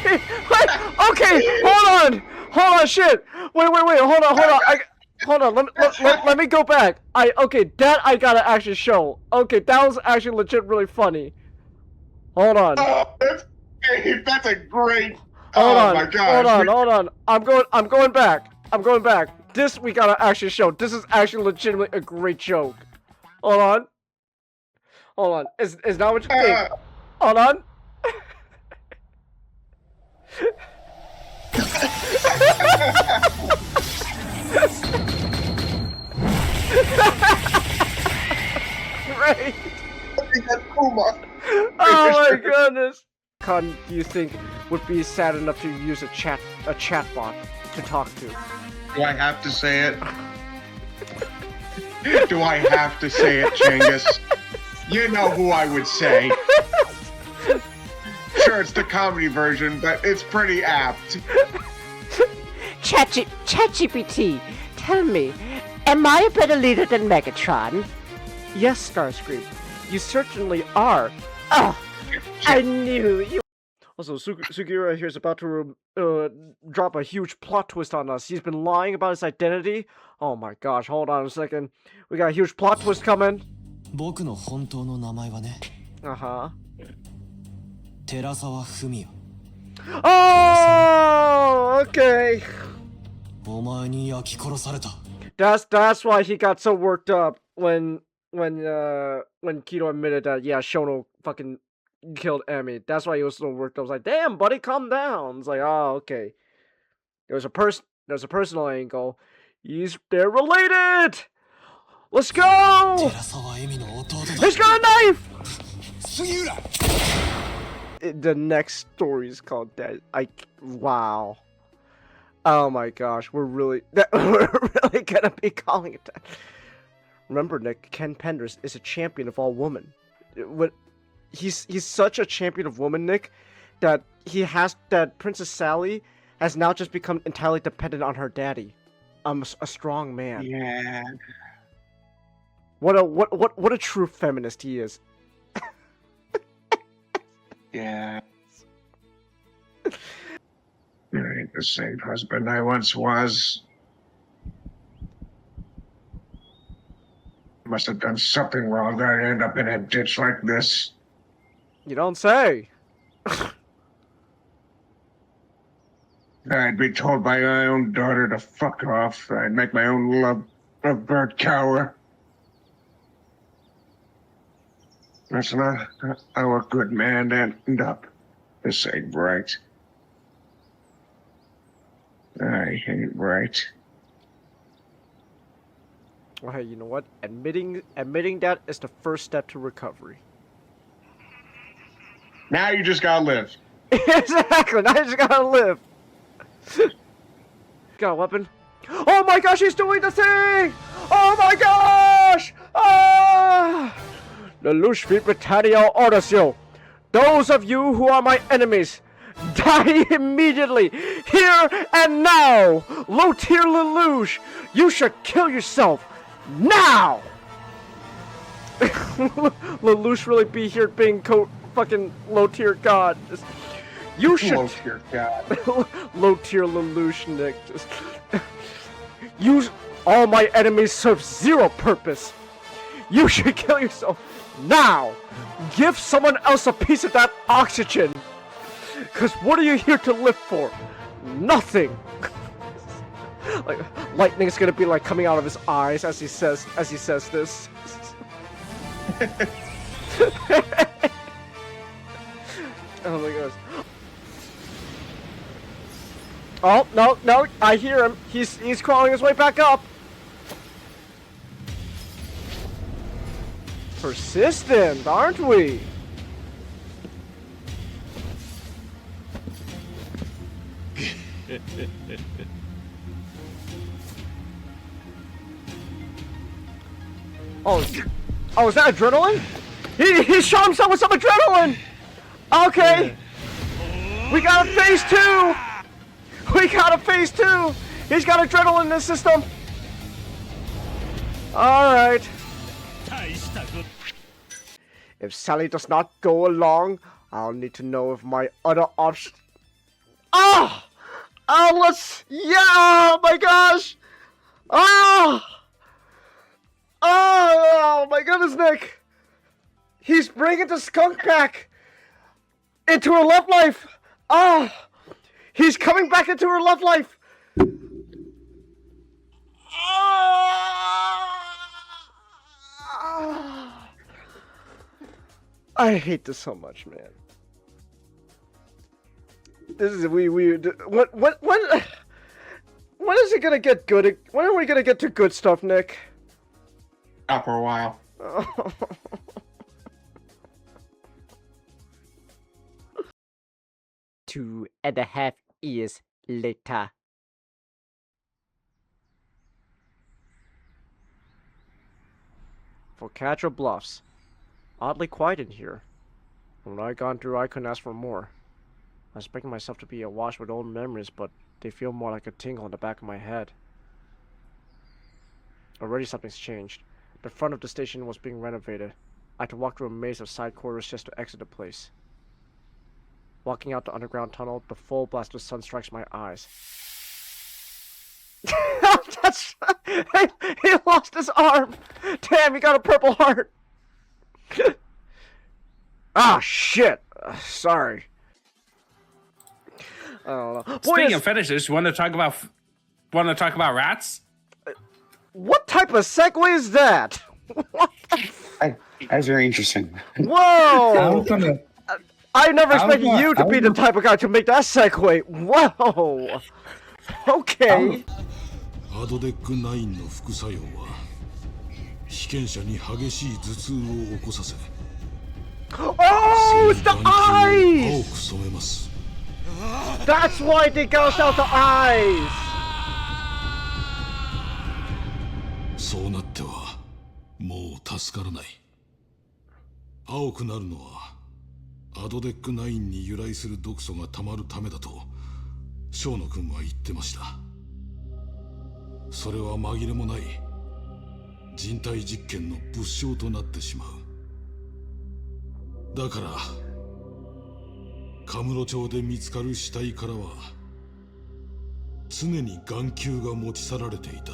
Okay. Wait, okay, hold on, shit. Wait, hold on. Let me go back. Okay, that I gotta actually show. Okay, that was actually legit really funny. Hold on. Oh, that's a great. Hold oh on, my gosh. hold on. I'm going back. This we gotta actually show. This is actually legitimately a great joke. Hold on. Is that what you think? Hold on. Great. Oh my goodness. Con, do you think would be sad enough to use a chatbot to talk to? Do I have to say it? Do I have to say it, Chingus? You know who I would say. Sure, it's the comedy version, but it's pretty apt. ChatGPT, tell me, am I a better leader than Megatron? Yes, Starscream, you certainly are. Oh, I knew you. Also, Sugiura here is about to drop a huge plot twist on us. He's been lying about his identity. Oh my gosh, hold on a second. We got a huge plot twist coming. Uh-huh. Oh, okay. That's why he got so worked up when Kido admitted that, yeah, Shono fucking killed Emmy. That's why he was so worked up. I was like, damn, buddy, calm down. It's like, oh, okay. There's a personal angle. They're related. Let's go. He's got a knife. The next story is called that. Wow. Oh my gosh, we're really gonna be calling it that. Remember, Nick, Ken Penders is a champion of all women. He's such a champion of women, Nick, that Princess Sally has now just become entirely dependent on her daddy. A strong man. Yeah. What a true feminist he is. Yeah. I ain't the same husband I once was. Must have done something wrong that I'd end up in a ditch like this. You don't say. I'd be told by my own daughter to fuck off. I'd make my own lovebird cower. That's not how a good man end up. This ain't right. I ain't right. Well, hey, you know what? Admitting that is the first step to recovery. Now you just gotta live. Exactly. Now you just gotta live. Got a weapon? Oh my gosh, he's doing the thing! Oh my gosh! Ah! Lelouch v Britannia orders you. Those of you who are my enemies, die immediately, here and now! Low tier Lelouch, you should kill yourself now! Lelouch really be here being fucking low tier god. You should. Low tier god. Low tier Lelouch, Nick. Just use all my enemies serve zero purpose. You should kill yourself now. Give someone else a piece of that oxygen. Cause what are you here to live for? Nothing. Like lightning's gonna be like coming out of his eyes as he says this. Oh my gosh. Oh, no, I hear him. He's crawling his way back up. Persistent, aren't we? Oh, is that adrenaline? He shot himself with some adrenaline! Okay! We got a phase 2! We got a phase 2! He's got adrenaline in his system! Alright. If Sally does not go along, I'll need to know if my other option. Ah! Oh, let's. Yeah! Oh my gosh! Ah! Oh my goodness, Nick! He's bringing the skunk back into her love life. Ah! He's coming back into her love life. Ah! I hate this so much, man. This is what when is it gonna get good? When are we gonna get to good stuff, Nick? Out for a while. 2.5 years later. Focaccia Bluffs. Oddly quiet in here. When I gone through, I couldn't ask for more. I was expecting myself to be awash with old memories, but they feel more like a tingle in the back of my head. Already something's changed. The front of the station was being renovated. I had to walk through a maze of side corridors just to exit the place. Walking out the underground tunnel, the full blast of the sun strikes my eyes. That's... he lost his arm! Damn, he got a purple heart! Ah, shit! Sorry. I don't know. Speaking of fetishes, want to talk about rats? What type of segue is that? What the That's very interesting. Whoa! I never expected you to be the type of guy to make that segue. Whoa! Okay. アドデック9の副作用は被験者に激しい頭痛を起こさせ Oh, it's the 青く eyes! 染めます That's why they goes out the eyes! そうなってはもう助からない青くなるのはアドデック9に由来する毒素がたまるためだと生野君は言ってましたそれは紛れもない人体実験の物証となってしまうだからカムロ町で見つかる死体からは常に眼球が持ち去られていた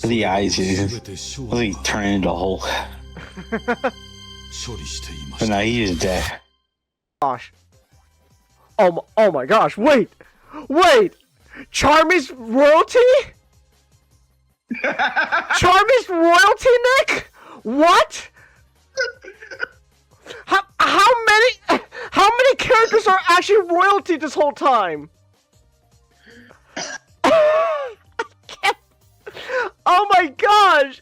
The eyes is really turn into a hole. 処理していま But した now he is dead. Gosh. Oh my gosh, wait! Charmy's royalty? Charmy's royalty, Nick? What? How many characters are actually royalty this whole time? Oh my gosh!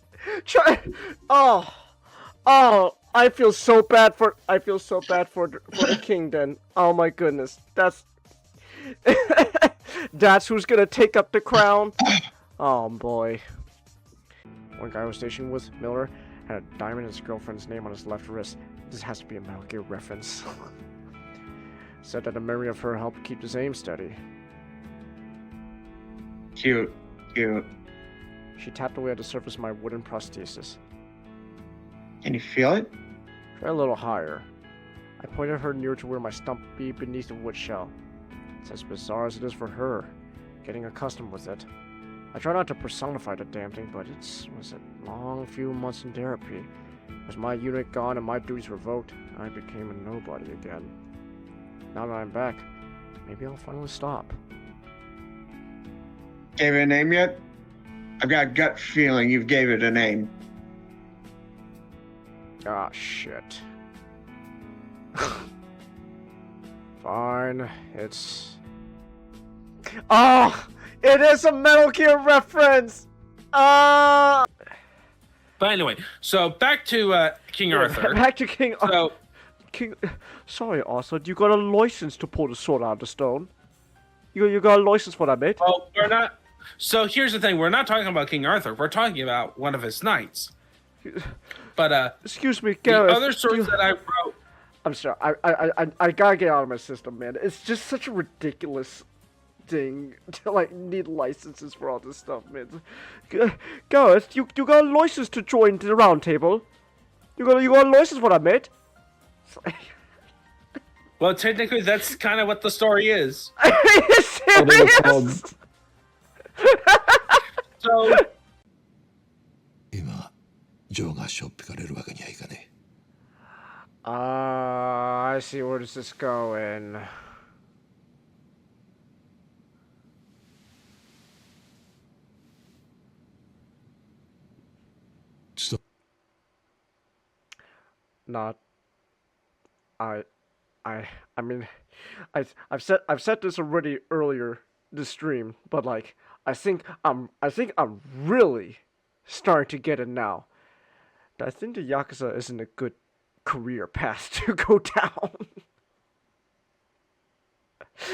I feel so bad for the king then. Oh my goodness. That's who's gonna take up the crown. Oh boy. One guy I was stationed with, Miller, had a diamond in his girlfriend's name on his left wrist. This has to be a Magik reference. Said that the memory of her helped keep his aim steady. Cute. She tapped away at the surface of my wooden prosthesis. Can you feel it? Try a little higher. I pointed her near to where my stump be beneath the wood shell. It's as bizarre as it is for her, getting accustomed with it. I try not to personify the damn thing, but it was a long few months in therapy. With my unit gone and my duties revoked, I became a nobody again. Now that I'm back, maybe I'll finally stop. Gave it a name yet? I've got a gut feeling you gave it a name. Ah, shit. Fine, it's... Oh! It is a Metal Gear reference! But anyway, so back to King Arthur. Back to King Arthur. So, Sorry, Arthur, you got a license to pull the sword out of the stone. You got a license for that, mate? well, we're not. So here's the thing: we're not talking about King Arthur. We're talking about one of his knights. But Excuse me, the Gareth. other source that I wrote. I'm sorry. I gotta get out of my system, man. It's just such a ridiculous thing to like need licenses for all this stuff, man. Gareth, you got a license to join the round table. You got a license for that, mate. Well, technically, that's kind of what the story is. Are you serious? So, 今ジョーがしょっぴかれるわけにはいかね I see where this is going. えちょっと Not. I mean, I've said this already earlier this stream, but like I think I'm really starting to get it now. I think the Yakuza isn't a good career path to go down.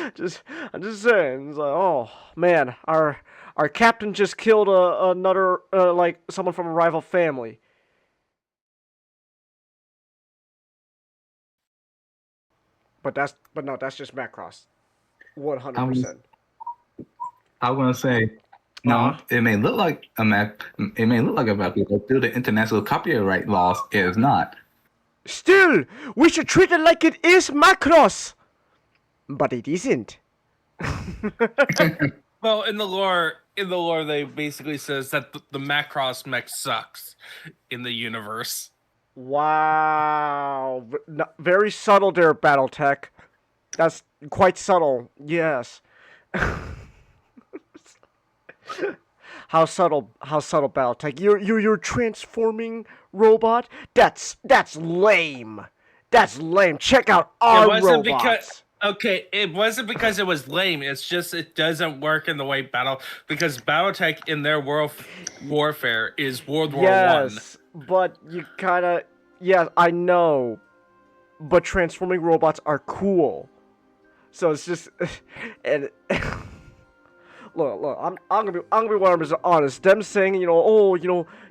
I'm just saying, it's like, oh man, our captain just killed another like someone from a rival family. But no, that's just Macross. 100%. I was gonna say, no, it may look like a Mac. It may look like a Mac, but through the international copyright laws, it is not. Still, we should treat it like it is Macross. But it isn't. well, in the lore, they basically says that the Macross mech sucks in the universe. Wow. Very subtle there, Battletech. That's quite subtle. Yes. How subtle, Battletech. You're transforming robot? That's lame. That's lame. Check out our robots. It wasn't because it was lame. It's just it doesn't work in the way because Battletech in their world warfare is World War I. Yes, but you kind of I know, but transforming robots are cool. So it's just and look. I'm gonna be 100% honest. Them saying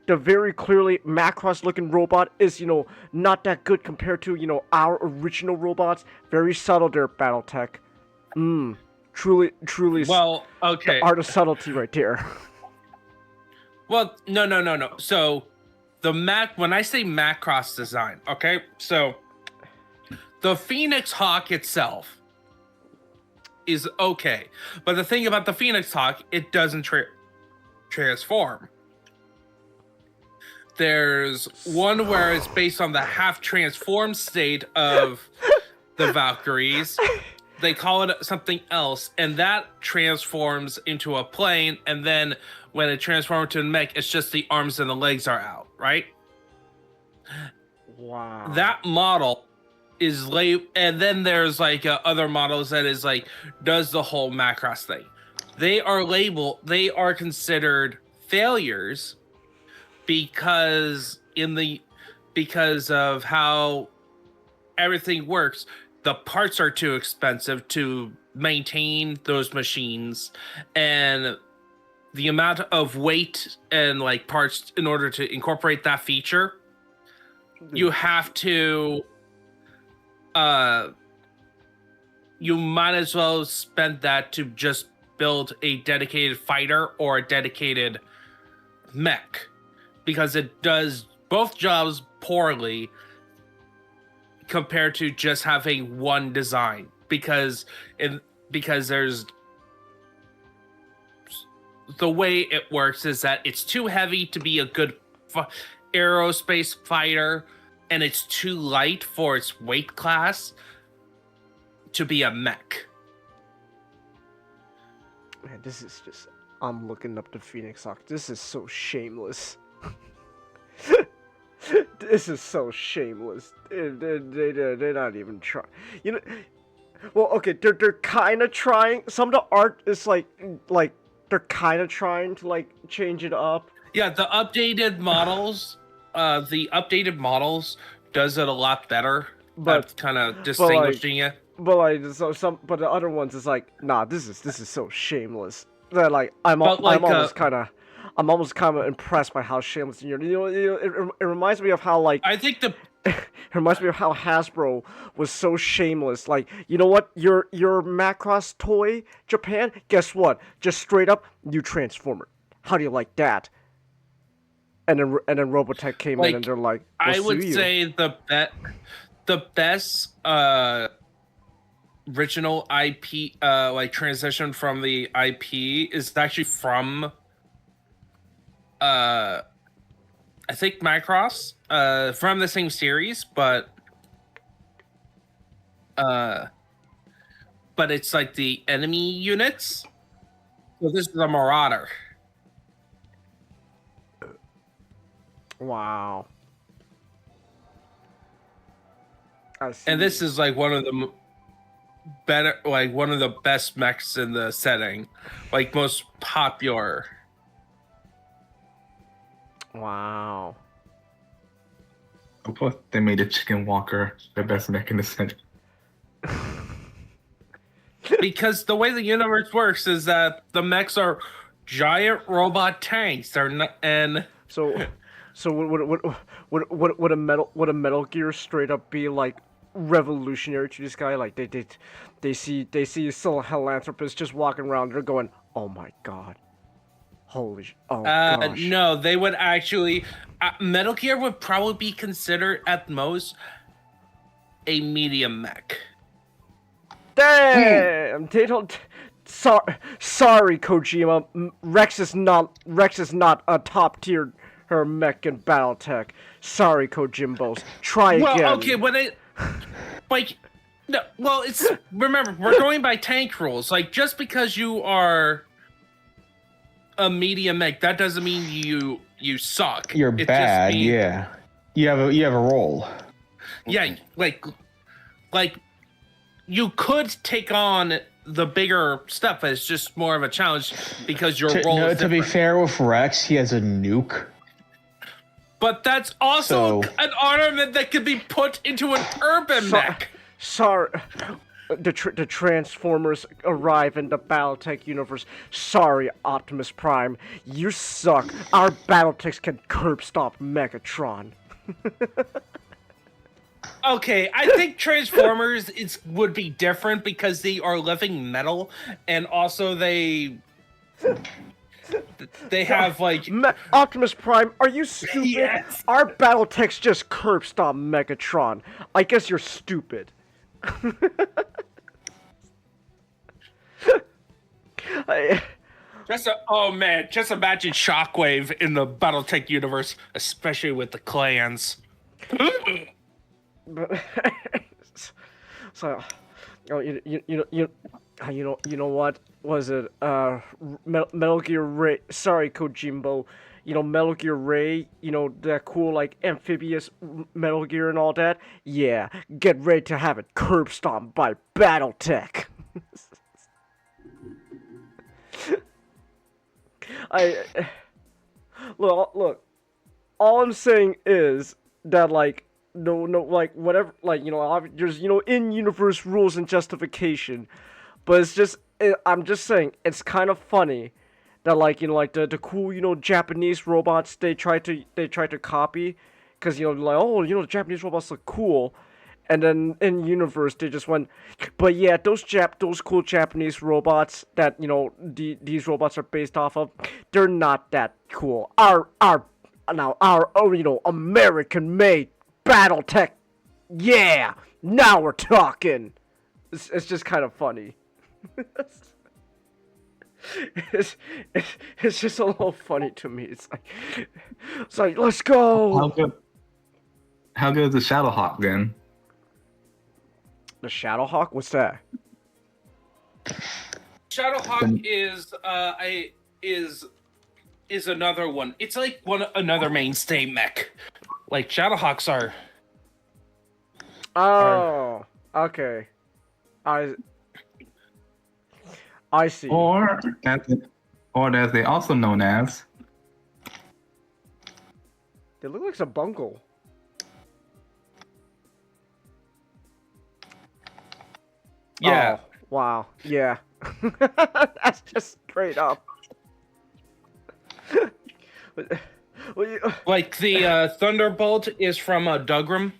the very clearly Macross looking robot is not that good compared to our original robots. Very subtle there, Battletech. Truly. Well, okay. The art of subtlety right there. Well, no. So when I say Macross design, okay, so the Phoenix Hawk itself is okay, but the thing about the Phoenix Hawk, it doesn't transform. There's one where it's based on the half transformed state of the Valkyries. They call it something else, and that transforms into a plane, and then when it transforms to a mech, it's just the arms and the legs are out, right? Wow. That model is and then there's like other models that is like does the whole Macross thing. They are considered failures because of how everything works. The parts are too expensive to maintain those machines, and the amount of weight and like parts in order to incorporate that feature, you have to you might as well spend that to just build a dedicated fighter or a dedicated mech, because it does both jobs poorly compared to just having one design, because there's the way it works is that it's too heavy to be a good aerospace fighter, and it's too light for its weight class to be a mech. Man, this is just... I'm looking up the Phoenix Hawk. This is so shameless. This is so shameless. They're not even trying. Well, okay, they're kind of trying. Some of the art is like they're kind of trying to like change it up. Yeah, the updated models does it a lot better. But kind of distinguishing it. But like but the other ones is like, nah, this is so shameless. That like I'm almost kind of impressed by how shameless it reminds me of how like I think it reminds me of how Hasbro was so shameless. Like, you know what? Your Macross toy, Japan, guess what? Just straight up, new Transformer. How do you like that? and then Robotech came in and they're like, I we'll would sue you. say the best original IP like transition from the IP is actually from I think Macross from the same series, but it's like the enemy units. So this is a Marauder. Wow. I see. And this is like one of the better, like one of the best mechs in the setting, like most popular. Wow. Of course, they made the Chicken Walker the best mech in the set. Because the way the universe works is that the mechs are giant robot tanks. They're not, and So would a Metal Gear straight up be like revolutionary to this guy? Like they see some philanthropist just walking around, they're going, oh my god, gosh. no, they would actually Metal Gear would probably be considered at most a medium mech. Damn, they don't. Sorry, Kojima. Rex is not a top tier mech in BattleTech. Sorry, Kojimbos. Try again. Well, okay, when it like no, well, it's remember we're going by tank rules. Like just because you are a medium mech, that doesn't mean you suck. You're It bad, just means, yeah. You have a role. Yeah, like you could take on the bigger stuff. It's just more of a challenge because your role is To be different. fair with Rex, he has a nuke. But that's also an armament that could be put into an urban mech. Sorry. The Transformers arrive in the BattleTech universe. Sorry, Optimus Prime. You suck. Our BattleTechs can curb stop Megatron. Okay, I think Transformers would be different because they are living metal, and also they have like Optimus Prime. Are you stupid? Yes. Our BattleTechs just curb stop Megatron. I guess you're stupid. just imagine Shockwave in the BattleTech universe, especially with the clans. But so, you know what was it? Metal Gear Ray. Sorry, Kojimbo. You know, Metal Gear Ray. You know, that cool like amphibious Metal Gear and all that. Yeah, get ready to have it curb stomped by BattleTech. Look. All I'm saying is that like. No, like, whatever, like, you know, there's, you know, in-universe rules and justification, but it's just, I'm just saying, it's kind of funny that, like, you know, like, the cool, you know, Japanese robots they try to copy, because, you know, like, oh, you know, the Japanese robots look cool, and then in-universe, they just went, but yeah, those cool Japanese robots that, you know, these robots are based off of, they're not that cool. Our you know, American-made BattleTech, yeah, now we're talking. It's just kind of funny. it's just a little funny to me. It's like let's go. How good is the Shadowhawk then? The Shadowhawk? What's that? Shadowhawk is another one. It's like another mainstay mech. Like Shadowhawks are. Oh, okay. I see. Or as they also known as. They look like some bungle. Yeah. Oh, wow. Yeah. That's just straight up. Like the Thunderbolt is from Dougram,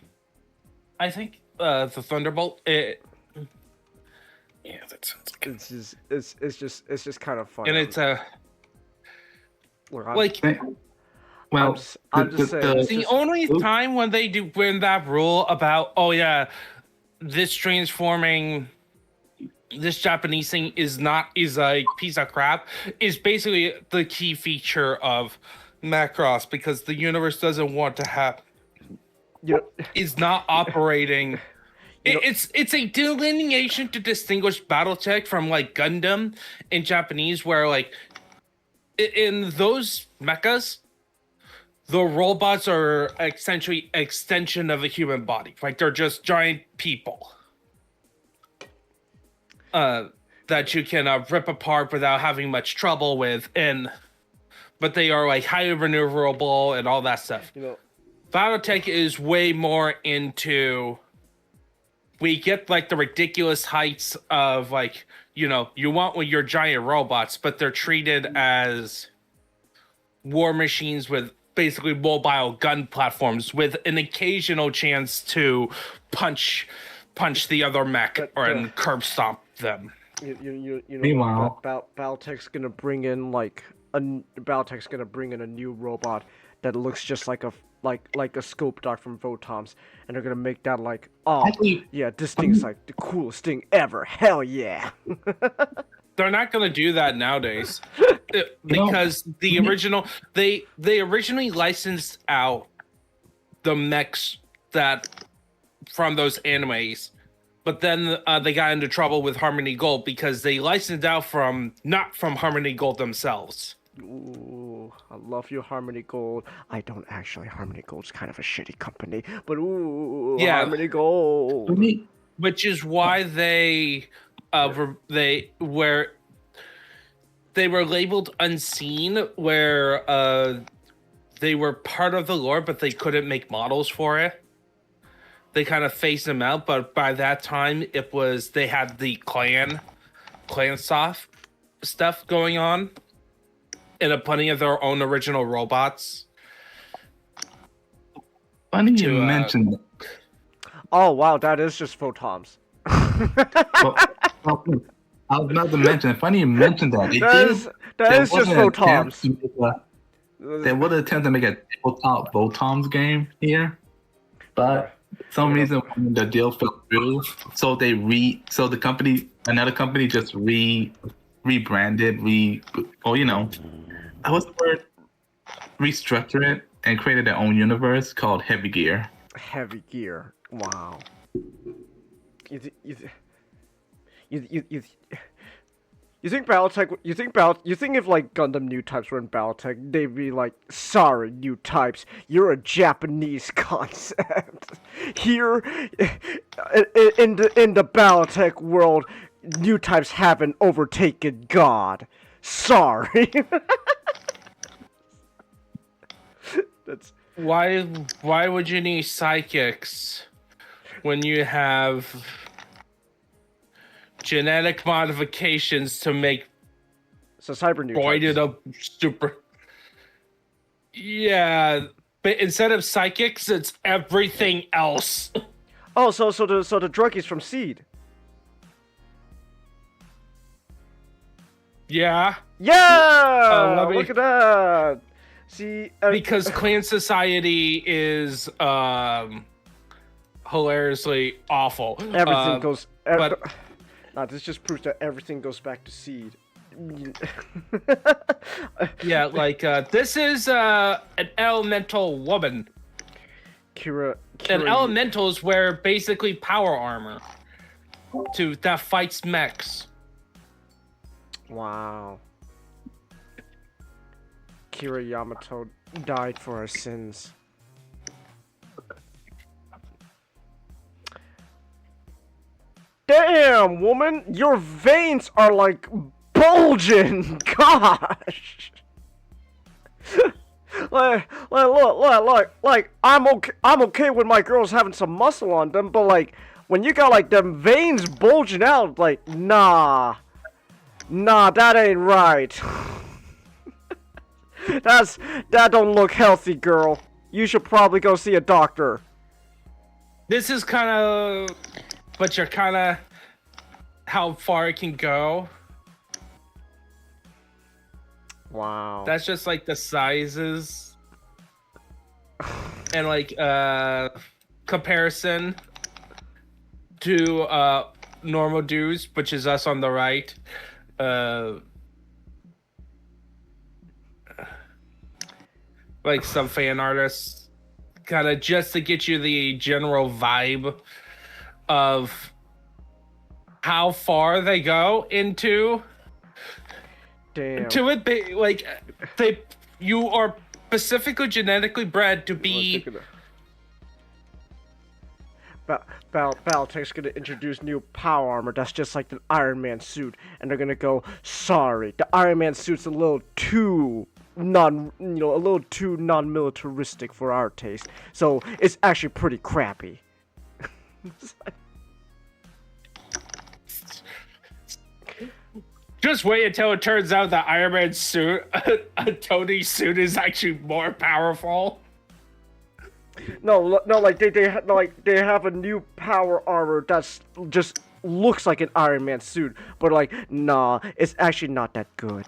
I think. The Thunderbolt. Yeah, that sounds like it's just kind of funny. And it's Look, like Well, I'm just saying. it's The just- only time when they do win that rule about, oh yeah, this transforming this Japanese thing is a piece of crap is basically the key feature of Macross, because the universe doesn't want to have you know, is not operating. You know- It's a delineation to distinguish BattleTech from like Gundam in Japanese, where like in those mechas, the robots are essentially extension of a human body. Like they're just giant people that you can rip apart without having much trouble with, but they are like highly maneuverable and all that stuff. you know, BattleTech is way more into, we get like the ridiculous heights of like, you know, you want with your giant robots, but they're treated as war machines with basically mobile gun platforms with an occasional chance to punch the other mech and curb stomp them. you know. Meanwhile- BattleTech's gonna bring in BattleTech's gonna bring in a new robot that looks just like a scope dog from Votoms, and they're gonna make that like, oh Actually- yeah, this thing's like the coolest thing ever. Hell yeah. They're not going to do that nowadays because the original they originally licensed out the mechs that from those animes, but then they got into trouble with Harmony Gold because they licensed out not from Harmony Gold themselves. Ooh, I love you, Harmony Gold. I don't actually. Harmony Gold's kind of a shitty company, but ooh, Yeah. Harmony Gold. Which is why they were labeled unseen, where they were part of the lore, but they couldn't make models for it. They kind of phased them out, but by that time, they had the clan soft stuff going on, and plenty of their own original robots. Funny you mentioned. Oh wow, that is just Votoms. Well, I was about to mention. Funny you mentioned that. That is just Votoms. They would attempt to make a tabletop Votoms game here, but some reason when the deal fell through, so another company just rebranded, what's the word? Restructured it and created their own universe called Heavy Gear. Heavy Gear. Wow. You think BattleTech? You think if like Gundam new types were in BattleTech, they'd be like, "Sorry, new types, you're a Japanese concept." Here, in the BattleTech world, new types haven't overtaken God. Sorry. That's Why would you need psychics when you have genetic modifications to make so cyber new roided types. up super? Yeah, but instead of psychics, it's everything else. Oh, so the druggies from Seed. Yeah, Yeah, let me- look at that. See, because clan society is hilariously awful. everything goes. but- Nah, this just proves that everything goes back to Seed. Yeah, like this is an elemental woman. Kira, And elementals wear basically power armor that fights mechs. Wow. Kira Yamato died for our sins. Damn, woman, your veins are like bulging. Gosh. Like, I'm okay with my girls having some muscle on them, but like, when you got like them veins bulging out, like, nah, that ain't right. That don't look healthy, girl. You should probably go see a doctor. This is kind of, but you're kind of how far it can go. Wow. That's just like the sizes. and like comparison to normal dudes, which is us on the right. Like some fan artists, kind of just to get you the general vibe of how far they go into Damn. to it. You are specifically genetically bred to be. Battletech's gonna introduce new power armor that's just like the Iron Man suit, and they're gonna go, sorry, the Iron Man suit's a little too non-militaristic for our taste, so it's actually pretty crappy. Just wait until it turns out that Iron Man suit, Tony's suit, is actually more powerful. No, like they have a new power armor that's just looks like an Iron Man suit, but like, nah, it's actually not that good.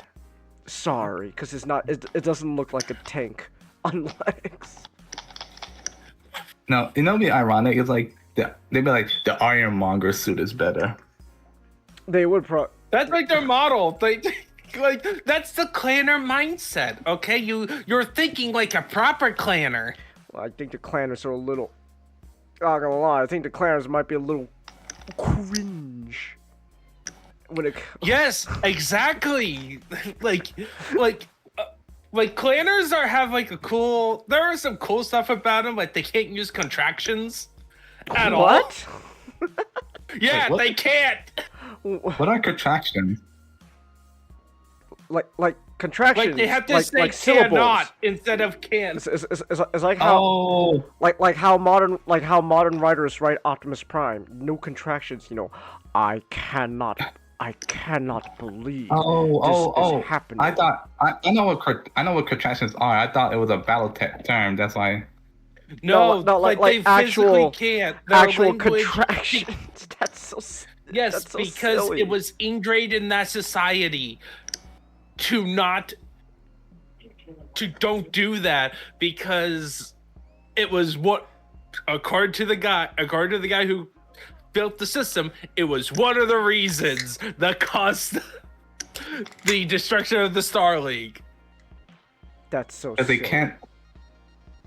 Sorry, because it's not. It doesn't look like a tank on legs. No, you know, be ironic. It's like they'd be like the Ironmonger suit is better. They would That's like their model. Like that's the clanner mindset. Okay, you're thinking like a proper clanner. I think the clanners are a little. Not gonna lie, I think the clanners might be a little cringe. When it. Yes, exactly. like clanners have like a cool. There are some cool stuff about them, like they can't use contractions at all. What? Yeah, what? they can't. What are contractions? Like contractions. Like they have to say syllables. cannot instead of can. It's like how like how modern writers write Optimus Prime. No contractions. You know, I cannot believe this is happening. I know what contractions are. I thought it was a BattleTech term. That's why. No, like they actual physically can't. Their actual language- contractions. That's so. Yes, that's so because silly. it was ingrained in that society to don't do that, because it was what, according to the guy who built the system, it was one of the reasons that caused the destruction of the Star League. That's so. But they can't.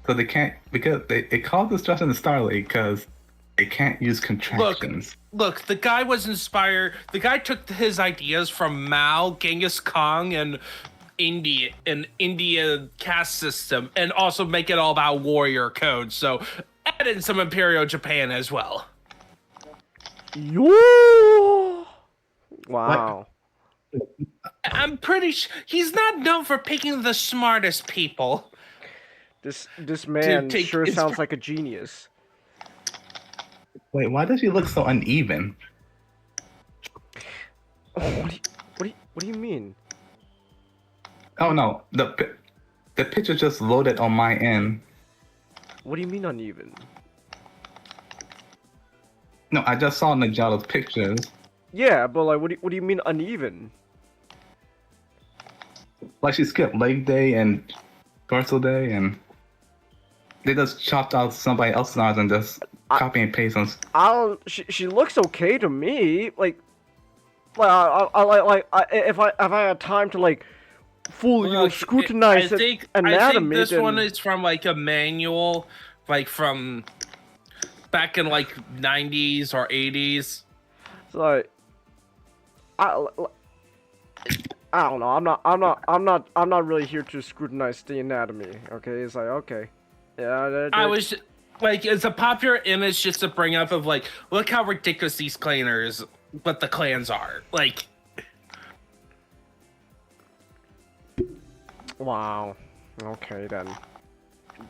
So they can't, because they called destruction the Star League because they can't use contractions. Look, the guy was inspired. The guy took his ideas from Mao, Genghis Khan, and India caste system, and also make it all about warrior code. So add in some Imperial Japan as well. Yo! Wow. I'm pretty sure he's not known for picking the smartest people. This man take sure sounds like a genius. Wait, why does he look so uneven? Oh, what do you mean? Oh no, the picture just loaded on my end. What do you mean uneven? No, I just saw Najado's pictures. Yeah, but like, what do you mean uneven? Like she skipped leg day and torso day, and they just chopped out somebody else's arms and just copy and paste on. She looks okay to me. Like if I had time to like fully scrutinize anatomy. I think this then... one is from like a manual, like from back in like 90s or 80s. So like, I don't know. I'm not really here to scrutinize the anatomy. Okay, it's like okay, yeah. I was like, it's a popular image just to bring up of like, look how ridiculous these clanners, but the clans are like. Wow. Okay then.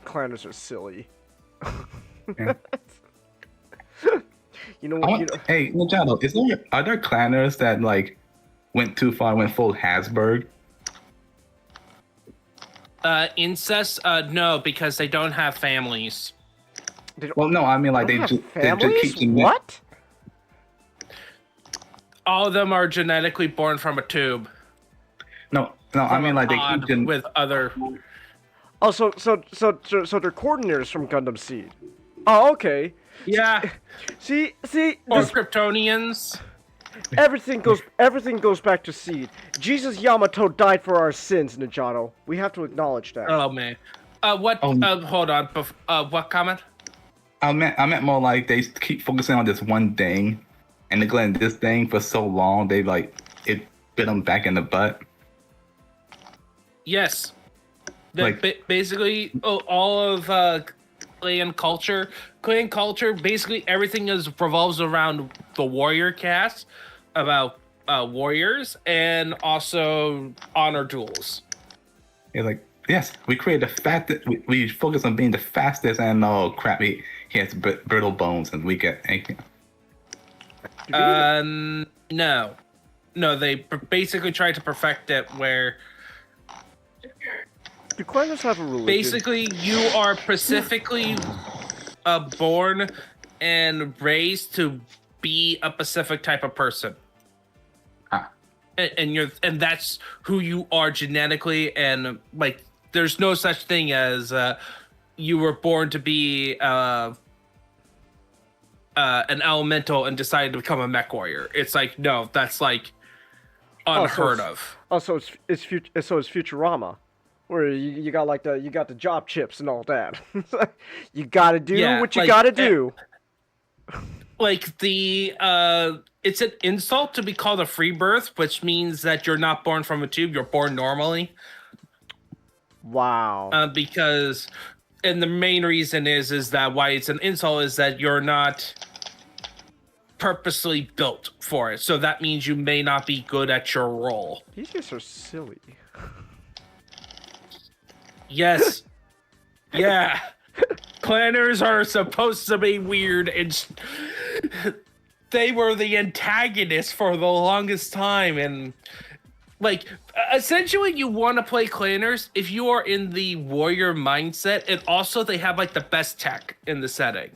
Clanners are silly. Yeah. You know what? Hey, Najado, are there clanners that like went too far, went full Hasberg? Incest? No, because they don't have families. Well, no, I mean like they just keep them. What? All of them are genetically born from a tube. No, I mean like they keep them with other. Oh, so they're coordinators from Gundam Seed. Oh, okay. Yeah. See, Or this, Kryptonians. everything goes back to Seed. Jesus Yamato died for our sins, Ninjato. We have to acknowledge that. Oh man. What? Hold on. What comment? I meant more like they keep focusing on this one thing, and neglecting this thing for so long. They like it bit them back in the butt. Yes. Like- Basically, all of clan culture, basically everything revolves around the warrior caste, about warriors, and also honor duels. It's like, yes, we created the fact that we focus on being the fastest, and oh crap, he has brittle bones and we get anything. No, they basically tried to perfect it where Do clanners have a religion? basically you are specifically born and raised to be a specific type of person. Ah. And that's who you are genetically, and like there's no such thing as you were born to be an elemental and decided to become a mech warrior. It's like, no, that's like unheard of. Oh, so it's Futurama, where you got like the job chips and all that. You gotta do what you gotta do. Like it's an insult to be called a free birth, which means that you're not born from a tube, you're born normally. Wow. Because, and the main reason is that why it's an insult is that you're not purposely built for it. So that means you may not be good at your role. These guys are silly. Yes. Yeah. Planners are supposed to be weird, and they were the antagonists for the longest time. And like, essentially, you want to play Clanners if you are in the warrior mindset, and also they have like the best tech in the setting.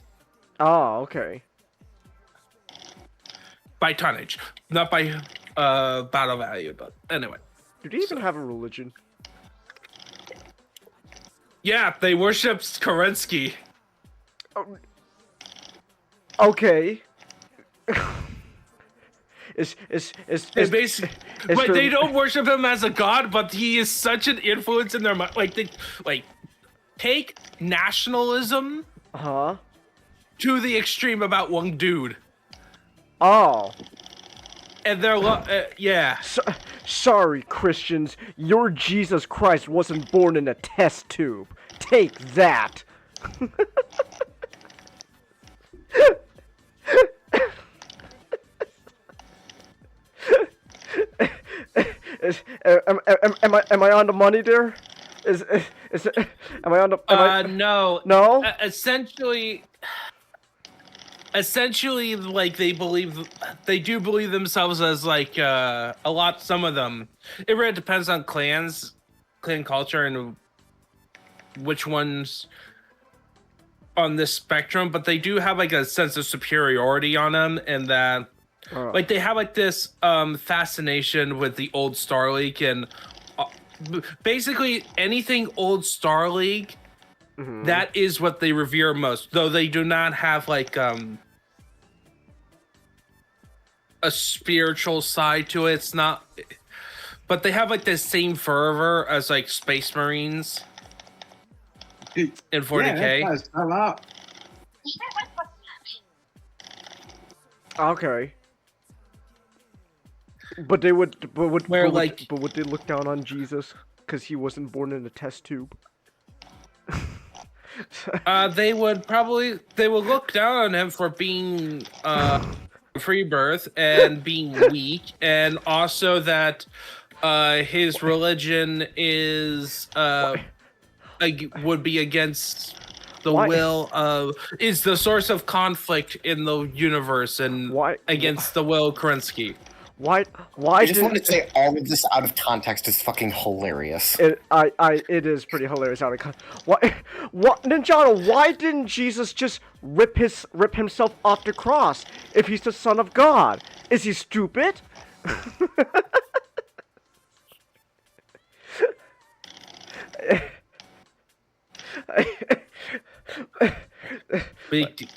Oh, okay. By tonnage, not by battle value, but anyway. Do they even have a religion? Yeah, they worship Kerensky. Okay. It's basically, but they don't worship him as a god, but he is such an influence in their mind. Like, take nationalism to the extreme about one dude. Oh. And they're yeah. Sorry, Christians. Your Jesus Christ wasn't born in a test tube. Take that. Am I on the money there? Am I on the? No. No. Essentially, like they do believe themselves as like some of them. It really depends on clan culture and which ones on this spectrum, but they do have like a sense of superiority on them, and that like they have like this fascination with the old Star League, and basically anything old Star League. Mm-hmm. That is what they revere most, though they do not have like a spiritual side to it. It's not, but they have like the same fervor as like Space Marines in 40K. Yeah, that a lot. Okay. But they would, but would they look down on Jesus because he wasn't born in a test tube? They would look down on him for being free birth and being weak, and also that his religion is would be against the will of is the source of conflict in the universe, and against the will of Kerensky. Why? I just wanted to say all of this out of context is fucking hilarious. It is pretty hilarious out of context. What, Ninjato? Why didn't Jesus just rip himself off the cross if he's the Son of God? Is he stupid?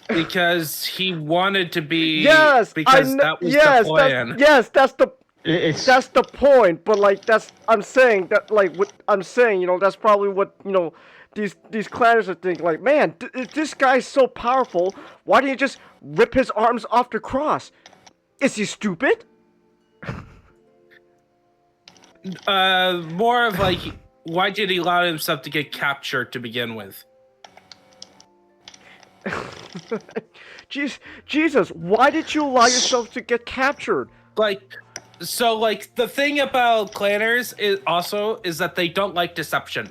Because he wanted to be. Yes, because that was the plan. That's the point. But like, I'm saying that like what I'm saying, you know, that's probably what these clanners are thinking. Like, man, if this guy's so powerful, why didn't you just rip his arms off the cross? Is he stupid? More of like, why did he allow himself to get captured to begin with? Jesus, why did you allow yourself to get captured? Like, so like the thing about clanners is that they don't like deception.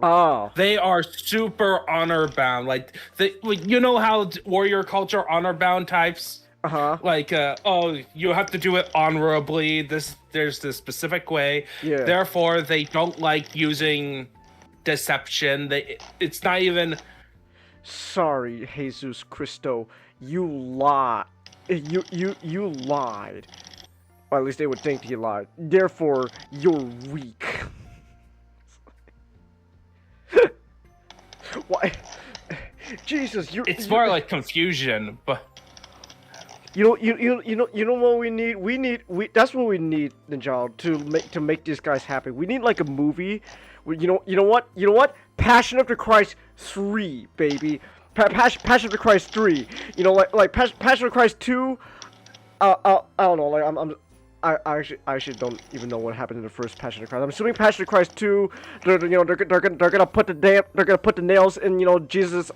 Oh. They are super honor bound. Like you know how warrior culture honor bound types. Like you have to do it honorably. There's this specific way. Yeah. Therefore, they don't like using deception. It's not even. Sorry, Jesus Cristo, you lied. You lied. Or at least they would think he lied. Therefore, you're weak. Why? Jesus, It's more like confusion, but. You know what we need? That's what we need, Ninja, to make these guys happy. We need like a movie. You know what? Passion of the Christ 3, baby. Passion of the Christ 3. You know, like Passion of the Christ 2. I don't know. Like I actually don't even know what happened in the first Passion of the Christ. I'm assuming Passion of the Christ 2. They're gonna put the nails in Jesus'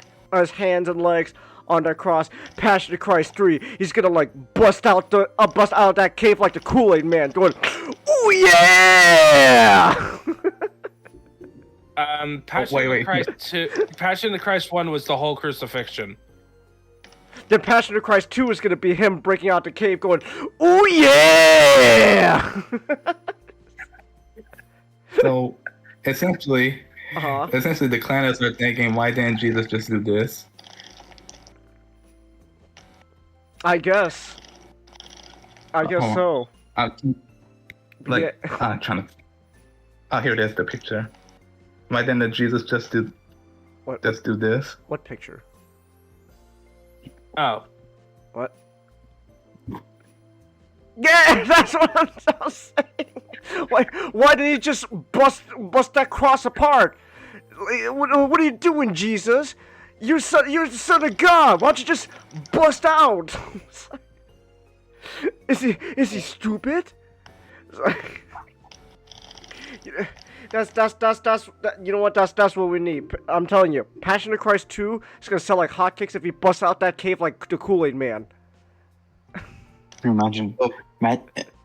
hands and legs on that cross. Passion of the Christ 3. He's gonna like bust out of that cave like the Kool-Aid Man, going, "Ooh yeah!" Passion of the Christ 2, Passion of the Christ 1 was the whole crucifixion. Then Passion of the Christ 2 is gonna be him breaking out the cave, going, "Ooh yeah!" So essentially, the clanners are thinking, why didn't Jesus just do this? I guess so. Trying to. Oh, here it is, the picture. Why didn't Jesus just do this? What picture? Oh. What? Yeah, that's what I'm saying. Why did he just bust that cross apart? What are you doing, Jesus? You're the son of God. Why don't you just bust out? Is he stupid? That's you know what? That's what we need. I'm telling you, Passion of Christ 2 is gonna sell like hotcakes if he busts out that cave like the Kool-Aid Man. Can you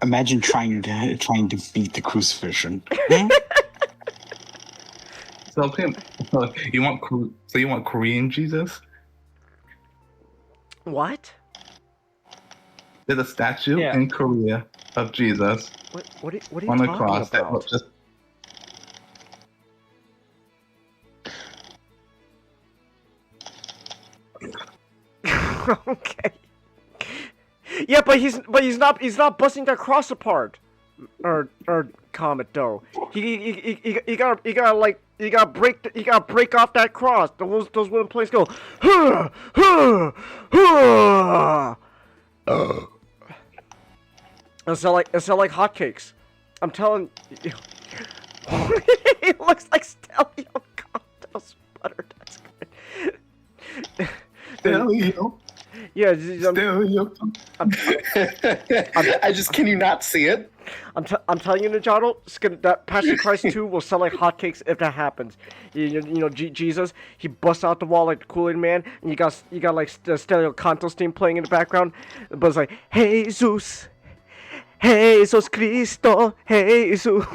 imagine trying to beat the crucifixion. So you want Korean Jesus? What? There's a statue in Korea of Jesus. What are you on the talking cross about? that just. Okay. Yeah, but he's not busting that cross apart. Or Comet though. He gotta break off that cross. Those wooden planks go. It'll sell like hotcakes. I'm telling you. It looks like Stelio Cocktails butter. That's good. Stelio. Yeah, Can you not see it? I'm telling you, Najado, that Passion of Christ 2 will sell like hotcakes if that happens. You know, Jesus, he busts out the wall like the Kool-Aid Man, and you got like the Stelio Cantos theme playing in the background, but it's like, Jesus Cristo, Jesus.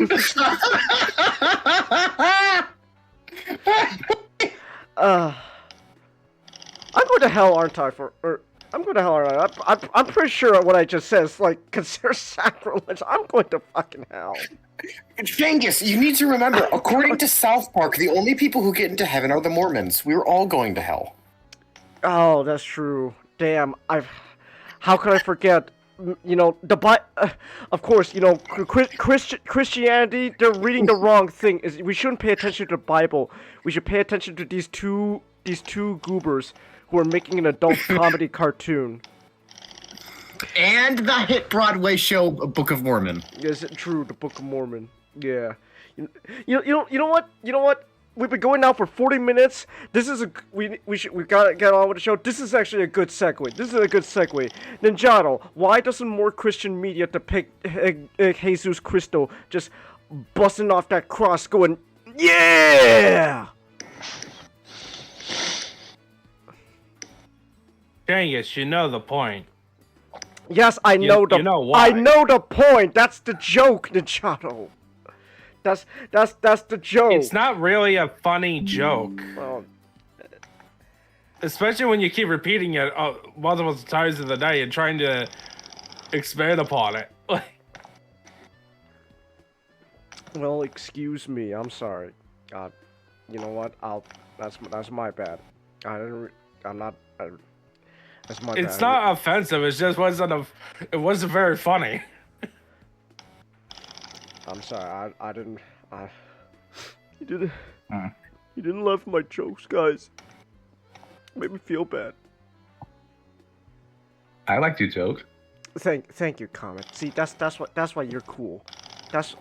I'm going to hell, aren't I? I'm going to hell, aren't I? I'm pretty sure what I just said is like considered sacrilege. I'm going to fucking hell. Genghis, you need to remember, according to South Park, the only people who get into heaven are the Mormons. We were all going to hell. Oh, that's true. Damn, how could I forget? of course, Christianity, they're reading the wrong thing. We shouldn't pay attention to the Bible. We should pay attention to these two goobers who are making an adult comedy cartoon. And the hit Broadway show Book of Mormon. Is it true? The Book of Mormon. Yeah. You know what? We've been going now for 40 minutes. This is we gotta get on with the show. This is actually a good segue. Ninjato, why doesn't more Christian media depict Jesus Cristo just busting off that cross, going, yeah? Genghis, you know the point. Yes, I know you know why. I know the point. That's the joke, Ninjato. That's the joke. It's not really a funny joke. Well, especially when you keep repeating it multiple times in the day and trying to expand upon it. well, excuse me. I'm sorry. You know what? That's my bad. That's my bad. It's not offensive. It just wasn't very funny. I'm sorry. I didn't. You didn't laugh at my jokes, guys. Made me feel bad. I liked your joke. Thank you, Comet. See, that's why you're cool. That's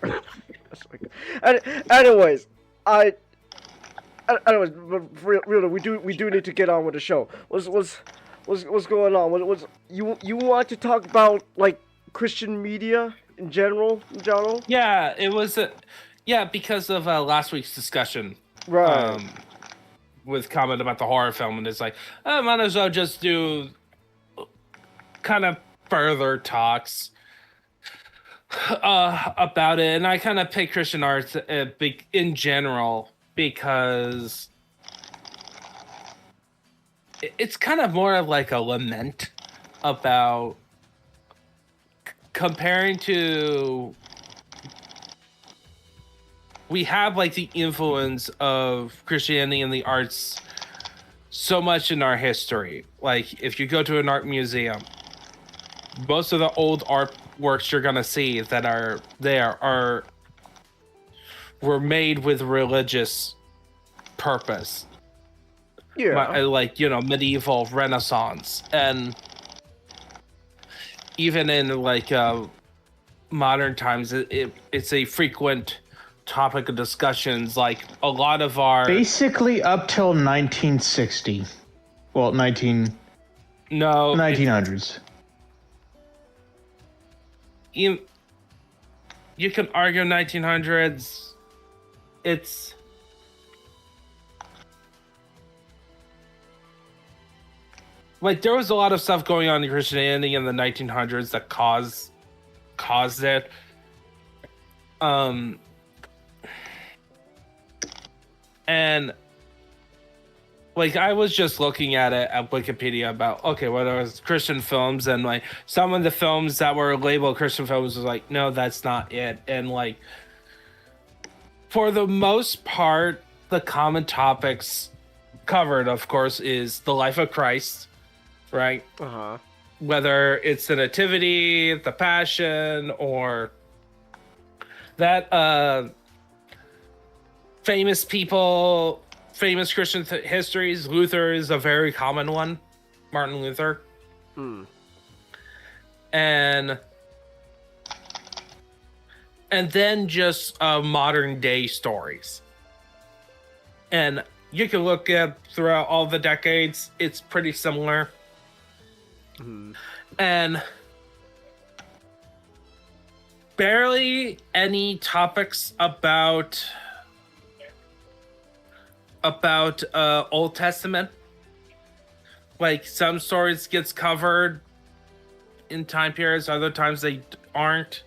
anyways, anyways, but really, we do need to get on with the show. What's going on? You want to talk about like Christian media in general? Yeah, it was because of last week's discussion. Right. With comment about the horror film, and it's like, I might as well just do kind of further talks about it. And I kind of pick Christian arts in general because it's kind of more of like a lament about comparing to. We have like the influence of Christianity and the arts so much in our history. Like if you go to an art museum, most of the old artworks you're gonna see that are there were made with religious purpose. Yeah. Like, medieval Renaissance, and even in like modern times, it's a frequent topic of discussions. Like a lot of our basically up till 1960. Well, 1900s. You can argue 1900s. It's like there was a lot of stuff going on in Christianity in the 1900s that caused it. And like I was just looking at it at Wikipedia about there was Christian films, and like some of the films that were labeled Christian films was like, no, that's not it. And like for the most part, the common topics covered, of course, is the life of Christ, right? Uh-huh. Whether it's the Nativity, the Passion, or that famous Christian histories. Luther is a very common one. Martin Luther. And then just modern day stories. And you can look at throughout all the decades, it's pretty similar. And barely any topics about Old Testament. Like some stories gets covered in time periods, other times they aren't.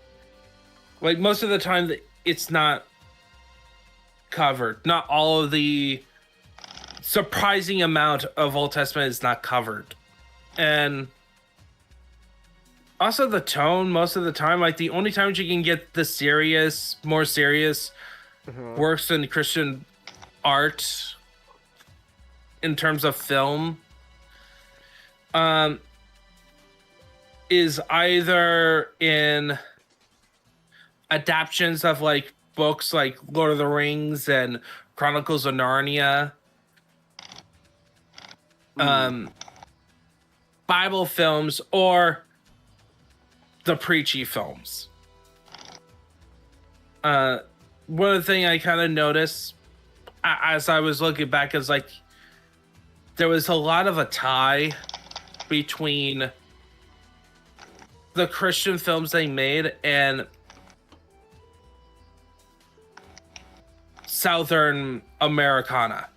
Like most of the time it's not covered. Not all of the surprising amount of Old Testament is not covered. And also the tone most of the time, like the only times you can get the more serious works in Christian art in terms of film is either in adaptions of like books like Lord of the Rings and Chronicles of Narnia, Bible films, or the preachy films. One of the things I kind of noticed as I was looking back is like there was a lot of a tie between the Christian films they made and Southern Americana.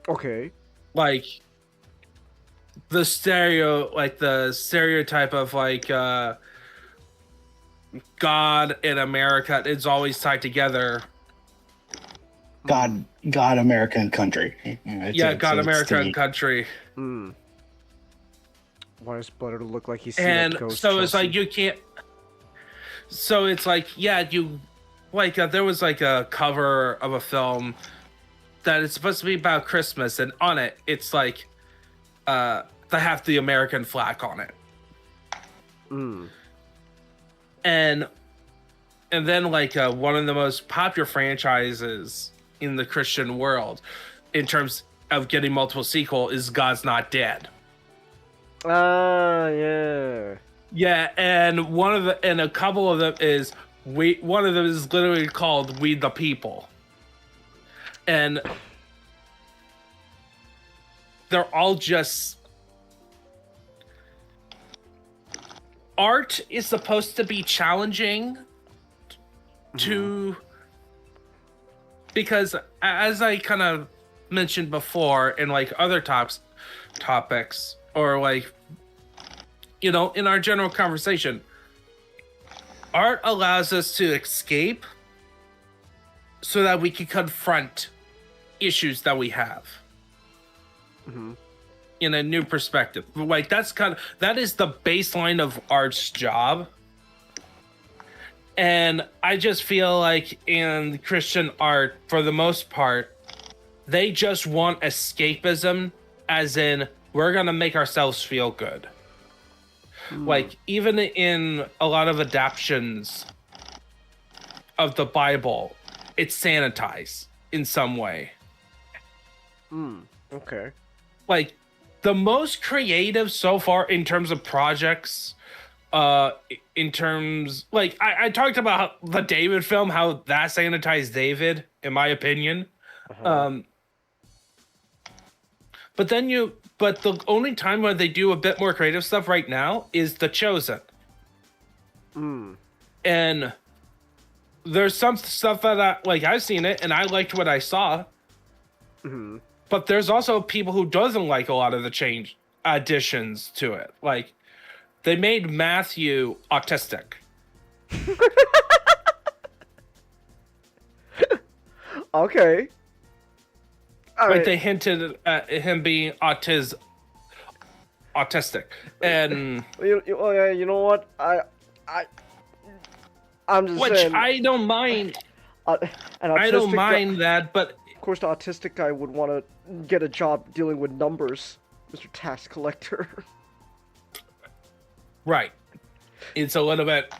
Okay. Like the stereotype of like God in America is always tied together. God, American country. God, America, and country. Why does Butter look like he's And a ghost? so it's Chelsea? like you can't. So it's like you like there was like a cover of a film that it's supposed to be about Christmas, and on it it's like they have the American flag on it. And then like one of the most popular franchises in the Christian world in terms of getting multiple sequel is God's Not Dead. Yeah. Yeah, and a couple of them is one of them is literally called We the People. And they're all just art is supposed to be challenging to because as I kind of mentioned before in like other topics or like in our general conversation, art allows us to escape so that we can confront issues that we have in a new perspective. Like that is the baseline of art's job. And I just feel like in Christian art, for the most part, they just want escapism, as in, we're going to make ourselves feel good. Like, even in a lot of adaptions of the Bible, it's sanitized in some way. Okay. Like, the most creative so far in terms of projects, in terms like I talked about the David film, how that sanitized David, in my opinion. But the only time where they do a bit more creative stuff right now is The Chosen. And there's some stuff that I've seen it and I liked what I saw. But there's also people who doesn't like a lot of the change additions to it. Like, they made Matthew autistic. Okay. All right. They hinted at him being autistic. And you know what? I'm just which saying. I don't mind. I don't mind that, but of course, the autistic guy would want to get a job dealing with numbers, Mr. Tax Collector. Right. It's a little bit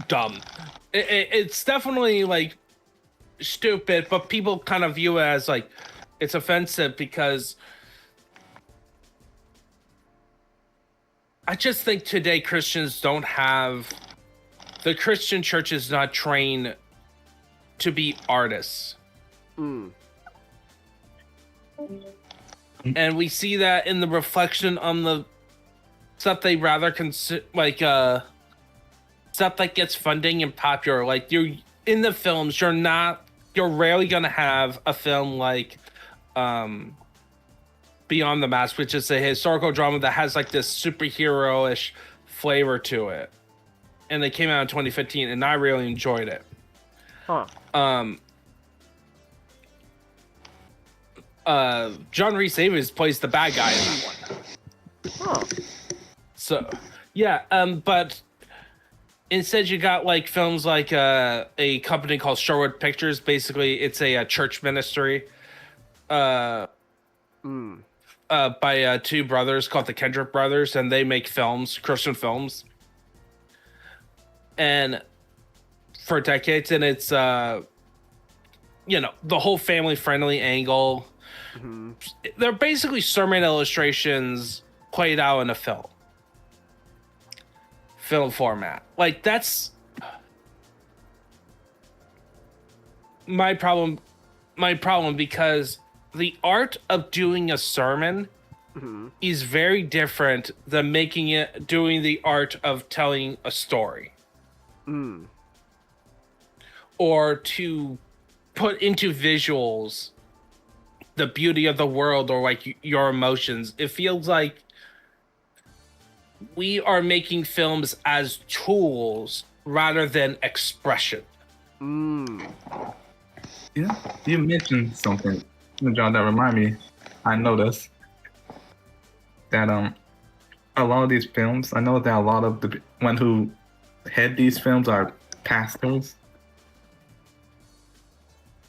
dumb. It's definitely like stupid, but people kind of view it as like it's offensive because I just think today Christians don't have the Christian church is not trained to be artists. And we see that in the reflection on the stuff they rather stuff that gets funding and popular. Like you're in the films, you're rarely gonna have a film like Beyond the Mask, which is a historical drama that has like this superhero-ish flavor to it. And they came out in 2015 and I really enjoyed it. John Rhys Davies plays the bad guy in that one. So, yeah, but instead you got like films like a company called Sherwood Pictures. Basically, it's a church ministry. by two brothers called the Kendrick brothers, and they make films, Christian films, and for decades, and it's the whole family friendly angle. Mm-hmm. They're basically sermon illustrations played out in a film format. Like, that's my problem because the art of doing a sermon is very different than doing the art of telling a story. Or to put into visuals the beauty of the world or like your emotions. It feels like we are making films as tools rather than expression. Yeah, you mentioned something, John, that remind me. I noticed that a lot of these films, I know that a lot of the one who head these films are pastors.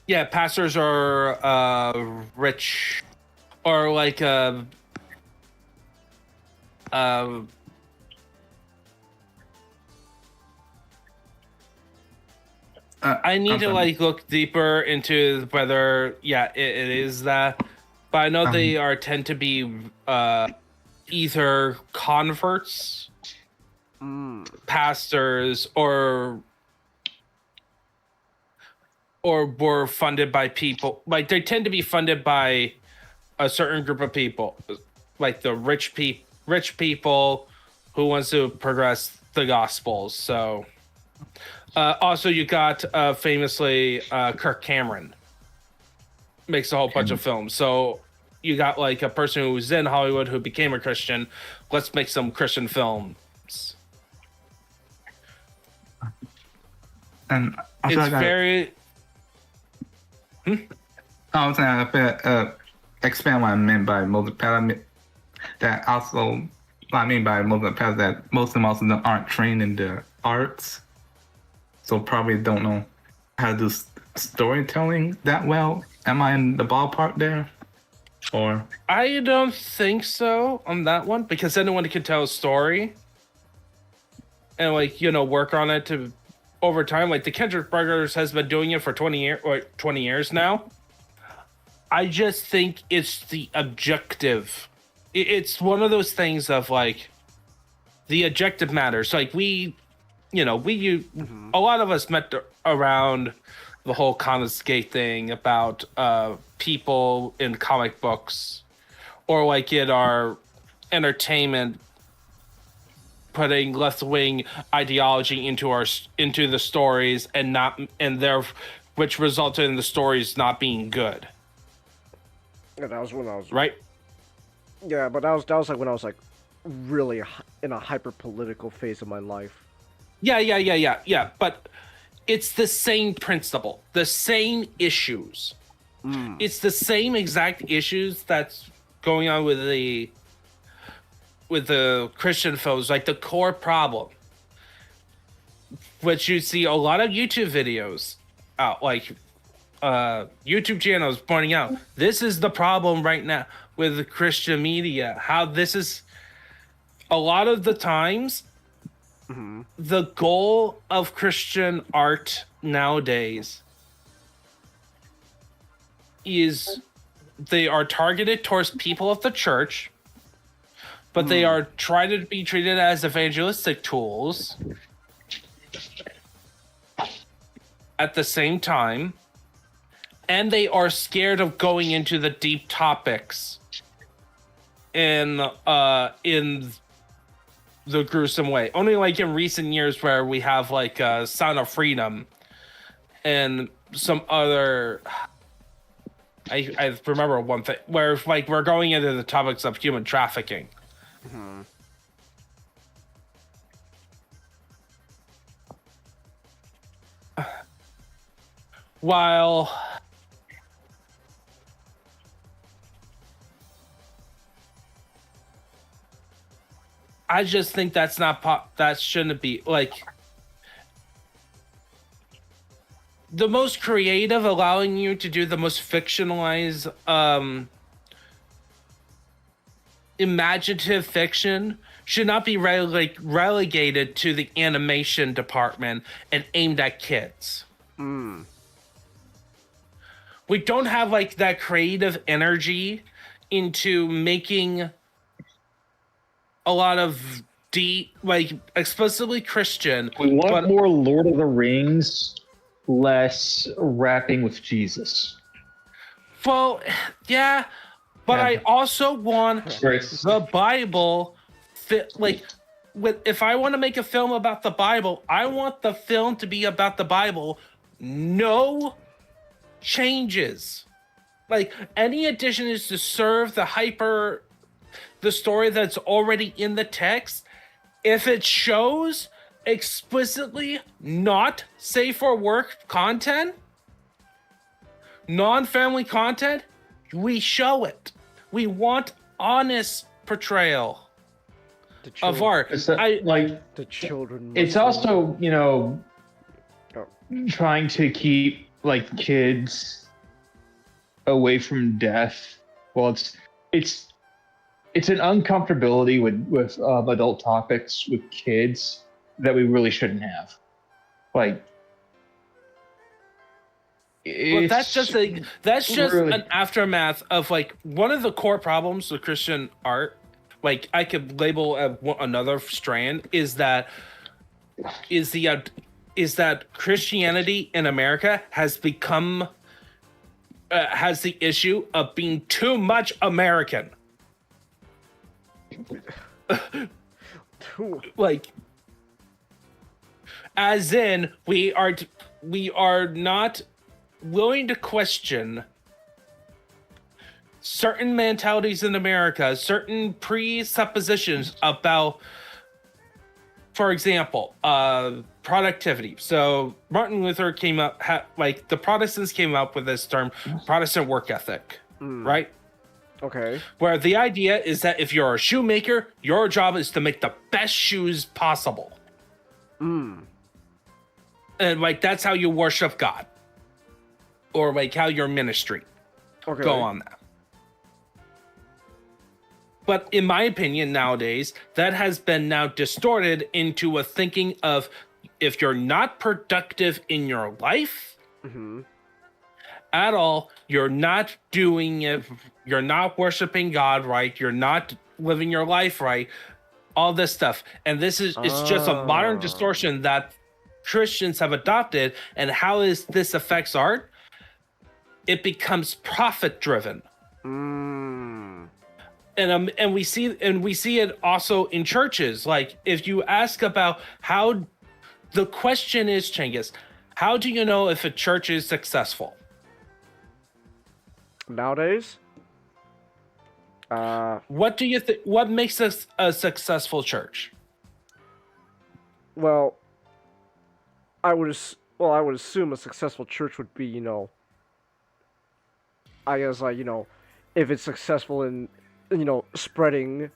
Yeah, pastors are rich, or like I need to like look deeper into whether it is that, but I know they tend to be either converts, pastors, or were funded by people. Like, they tend to be funded by a certain group of people, like the rich people who wants to progress the gospels. So also you got famously Kirk Cameron makes a whole bunch of films. So you got like a person who was in Hollywood who became a Christian. Let's make some Christian films. And it's very I was saying, expand what I meant by multi-palette. That also, what I mean by multi-palette, that most of them also aren't trained in the arts, so probably don't know how to do storytelling that well. Am I in the ballpark there? Or I don't think so on that one, because anyone can tell a story and work on it to over time. Like the Kendrick brothers has been doing it for 20 years now. I just think it's the objective. It's one of those things of like the objective matters. Like a lot of us met around the whole Comics Gate thing about people in comic books, or like in our entertainment putting left-wing ideology into the stories which resulted in the stories not being good. Yeah, that was when I was right. Yeah, but that was like when I was like really in a hyper political phase of my life. Yeah. But it's the same principle, the same issues. It's the same exact issues that's going on with the Christian films, like the core problem, which you see a lot of YouTube videos out, like YouTube channels pointing out, this is the problem right now with the Christian media. How this is a lot of the times the goal of Christian art nowadays is they are targeted towards people of the church, but they are trying to be treated as evangelistic tools at the same time, and they are scared of going into the deep topics in the gruesome way. Only like in recent years where we have like Sound of Freedom and some other. I remember one thing where like we're going into the topics of human trafficking. While I just think that's not that shouldn't be like the most creative, allowing you to do the most fictionalized imaginative fiction should not be relegated to the animation department and aimed at kids. We don't have like that creative energy into making a lot of deep, like explicitly Christian. We want but more Lord of the Rings, less rapping with Jesus. Well, yeah, but Yeah. I also want Right. the Bible if I want to make a film about the Bible, I want the film to be about the Bible. No changes. Like any addition is to serve the story that's already in the text. If it shows explicitly not safe for work content, non-family content, we show it. We want honest portrayal of art. It's that, The children. it's must also, you know, Oh. trying to keep like kids away from death. Well, it's an uncomfortability with adult topics with kids that we really shouldn't have. Like, But that's just really- an aftermath of like one of the core problems with Christian art. Like I could label another strand is that Christianity in America has become has the issue of being too much American. Like, as in we are not willing to question certain mentalities in America, certain presuppositions about, for example, productivity. So Martin Luther came up, the Protestants came up with this term, Protestant work ethic, right? Okay. Where the idea is that if you're a shoemaker, your job is to make the best shoes possible. And like that's how you worship God. Or like how your ministry go on that. But in my opinion, nowadays, that has been now distorted into a thinking of if you're not productive in your life at all, you're not doing it, you're not worshiping God right, you're not living your life right, all this stuff. And this is it's just a modern distortion that Christians have adopted. And how this affects art? It becomes profit driven. And we see it also in churches. Like if you ask about how the question is, Chengiz, how do you know if a church is successful? Nowadays? What do you think? What makes us a successful church? Well, I would assume a successful church would be, I guess, if it's successful in, spreading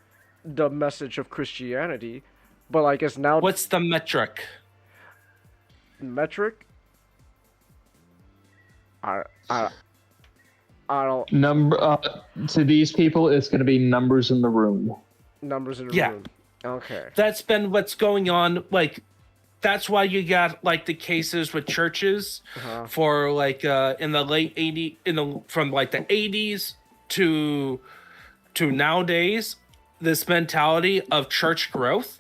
the message of Christianity. But I guess now... What's the metric? Metric? I don't... to these people, it's going to be numbers in the room. Numbers in the Yeah. room. Okay. That's been what's going on. Like, that's why you got like the cases with churches for like in the late 80s, from like the 80s to nowadays, this mentality of church growth.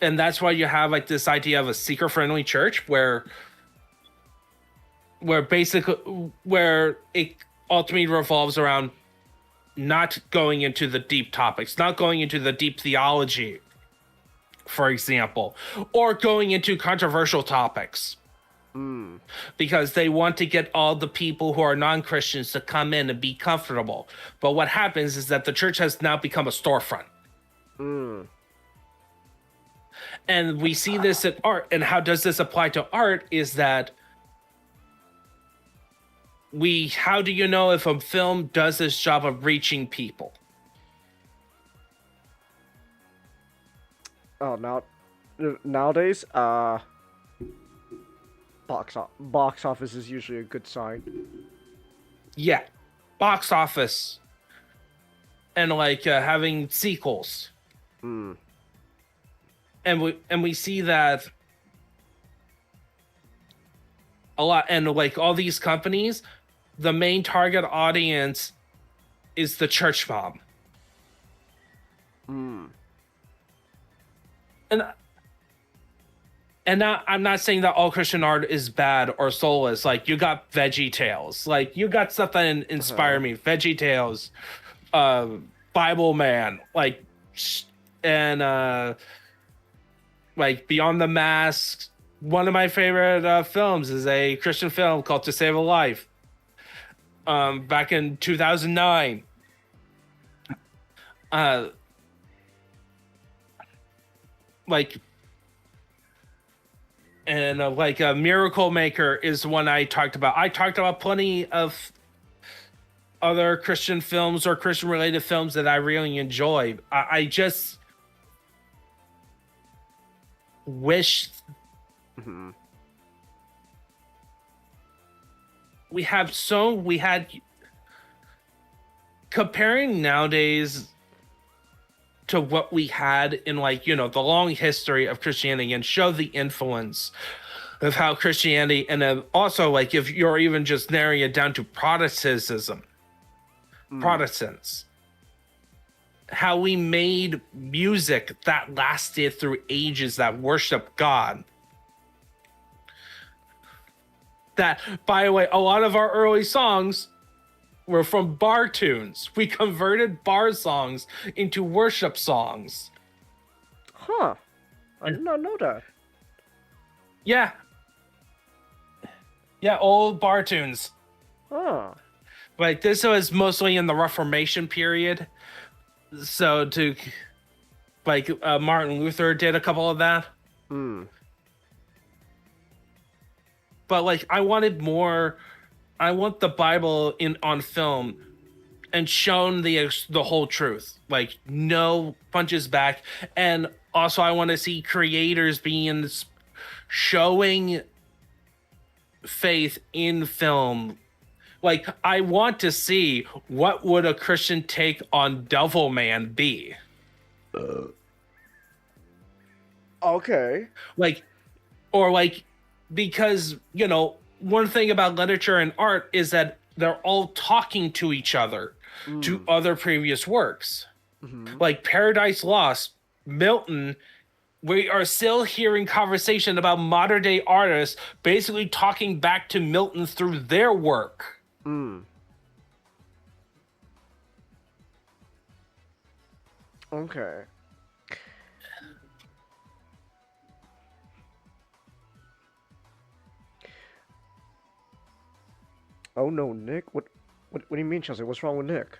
And that's why you have like this idea of a seeker-friendly church where it ultimately revolves around not going into the deep topics, not going into the deep theology, for example, or going into controversial topics. Because they want to get all the people who are non-Christians to come in and be comfortable. But what happens is that the church has now become a storefront. And we see this in art. And how does this apply to art is that how do you know if a film does this job of reaching people? Oh, nowadays, box office is usually a good sign. Yeah, box office. and like having sequels. Mm. And we see that a lot, and like all these companies, the main target audience is the church mob. Mm. And now, I'm not saying that all Christian art is bad or soulless. Like, you got Veggie Tales. Like, you got stuff that inspire me. Veggie Tales, Bible Man, like, and like Beyond the Mask. One of my favorite films is a Christian film called To Save a Life. Back in 2009. Like, and like a Miracle Maker is one I talked about. I talked about plenty of other Christian films or Christian related films that I really enjoy. I just wish we had comparing nowadays to what we had in, like, you know, the long history of Christianity, and show the influence of how Christianity, and then also, like, if you're even just narrowing it down to Protestantism, Protestants, how we made music that lasted through ages, that worship God. That, by the way, a lot of our early songs were from bar tunes. We converted bar songs into worship songs. Huh. I did not know that. Yeah. Yeah, old bar tunes. Huh. Like, this was mostly in the Reformation period. So like, Martin Luther did a couple of that. But, like, I wanted more. I want the Bible on film and shown the whole truth. Like, no punches back. And also, I want to see creators showing faith in film. Like, I want to see, what would a Christian take on Devilman be? Okay. Like, or like, because, you know, one thing about literature and art is that they're all talking to each other, to other previous works. Like Paradise Lost, Milton, we are still hearing conversation about modern day artists basically talking back to Milton through their work. Okay. Oh no, Nick. What do you mean, Chelsea? What's wrong with Nick?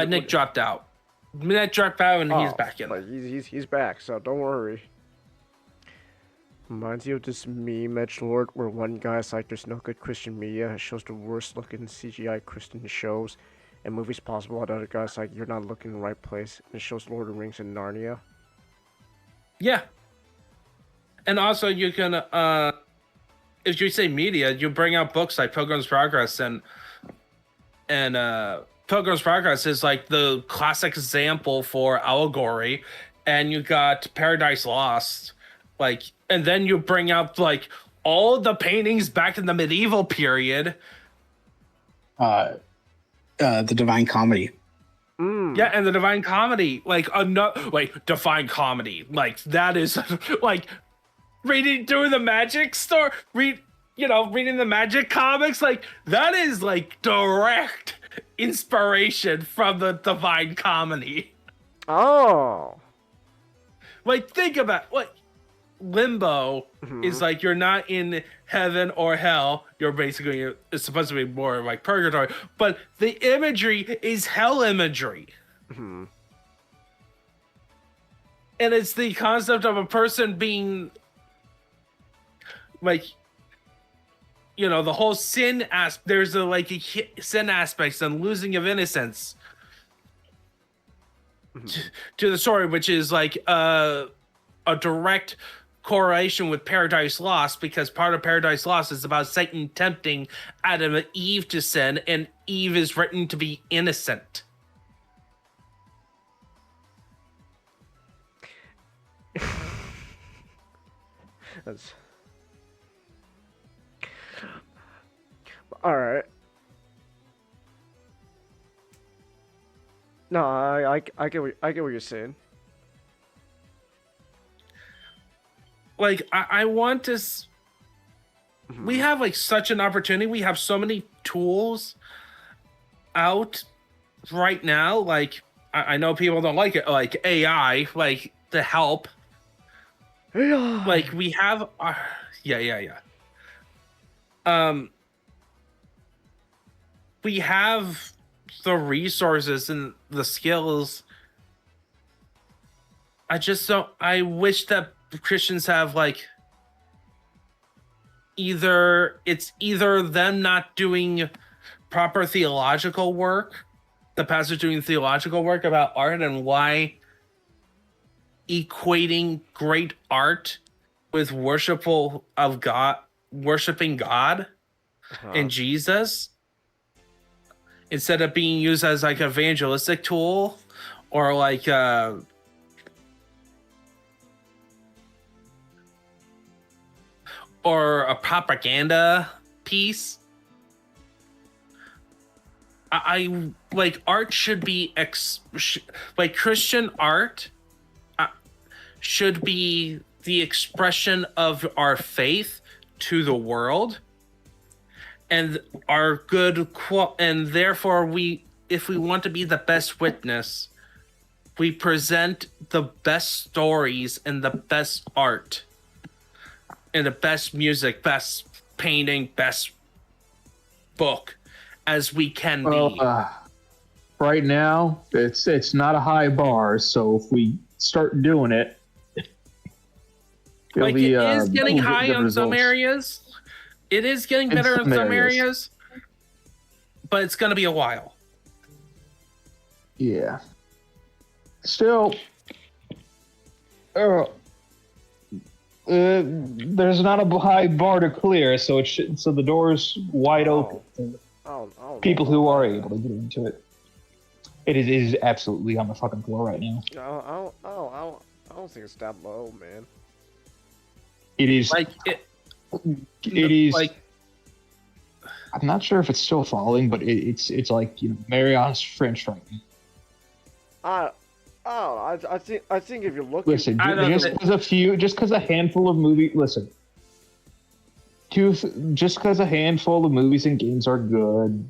Nick dropped out. Nick dropped out and he's back in. But he's back, so don't worry. Reminds you of this meme, edgelord, where one guy's like, "There's no good Christian media. It shows the worst looking CGI Christian shows and movies possible." And other guy's like, "You're not looking in the right place." And it shows Lord of the Rings and Narnia. Yeah. And also, you can, if you say media, you bring out books like Pilgrim's Progress, and Pilgrim's Progress is like the classic example for allegory, and you got Paradise Lost, like, and then you bring out like all the paintings back in the medieval period. The Divine Comedy. Yeah, and the Divine Comedy, like, Divine Comedy, like, that is like reading through the Magic store, reading the Magic comics, like, that is like direct inspiration from the Divine Comedy. Oh. Like, think about, like, Limbo is like, you're not in heaven or hell, you're basically, it's supposed to be more like purgatory, but the imagery is hell imagery. And it's the concept of a person being, like, you know, the whole sin there's sin aspects and losing of innocence to the story, which is like a direct correlation with Paradise Lost, because part of Paradise Lost is about Satan tempting Adam and Eve to sin, and Eve is written to be innocent. That's... All right. No, I get what you're saying. Like, I want to. We have like such an opportunity. We have so many tools out right now. Like, I know people don't like it, like AI, like to help. Like we have, yeah. We have the resources and the skills. I just don't. I wish that Christians have like either them not doing proper theological work, the pastor doing theological work about art and why equating great art with worshiping God and Jesus instead of being used as like an evangelistic tool or like or a propaganda piece. I like art should be like Christian art should be the expression of our faith to the world and our good and therefore if we want to be the best witness, we present the best stories and the best art and the best music, best painting, best book as we can be. Right now, it's not a high bar, so if we start doing it, like it is getting high on some areas. It is getting better in some areas, but it's going to be a while. Yeah. Still, there's not a high bar to clear, so the door's wide open for people who are able to get into it. It is absolutely on the fucking floor right now. I don't think it's that low, man. It is like it is like. I'm not sure if it's still falling, but it's like Marion's French right now. I think if you're looking, listen, just because a handful of movies, just because a handful of movies and games are good,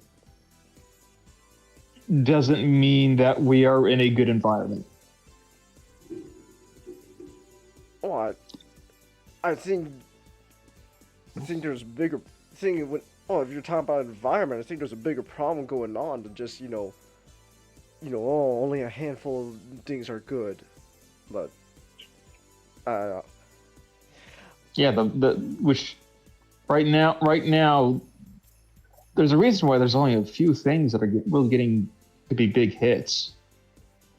doesn't mean that we are in a good environment. Oh, I think there's a bigger thing when. Oh, if you're talking about environment, I think there's a bigger problem going on than just only a handful of things are good, but yeah, which right now, there's a reason why there's only a few things that are really getting to be big hits.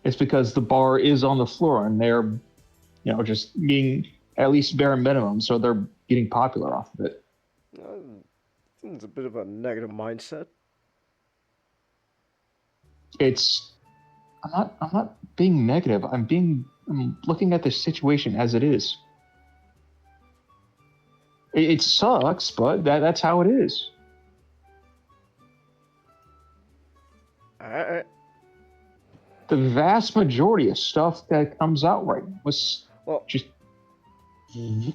It's because the bar is on the floor and they're, just being at least bare minimum, so they're getting popular off of it. It's a bit of a negative mindset. I'm not being negative. I'm looking at the situation as it is. It sucks, but that's how it is. The vast majority of stuff that comes out right now was just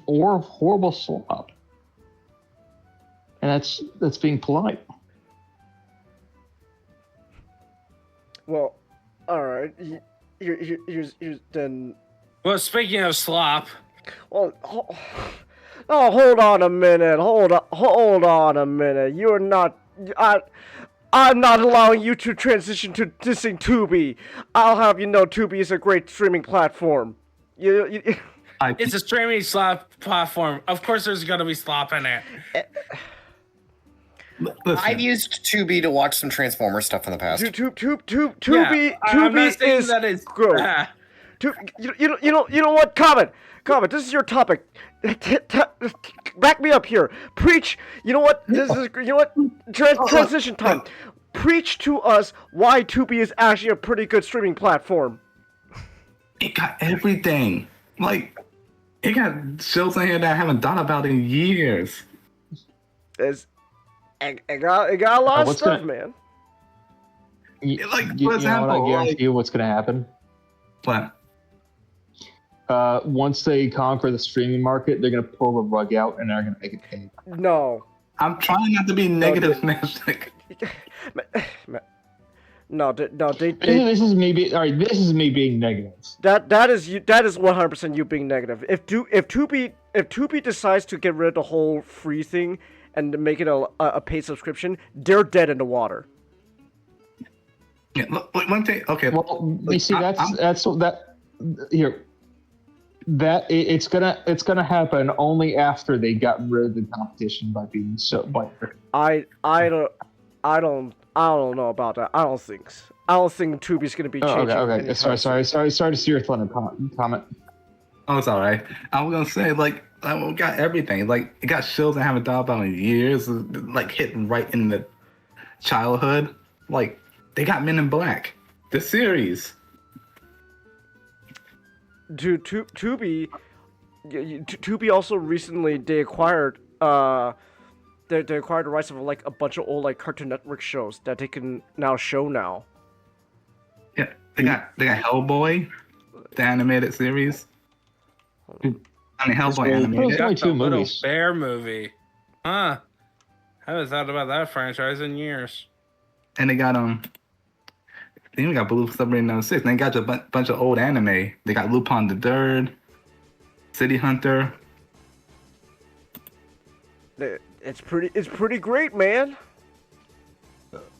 horrible slop. And that's being polite. Well, all right. Here's then. Well, speaking of slop. Well, hold on a minute. Hold on a minute. You're not. I'm not allowing you to transition to dissing Tubi. I'll have you know Tubi is a great streaming platform. It's a streaming slop platform. Of course, there's gonna be slop in it. I've used Tubi to watch some Transformers stuff in the past. Tubi is that is good. You know what? Comment. This is your topic. Back me up here. Preach. You know what? This is. You know what? Transition time. Preach to us why Tubi is actually a pretty good streaming platform. It got everything. Like, it got shows on here that I haven't thought about in years. It got a lot of stuff, man. Like, You for know what? I example, guarantee you what's going to happen. what? Once they conquer the streaming market, they're going to pull the rug out and they're going to make it pay. No. I'm trying not to be negative, man. No, they This is me being all right. This is me being negative. that is 100% you being negative. If Tubi decides to get rid of the whole free thing and make it a paid subscription, they're dead in the water. Yeah, look, one thing. Okay. Well, you see, it's gonna happen only after they got rid of the competition by being so. I don't know about that. I don't think Tubi's gonna be changing. Okay. Sorry to see your thunder comment. Oh, it's all right. I was gonna say, like, we got everything. Like, it got shows I haven't thought about in years. Like, hitting right in the childhood. Like, they got Men in Black, the series. Dude, Tubi also recently they acquired they acquired the rights of like a bunch of old like Cartoon Network shows that they can now show now. Yeah, they got Hellboy, the animated series. I mean, Hellboy animated. only two Little movies. Bear movie. Huh. I haven't thought about that franchise in years. And they got they even got Blue Submarine No. 6. And they got a bunch of old anime. They got Lupin the Third, City Hunter. It's pretty great, man.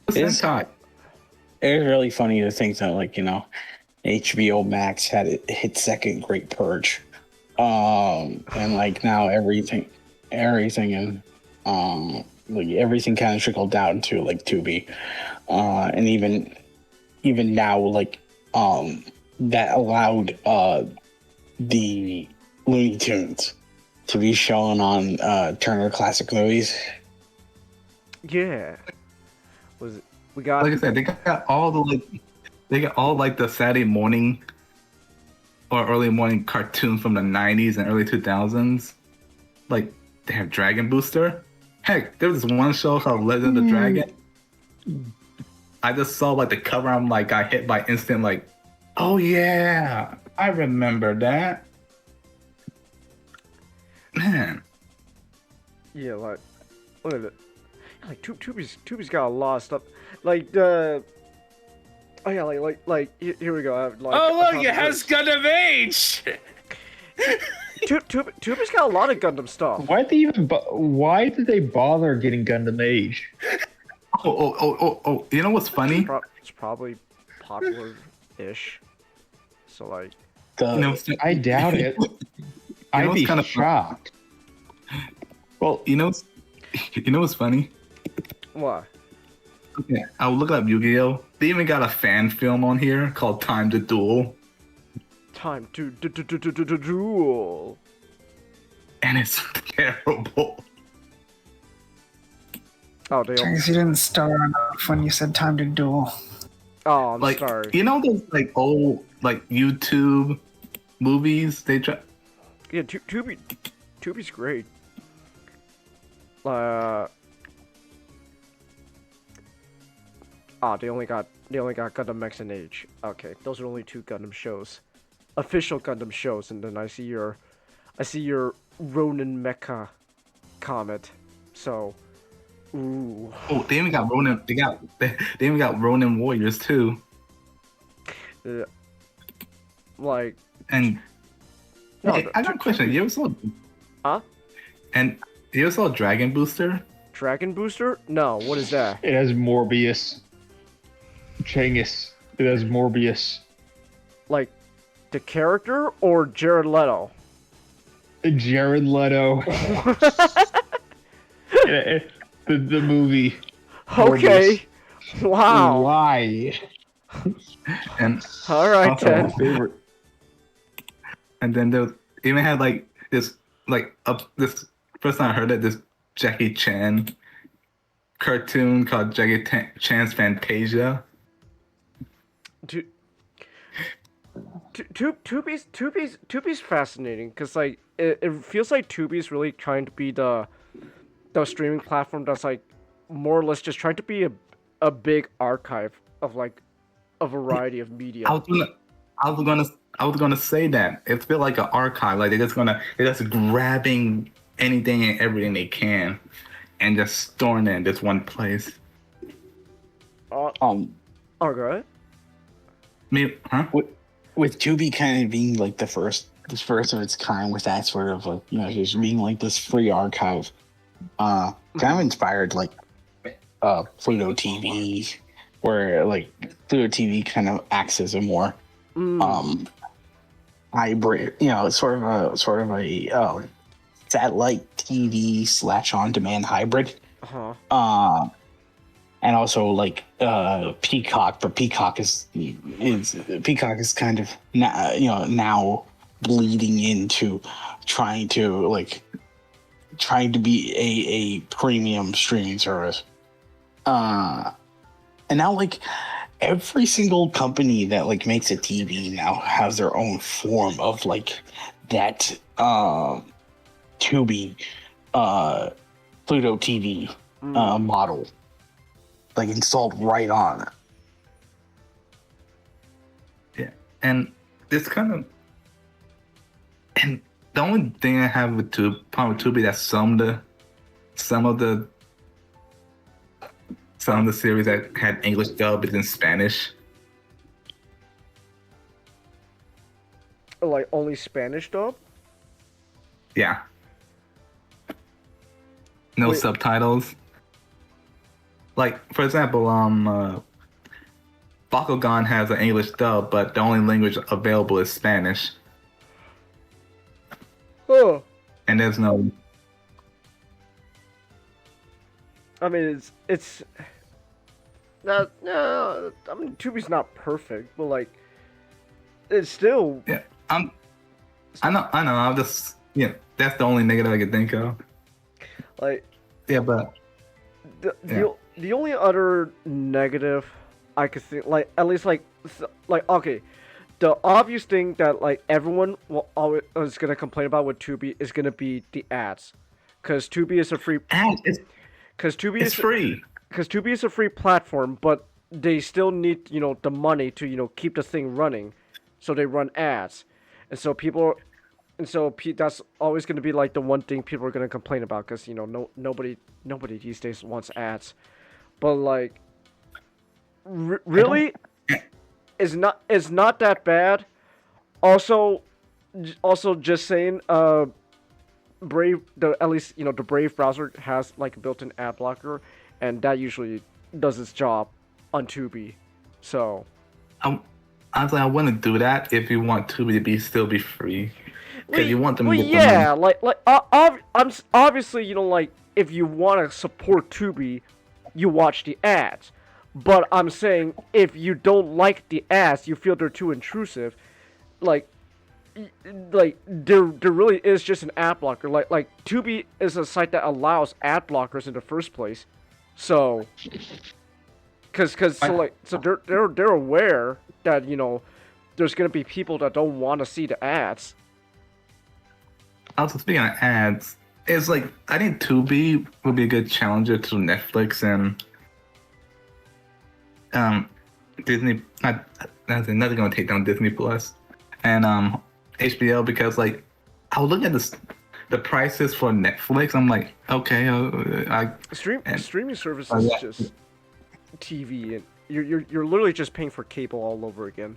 It's really funny to think that, like, you know, HBO Max had its second Great Purge, and like now everything and like everything kind of trickled down to like Tubi, and even now like that allowed the Looney Tunes to be shown on Turner Classic Movies. Yeah. We got, like I said, they got all the Saturday morning or early morning cartoons from the 90s and early 2000s. Like, they have Dragon Booster. Heck, there was this one show called Legend of the Dragon. I just saw like the cover. I'm like, got hit by instant like, oh yeah, I remember that. Man. Yeah, like, look at it. Like Tubi's got a lot of stuff. Like the. Oh yeah, like here we go. I have, like, Oh look, it has Gundam Age. Tubi's got a lot of Gundam stuff. Why did they bother getting Gundam Age? Oh! You know what's funny? It's probably popular-ish. So like. I doubt it. I'd be kind of shocked. Well, you know what's funny? What? Okay, I was looking up Yu-Gi-Oh! They even got a fan film on here called Time to Duel. Time to duel. And it's terrible. Oh, they Because you didn't star enough when you said time to duel. Oh, I'm like, sorry. You know those like old like YouTube movies? They try. Yeah, Tubi's great. They only got Gundam X and Age. Okay, those are only two Gundam shows, official Gundam shows. And then I see your Ronin Mecha comment. So, ooh. Oh, they even got Ronin. They even got Ronin Warriors too. Like. And hey, I got a question. You ever saw? Huh? And you ever saw Dragon Booster? Dragon Booster? No. What is that? It has Morbius. Changis. It has Morbius. Like, the character or Jared Leto? Jared Leto. the movie. Okay. Morbius. Wow. Why? And all right, also, then. my favorite. And then there even had like this this first time I heard it, this Jackie Chan cartoon called Jackie Chan's Fantasia. Tubi's fascinating because like it feels like Tubi's really trying to be the streaming platform that's like more or less just trying to be a big archive of like a variety of media. I was gonna say that it feels like an archive. Like they're just grabbing anything and everything they can, and just storing it in this one place. Okay. With Tubi kind of being like the first of its kind, with that sort of like just being like this free archive, kind of inspired like Pluto TV, where like Pluto TV kind of acts as a more hybrid, sort of a satellite TV / on-demand hybrid. And also like Peacock, but Peacock is kind of now bleeding into trying to be a premium streaming service. And now like every single company that like makes a TV now has their own form of like that Tubi Pluto TV model, like installed right on it. Yeah, and this kind of, and the only thing I have with Tubi that some of the series that had English dub is in Spanish. Like only Spanish dub? Yeah. No Wait. subtitles. Like, for example, Bakugan has an English dub, but the only language available is Spanish. Oh. And there's no. I mean, it's. No, I mean, Tubi's not perfect, but like, it's still. Yeah, I know. I'm just, that's the only negative I can think of. Like. Yeah, but. The only other negative I could think, like, at least like okay, the obvious thing that like everyone is gonna complain about with Tubi is gonna be the ads, because Tubi is a free. Because Tubi is free. Because Tubi is a free platform, but they still need the money to keep the thing running, so they run ads, and so that's always going to be like the one thing people are going to complain about, because nobody these days wants ads, but like really it's not that bad. Also just saying, Brave, at least the Brave browser has like a built-in ad blocker, and that usually does its job on Tubi. So Honestly, I wouldn't do that if you want Tubi to still be free. Because you want them to get yeah, the money. I'm obviously like, if you want to support Tubi, you watch the ads. But I'm saying, if you don't like the ads, you feel they're too intrusive, like there really is just an ad blocker. Like Tubi is a site that allows ad blockers in the first place, so they're aware that there's gonna be people that don't want to see the ads. Also, speaking of ads, it's like, I think Tubi would be a good challenger to Netflix and Disney. Nothing gonna take down Disney Plus and HBO, because like I was looking at the prices for Netflix. I'm like, okay, streaming services is just TV, and you're literally just paying for cable all over again.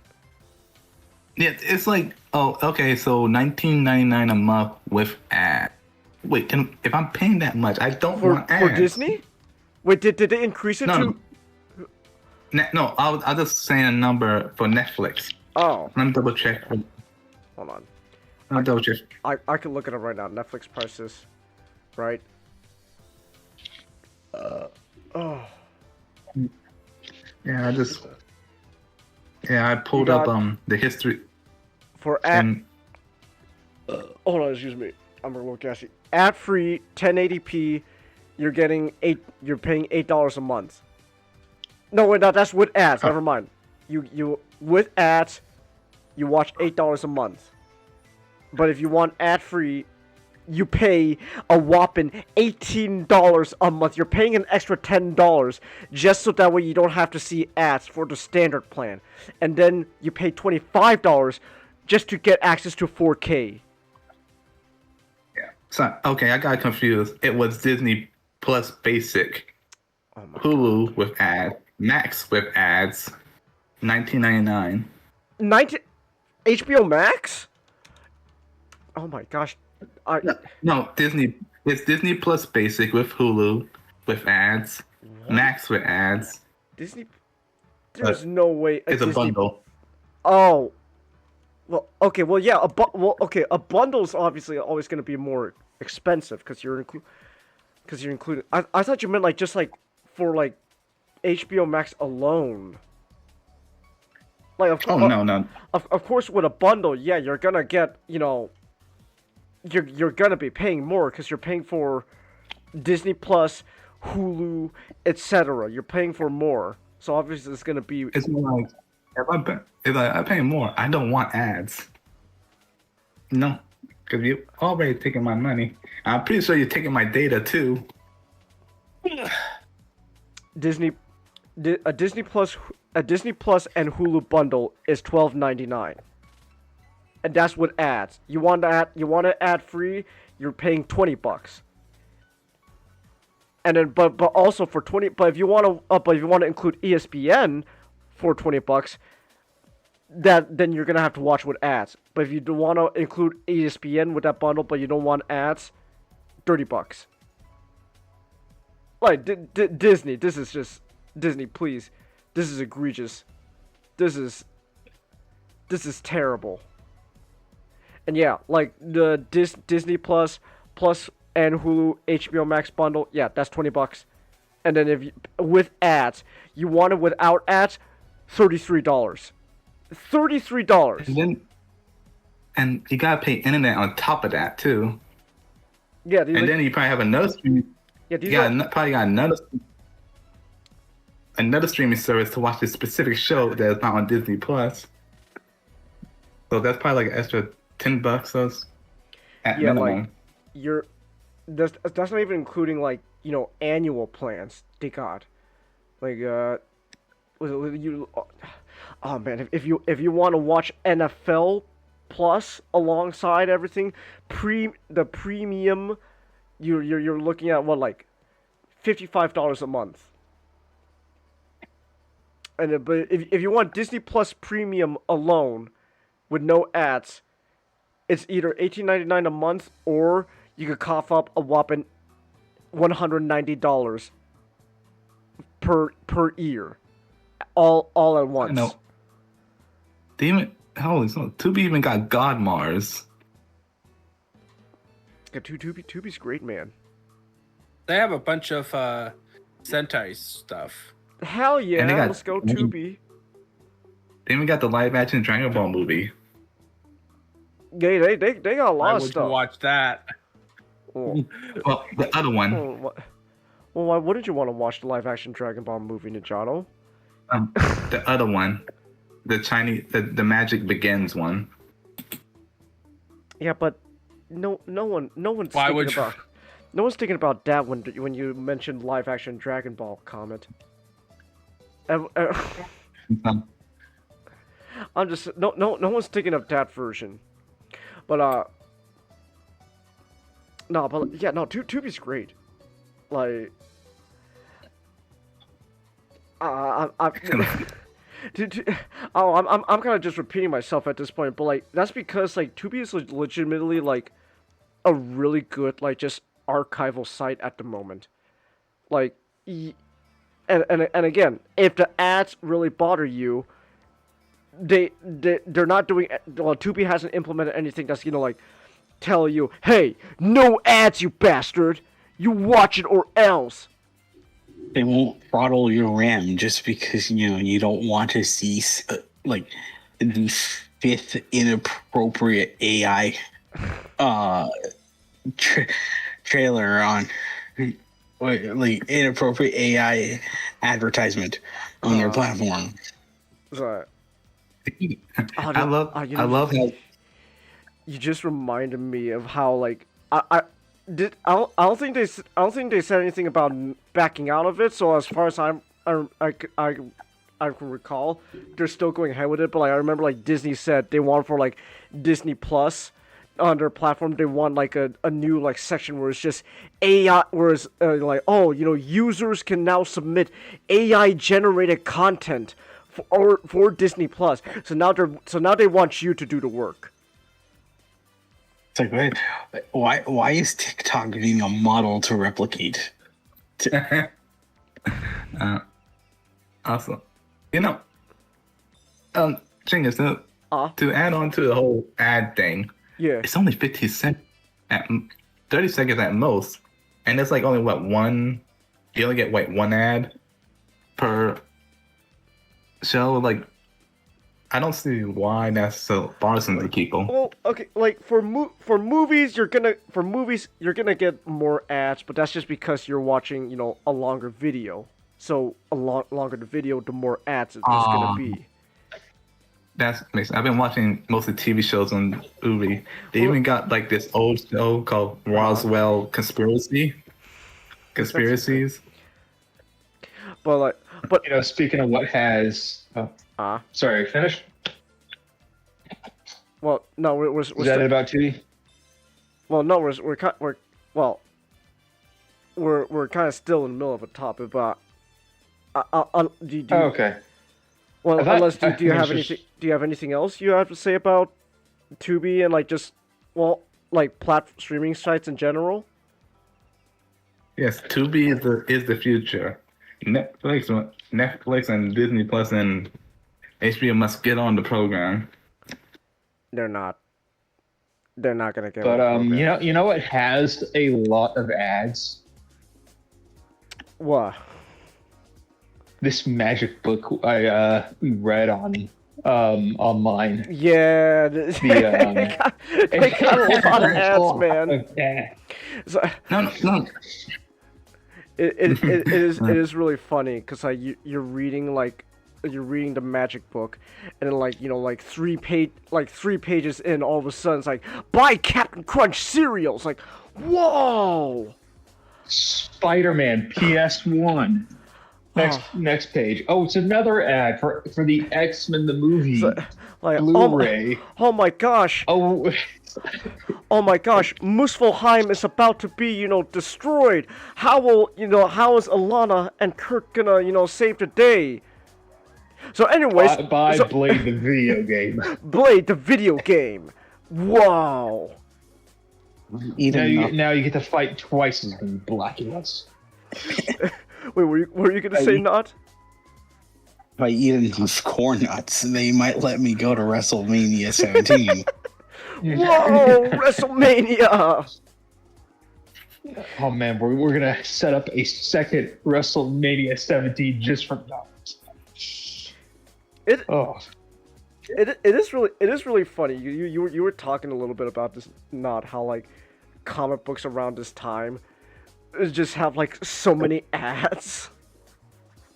Yeah, it's like, oh, okay, so $19.99 a month with ads. Wait, if I'm paying that much, I don't want ads. For Disney? Wait, did they increase it to? No, I was just saying a number for Netflix. Oh. Let me double check. Hold on. Let me double check. I can look at it right now. Netflix prices, right? Yeah, I pulled up the history for Hold on, excuse me. I'm a little gassy. Ad-free, 1080p. You're getting You're paying $8 a month. No, wait, no, that's with ads. Never mind. You with ads, you watch $8 a month. But if you want ad-free, you pay a whopping $18 a month. You're paying an extra $10 just so that way you don't have to see ads for the standard plan. And then you pay $25 just to get access to 4K. Yeah. So okay, I got confused. It was Disney Plus Basic, Hulu with ads, Max with ads, $19.99. HBO Max? Oh my gosh. No, Disney. It's Disney Plus Basic with Hulu with ads, Max with ads. Disney. There's no way. It's a bundle. Oh. Well, okay. Well, yeah. A bundle's obviously always going to be more expensive because you're included. I thought you meant like just like for like HBO Max alone. Like no. Of course, with a bundle, yeah, you're gonna get You're gonna be paying more because you're paying for Disney Plus, Hulu, etc. You're paying for more, so obviously it's gonna be. It's more like if I pay more, I don't want ads. No, because you already taking my money. I'm pretty sure you're taking my data too. A Disney Plus and Hulu bundle is $12.99. And that's with ads. You want it ad free, you're paying $20. And then but also for 20 but if you want to include ESPN for $20, then you're going to have to watch with ads. But if you do want to include ESPN with that bundle but you don't want ads, $30. Like Disney, this is just Disney, please. This is egregious. This is terrible. And yeah, like the Disney Plus and Hulu HBO Max bundle, yeah, that's $20. And then if you, with ads, you want it without ads, $33. $33. And you gotta pay internet on top of that too. Yeah, then you probably have another stream. Yeah, probably got another streaming service to watch this specific show that's not on Disney Plus. So that's probably like an extra $10 at minimum. Like that's not even including like annual plans. Dear God, like you. Oh man, if you want to watch NFL Plus alongside everything, the premium, you're looking at what, like $55 a month. And but if you want Disney Plus Premium alone, with no ads, it's either $18.99 a month, or you could cough up a whopping $190 per year, all at once. No. Tubi even got Godmars. Yeah, Tubi's great, man. They have a bunch of Sentai stuff. Hell yeah, let's go Tubi. They even got the live action Dragon Ball movie. Yeah, they got a lot of Why would stuff. you watch that? Oh. Well, the other one. Well, why wouldn't you want to watch the live action Dragon Ball movie, Ninjato? The other one. The Chinese, the Magik Begins one. Yeah, but no one's Why thinking would you? about. No one's thinking about that when you mentioned live action Dragon Ball comment. I'm just no one's thinking of that version, but Tubi's great. Like, I'm kind of just repeating myself at this point, but like that's because like Tubi is legitimately like a really good like just archival site at the moment. Like, and again, if the ads really bother you, they're not doing. Well, Tubi hasn't implemented anything that's like tell you, hey, no ads, you bastard. You watch it or else. They won't throttle your RAM just because you don't want to see like the fifth inappropriate AI tra- trailer on like inappropriate AI advertisement on their platform. Sorry. I love how You just reminded me of how like I don't think I don't think they said anything about backing out of it. So as far as I can recall, they're still going ahead with it. But like I remember, like Disney said they want for like Disney Plus on their platform. They want like a new like section where it's just AI, where it's like, oh, you know, users can now submit AI generated content for Disney Plus. So now they want you to do the work. It's like, wait, why is TikTok being a model to replicate? Awesome. You know, thing is to add on to the whole ad thing. Yeah. It's only 50 seconds, 30 seconds at most, and it's like only one. You only get one ad per show. Like, I don't see why that's so bothersome to people. Well, okay, like for movies, you're gonna get more ads, but that's just because you're watching, you know, a longer video. So longer the video, the more ads it's gonna be. That makes sense. I've been watching most of the TV shows on Tubi. They even got like this old show called Roswell Conspiracies. But you know, speaking of what has, sorry, finish. Well, no, we're is that about Tubi? Well, no, we're kind of still in the middle of a topic, but okay. Well, unless do you have anything? Do you have anything else you have to say about Tubi and like just like streaming sites in general? Yes, Tubi is the future. Netflix and Disney Plus and HBO must get on the program. They're not. They're not gonna get. But you know what has a lot of ads? What? This magic book I read on online. Yeah, they got a lot of ads, man. So, no. It is really funny because like you're reading the magic book, and then like, you know, like three pages in, all of a sudden it's like, buy Captain Crunch cereals. Like, whoa! Spider-Man PS1. Next page. Oh, it's another ad for the X-Men the movie. So, like, Blu-ray. Oh my gosh. Oh. Oh my gosh, Muspelheim is about to be, you know, destroyed. How is Alana and Kurt gonna, you know, save the day? So anyways, buy Blade the video game. Blade the video game. Wow. Now you get to fight twice as many Blackulas. Wait, were you gonna say not? If I eat enough corn nuts, they might let me go to WrestleMania 17. Whoa, WrestleMania! Oh man, we're gonna set up a second WrestleMania 17 just for nuts. It is really funny. You were talking a little bit about this, not how like comic books around this time just have like so many ads.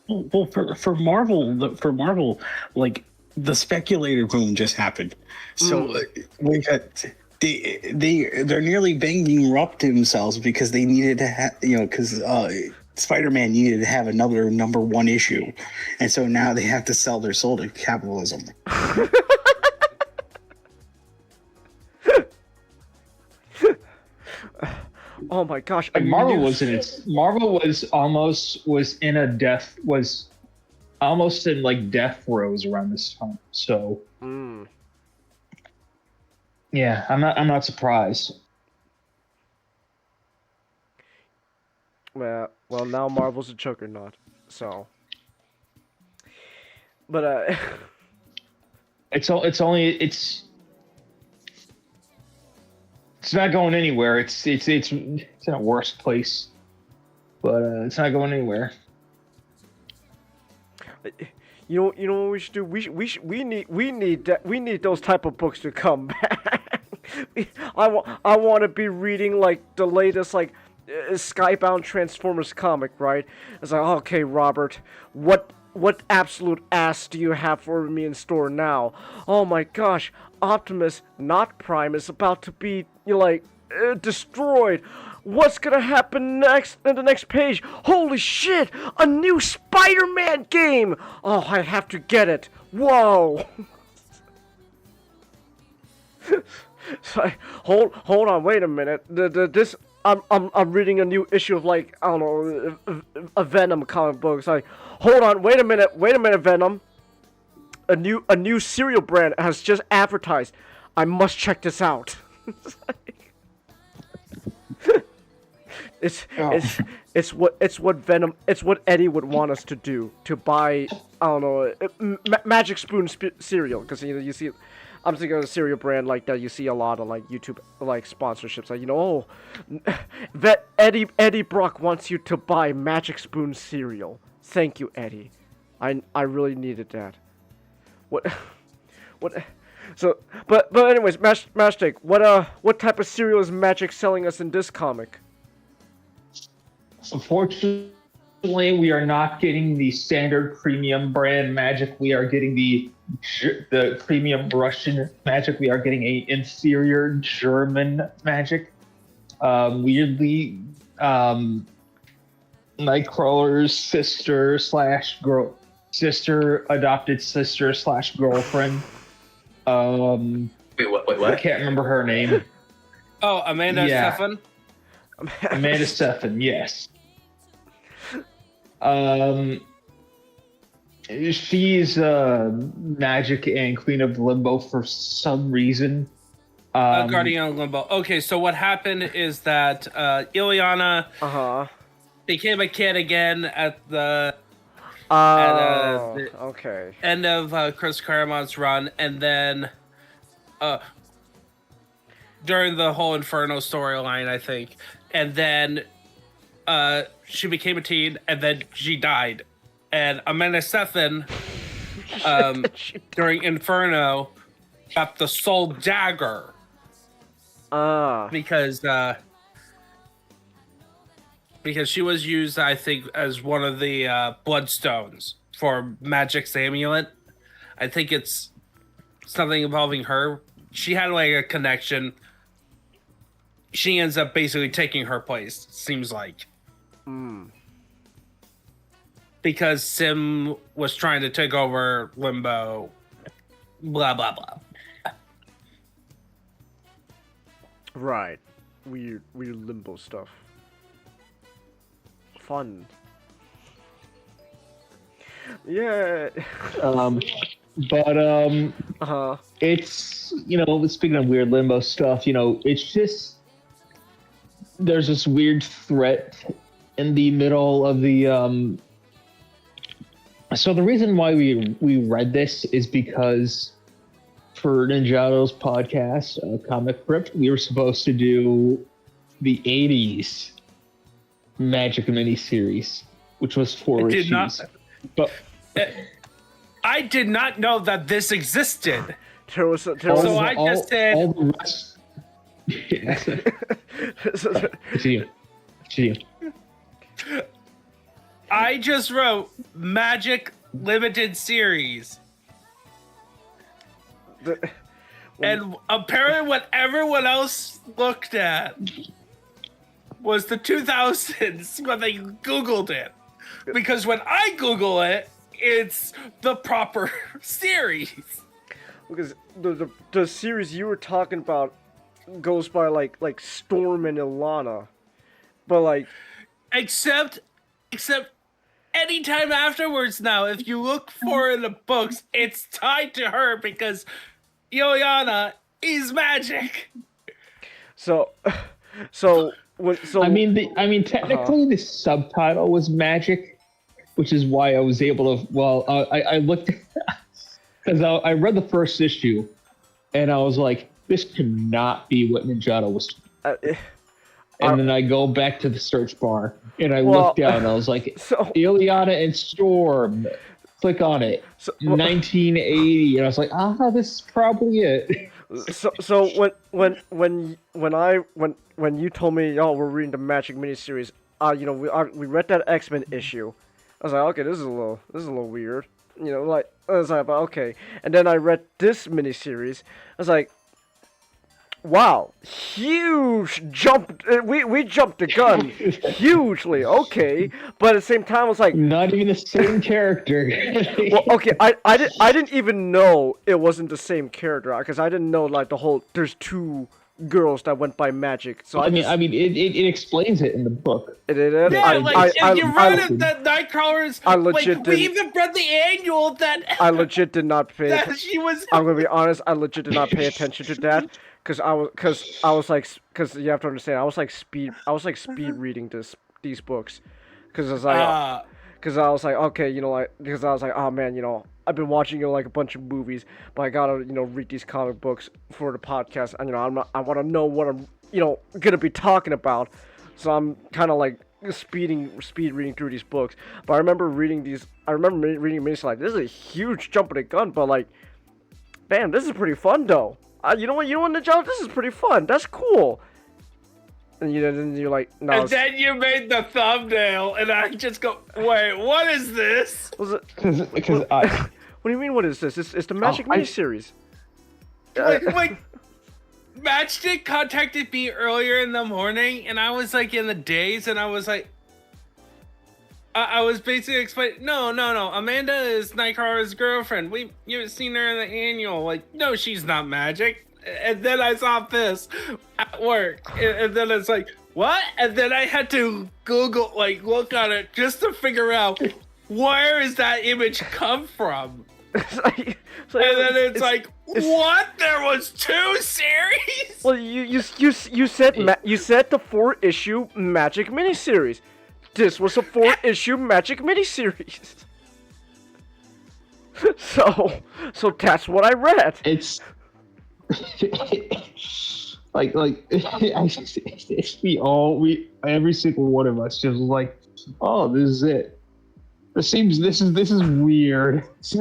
Well, for Marvel, like the speculator boom just happened. So we got they're nearly bankrupt themselves because they needed to have, you know, because Spider-Man needed to have another #1 issue, and so now they have to sell their soul to capitalism. Oh my gosh! Like Marvel was almost in like death throes around this time. So yeah, I'm not surprised. Well, now Marvel's a juggernaut, so. But it's not going anywhere. It's in a worse place, but it's not going anywhere. You know what we should do? We need those type of books to come back. I want to be reading like the latest like Skybound Transformers comic, right? It's like, okay, Robert, what absolute ass do you have for me in store now? Oh my gosh, Optimus, not Prime, is about to be destroyed. What's gonna happen next in the next page? Holy shit! A new Spider-Man game! Oh, I have to get it. Whoa! Hold on, wait a minute. This I'm reading a new issue of like, I don't know, a Venom comic book. It's like, hold on, wait a minute, Venom. A new cereal brand has just advertised. I must check this out. It's what Venom, it's what Eddie would want us to do, to buy, I don't know, Magic Spoon cereal, because you see, I'm thinking of a cereal brand like that you see a lot on like YouTube like sponsorships, like Eddie Brock wants you to buy Magic Spoon cereal. Thank you, Eddie. I really needed that. What? So, but anyways, Mashtek, what type of cereal is Magic selling us in this comic? Unfortunately, we are not getting the standard premium brand Magic. We are getting the premium Russian Magic. We are getting a inferior German Magic. Weirdly, Nightcrawler's adopted sister / girlfriend. Wait, what? I can't remember her name. Oh, Amanda Seyfried? Amanda Seyfried, yes. She's Magic and Queen of Limbo for some reason. Guardian of Limbo. Okay, so what happened is that Ileana became a kid again at the okay. end of Chris Claremont's run, and then during the whole Inferno storyline, I think, and then she became a teen, and then she died. And Amanda Seyfried, during Inferno, got the Soul Dagger. Because she was used, I think, as one of the Bloodstones for Magic's amulet. I think it's something involving her. She had like a connection. She ends up basically taking her place, seems like. Because Sim was trying to take over Limbo. Blah, blah, blah. Right. Weird Limbo stuff. Fun. Yeah. It's, speaking of weird Limbo stuff, it's just, there's this weird threat in the middle of the, so the reason why we read this is because for Ninjato's podcast, Comic Crypt, we were supposed to do the 80s Magic miniseries, which was 4 issues. I did not know that this existed. All the rest. I just wrote Magic Limited Series. And apparently what everyone else looked at was the 2000s when they Googled it. Because when I Google it, it's the proper series. Because the series you were talking about goes by like Storm and Ilana. But like... Except anytime afterwards now, if you look for in the books, it's tied to her because Ileana is Magic. Technically the subtitle was Magic, which is why I was able to. Well, I looked because I read the first issue, and I was like, this cannot be what Ninjato was. And then I go back to the search bar and I look down and I was like, Ileana and Storm. Click on it. 1980. And I was like, this is probably it. So when you told me, oh, we're reading the Magic miniseries, we read that X-Men issue. I was like, okay, this is a little weird. Like I was like, okay. And then I read this miniseries. I was like, wow, huge jump. We jumped the gun hugely. Okay, but at the same time, I was like, not even the same character. well, okay, I didn't even know it wasn't the same character because I didn't know like there's two girls that went by Magik. So it explains it in the book. It Yeah, you read it that Nightcrawler's. I legit like, we even read the annual that. I legit did not pay. That she was. I'm gonna be honest. I legit did not pay attention to that because you have to understand. I was like speed reading these books because I was like. Because I was like, okay, because I was like, oh man, I've been watching, like a bunch of movies, but I gotta, read these comic books for the podcast, and I want to know what I'm, gonna be talking about, so I'm kind of like speed reading through these books. But I remember reading minis like, this is a huge jump in the gun, but like, damn, this is pretty fun though. You know what, Ninja, this is pretty fun. That's cool. And you're like, no. And then you made the thumbnail, and I just go, wait, what is this? Was it? Because what do you mean? What is this? It's the Magic miniseries. Like, Matchstick contacted me earlier in the morning, and I was like in the days, and I was like, I was basically explaining, no, Amanda is Nightcrawler's girlfriend. You've seen her in the annual. Like, no, she's not Magic. And then I saw this at work, and then it's like, what? And then I had to Google, like, look at it just to figure out where is that image come from. And then it's like, what? There was 2 series? Well, you said the 4-issue Magic miniseries. This was a 4-issue Magic miniseries. So that's what I read. It's like every single one of us just like, oh, this is it. This is weird. It's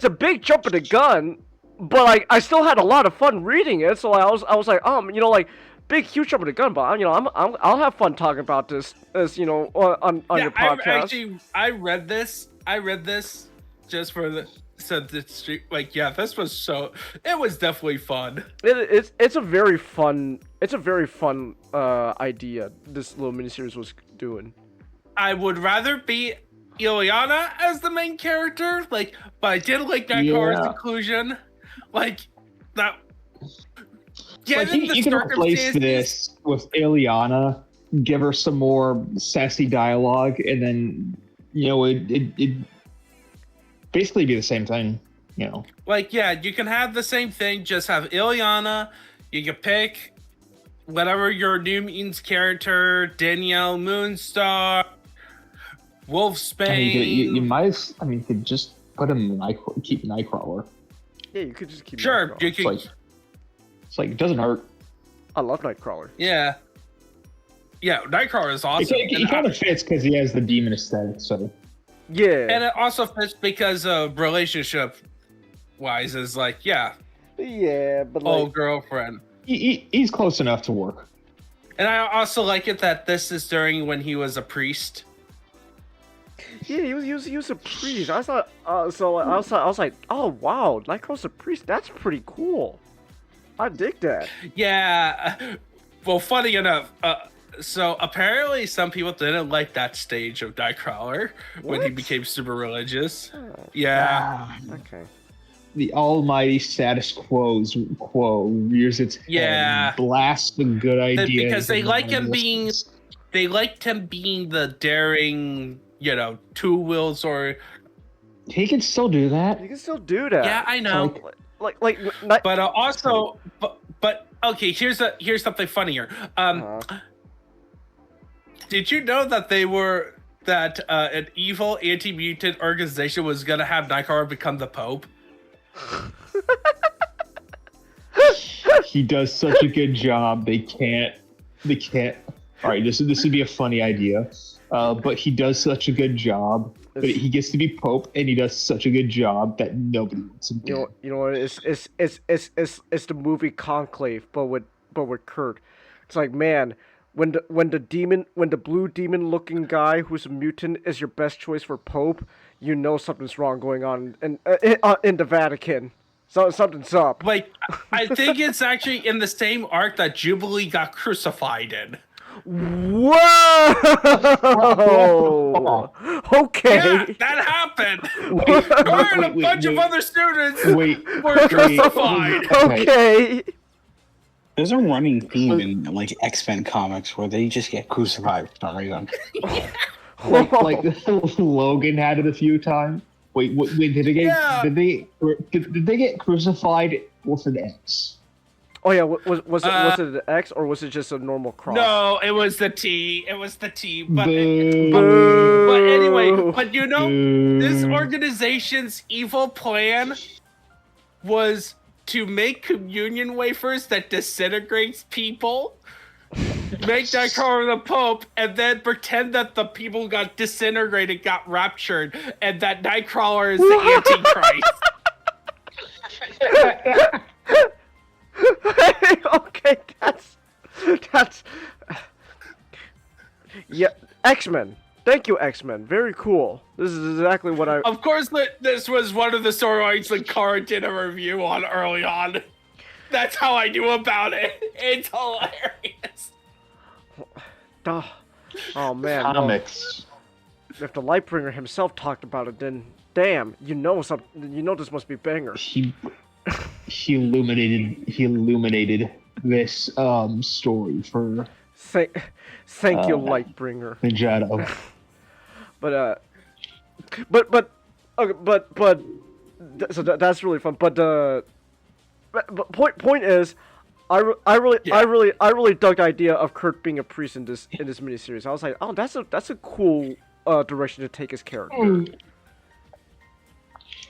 a big jump in the gun, but I still had a lot of fun reading it. So I was like, like big huge jump in the gun, but I'll have fun talking about this as on your podcast. I read this just for the. So this was it was definitely fun. It's a very fun idea this little miniseries was doing. I would rather be Ileana as the main character, but I did like Nightcrawler's inclusion, that. Yeah, you can replace this with Ileana, give her some more sassy dialogue, and then it basically be the same thing, you can have the same thing, just have Ileana. You can pick whatever your New Mutants character, Danielle Moonstar, Wolfsbane. You might, you could just put him keep Nightcrawler. Yeah, you could just keep. Sure, Nightcrawler. you can. It's like it doesn't hurt. I love Nightcrawler. Yeah, Nightcrawler is awesome. He kind of fits because he has the demon aesthetic, so. Yeah, and it also fits because relationship-wise is yeah, but girlfriend. He's close enough to work. And I also like it that this is during when he was a priest. Yeah, he was a priest. I thought I was like, oh wow, Nightcrawler's a priest. That's pretty cool. I dig that. Yeah. Well, funny enough. So apparently some people didn't like that stage of Nightcrawler when he became super religious. Oh. Yeah. Okay. The almighty status quo rears its head and blasts the good idea. Because they liked him being the daring, two wheels or. He can still do that. You can still do that. Yeah, I know. But also, but okay. Here's something funnier. Did you know that an evil anti-mutant organization was gonna have Nightcrawler become the Pope? He does such a good job. They can't. All right, this would be a funny idea. but he does such a good job. But he gets to be Pope, and he does such a good job that nobody wants him dead. You know, it's the movie Conclave, but with Kurt. It's like, man, when the blue demon looking guy who's a mutant is your best choice for Pope, you know something's wrong going on in the Vatican. So something's up. Like, I think it's actually in the same arc that Jubilee got crucified in. Whoa! Okay. Yeah, that happened. Her and a bunch of other students were crucified. Okay. There's a running theme in like X-Men comics where they just get crucified for some reason. like Logan had it a few times. Wait, did they get crucified with an X? Oh yeah, was it an X or was it just a normal cross? No, it was the T. It was the T. But Boo. but anyway, but you know, this organization's evil plan was to make communion wafers that disintegrates people, make Nightcrawler the Pope, and then pretend that the people got disintegrated, got raptured, and that Nightcrawler is the Antichrist. Okay, that's yeah, X-Men. Thank you, X-Men. Very cool. This is exactly what I. Of course, this was one of the storylines that Cara did a review on early on. That's how I knew about it. It's hilarious. Duh. Oh man. Comics. Well, if the Lightbringer himself talked about it, then damn, you know something. You know this must be banger. He illuminated this story for. Thank you, Lightbringer. Ninjato. So that's really fun. But point is, I really dug the idea of Kurt being a priest in this miniseries. I was like, oh, that's a cool direction to take his character.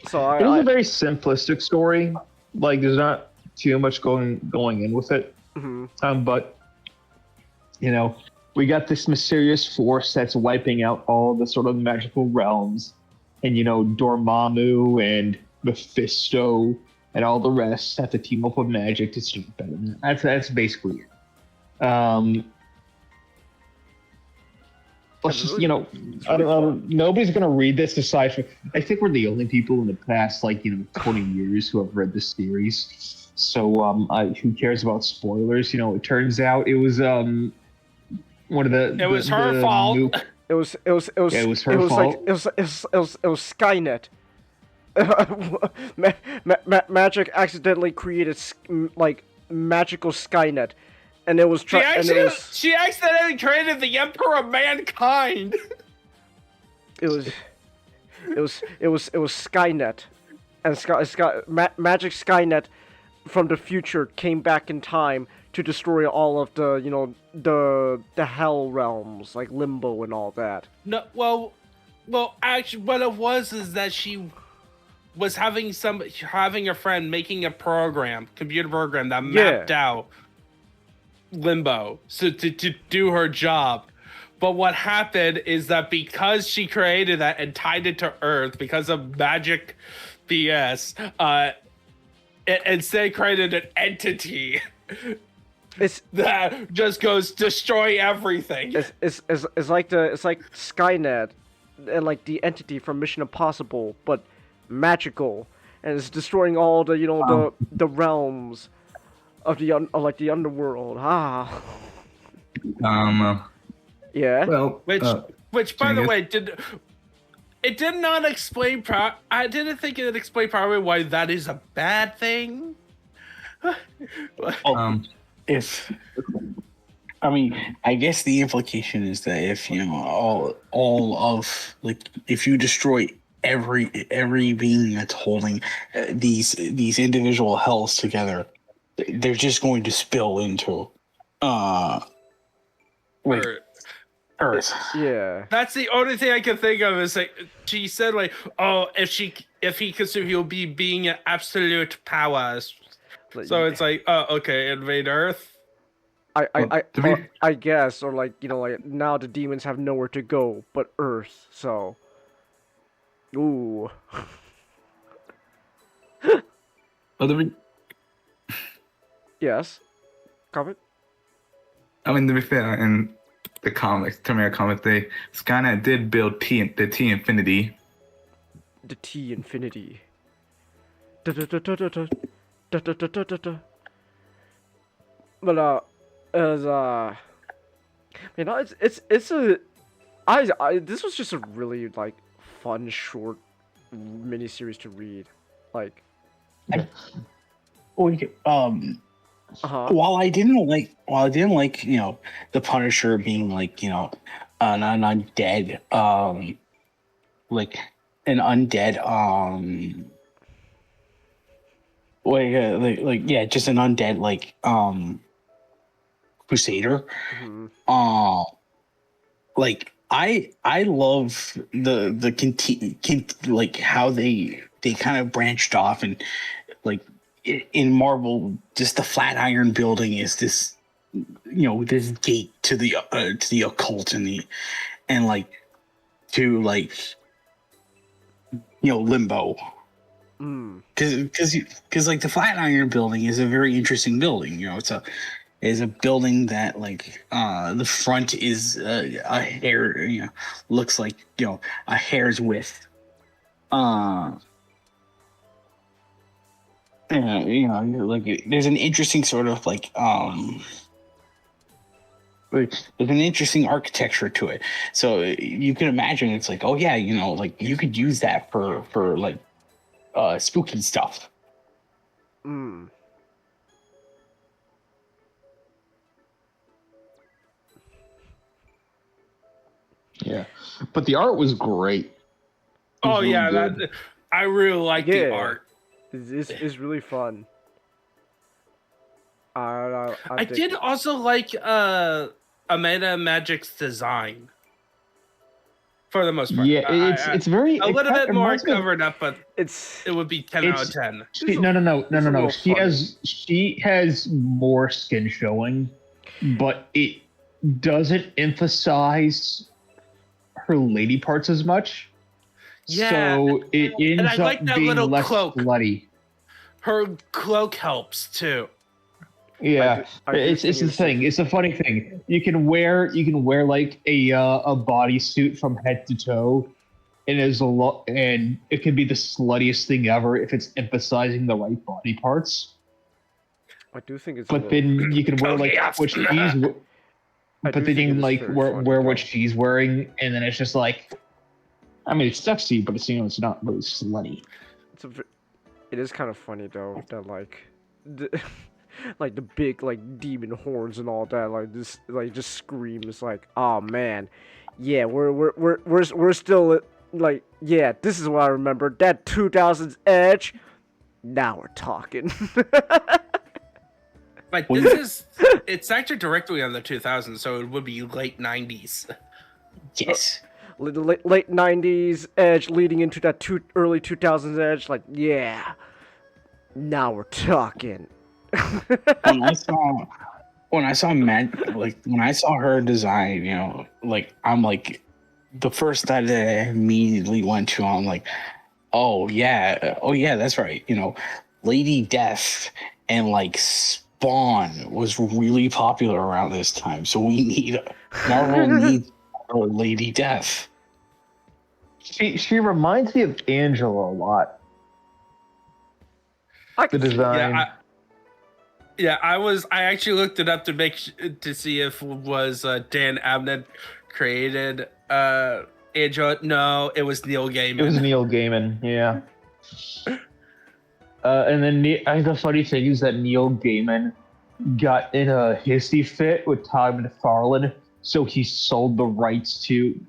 So it was a very simplistic story. Like, there's not too much going in with it. Mm-hmm. But you know, we got this mysterious force that's wiping out all the sort of magical realms, and you know, Dormammu and Mephisto and all the rest have to team up with Magik to stop it. That's basically it. Let's just, you know, I don't, nobody's gonna read this aside from. I think we're the only people in the past, 20 years who have read this series. So, who cares about spoilers? You know, it turns out it was one of the. It was her fault. It was her fault. It was Skynet. Magik accidentally created magical Skynet. And it was she accidentally created the Emperor of Mankind. It was Skynet, and Magic Skynet from the future came back in time to destroy all of the the hell realms like Limbo and all that. No, well, actually, what it was is that she was having a friend making a computer program that mapped out Limbo so to do her job. But what happened is that because she created that and tied it to Earth because of magic BS, it instead created an entity that just goes destroy everything. It's like Skynet and like the entity from Mission Impossible, but magical, and it's destroying all the the realms of the the underworld. Yeah. Well, which by the way, did not explain. I didn't think it explained probably why that is a bad thing. I guess the implication is that if all of if you destroy every being that's holding these individual hells together, they're just going to spill into Earth. Yeah. That's the only thing I can think of is she said if he consumed, he'll be being an absolute power. So it's okay, invade Earth. To be I guess, or like like now the demons have nowhere to go but Earth. So, ooh, well, to be yes, comment. I mean, to be fair, in the comics, Terminator comics, Skynet did build the T Infinity. The T Infinity. Da, da, da, da, da, da. Da, da, da, da, da, da. But as it's a I this was just a really like fun short miniseries to read, like While I didn't like the Punisher being like an undead like an undead yeah, just an undead crusader. Like I love like how they kind of branched off, and like in Marvel, just the Flatiron Building is this this gate to the occult and limbo. Because like the Flatiron Building is a very interesting building. It's a building that the front is a hair, looks like a hair's width. There's an interesting sort of there's an interesting architecture to it. So you can imagine it's like, oh yeah, you could use that for spooky stuff. Yeah, but the art was great. Oh really yeah, good. I really like the art. It's really fun. I did also like Amanda Magic's design for the most part. Yeah, it's very a little bit more reminds me of- covered up, but it would be 10 out of 10. No. She has more skin showing, but it doesn't emphasize her lady parts as much. Yeah, So it and I ends like up that being little less cloak. bloody. Her cloak helps too. Yeah, I do it's think the it's- thing. It's a funny thing. You can wear like a bodysuit from head to toe, and and it can be the sluttiest thing ever if it's emphasizing the right body parts. I do think it's. But then you can wear like what she's. But then you can like wear what she's wearing, and then it's just like, I mean, it's sexy, but it's it's not really slutty. It is kind of funny though that like the big like demon horns and all that just screams like, oh man, yeah, we're still like, yeah, this is what I remember, that 2000s Edge. Now we're talking. Like it's actually directly on the 2000s, so it would be late 90s. Yes. Late 90s Edge leading into that early 2000s Edge, like, yeah, now we're talking. when I saw when I saw her design, I'm like, the first that I immediately went to, I'm like, oh yeah, that's right. Lady Death and Spawn was really popular around this time, so Marvel needs our Lady Death. She reminds me of Angela a lot. The design. I actually looked it up to see if it was Dan Abnett created Angela. No, it was Neil Gaiman. It was Neil Gaiman, yeah. And then the funny thing is that Neil Gaiman got in a hissy fit with Todd McFarlane, so he sold the rights to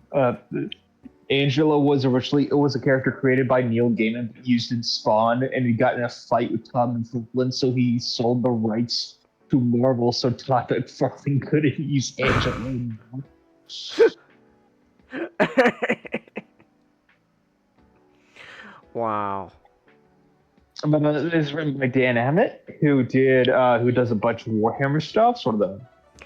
Angela was a character created by Neil Gaiman, used in Spawn, and he got in a fight with Todd McFarlane, so he sold the rights to Marvel, so Todd McFarlane couldn't use Angela anymore. Wow. But this is written by Dan Abnett, who does a bunch of Warhammer stuff, sort of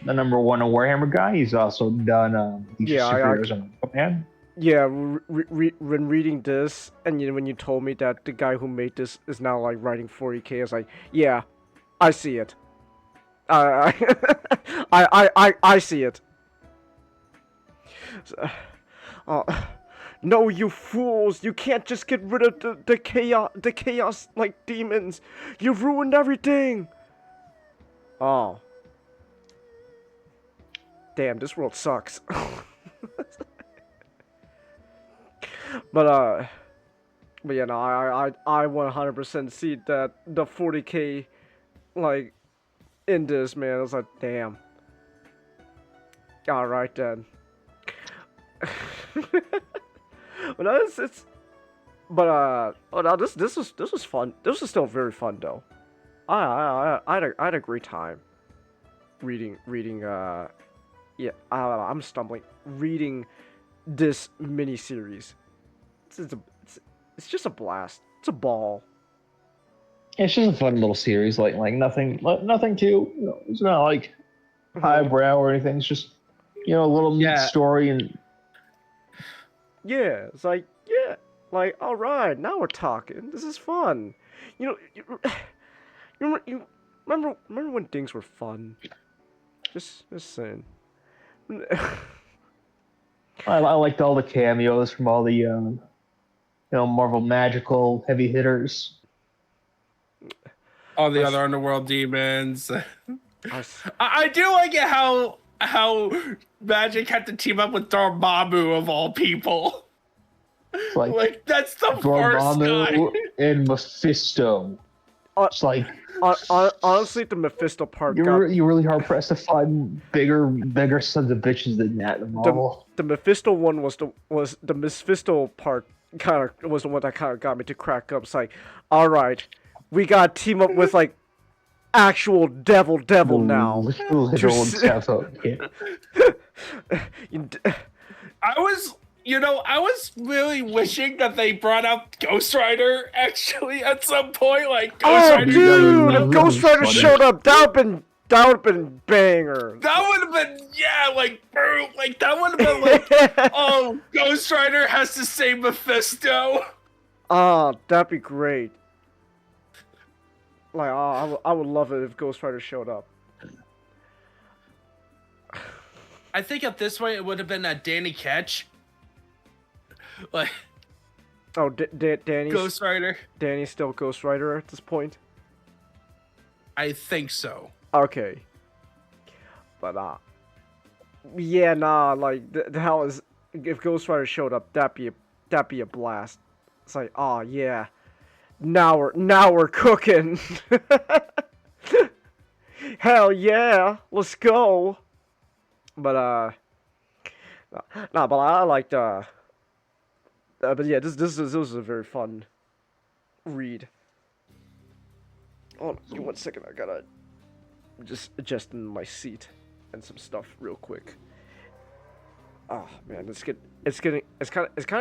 the number one Warhammer guy. He's also done Yeah, superheroes on Command. Yeah, when reading this, and when you told me that the guy who made this is now like writing 40K, I was like, yeah, I see it. I I see it. So, no, you fools! You can't just get rid of the chaos like demons. You've ruined everything. Oh, damn! This world sucks. But yeah, no, I 100% see that the 40K, like, in this, man. I was like, damn. All right then. But no, it's. But oh no, this was fun. This was still very fun though. I had a great time. Reading. Yeah, I'm stumbling. Reading this miniseries. It's just a blast. It's a ball. It's just a fun little series, like nothing too. It's not like highbrow or anything. It's just a little neat story and. Yeah, it's like all right, now we're talking. This is fun. You remember when things were fun? Just saying. I liked all the cameos from all the Marvel magical heavy hitters. All the other underworld demons. I do like it how Magik had to team up with Dormammu of all people. Like that's the first guy. And Mephisto. It's like honestly, the Mephisto part. You're really hard pressed to find bigger sons of bitches than that in Marvel. The Mephisto one was the Mephisto part. Kind of was the one that kind of got me to crack up. It's like, all right, we got to team up with like actual devil now. Literal devil. Yeah. I was really wishing that they brought out Ghost Rider actually at some point. Like Ghost Rider. Dude, if Ghost Rider showed up, that would have been banger. That would have been that would have been like oh, Ghost Rider has to save Mephisto. Oh, that'd be great. Like, I would love it if Ghost Rider showed up. I think at this point it would have been a Danny Ketch. Like, oh, Danny's Ghost Rider. Danny's still Ghost Rider at this point. I think so. Okay, but yeah, nah. Like the hell is if Ghost Rider showed up, that'd be a blast. It's like, oh yeah, now we're cooking. Hell yeah, let's go. But but I liked but yeah, this was a very fun read. Oh, give me 1 second. I gotta just adjust in my seat and some stuff real quick. Oh man, it's kind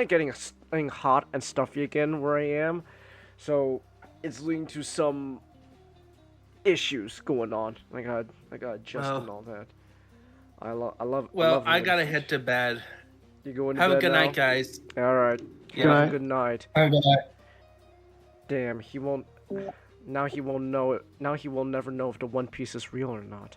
of getting hot and stuffy again where I am, so it's leading to some issues going on. I gotta adjust and all that. I love. Well, I gotta head to bed. You going to have bed a good now? night, guys. All right. Yeah. Have a good night. Have a good night. Damn, he won't. Now he won't know it. Now he will never know if the One Piece is real or not.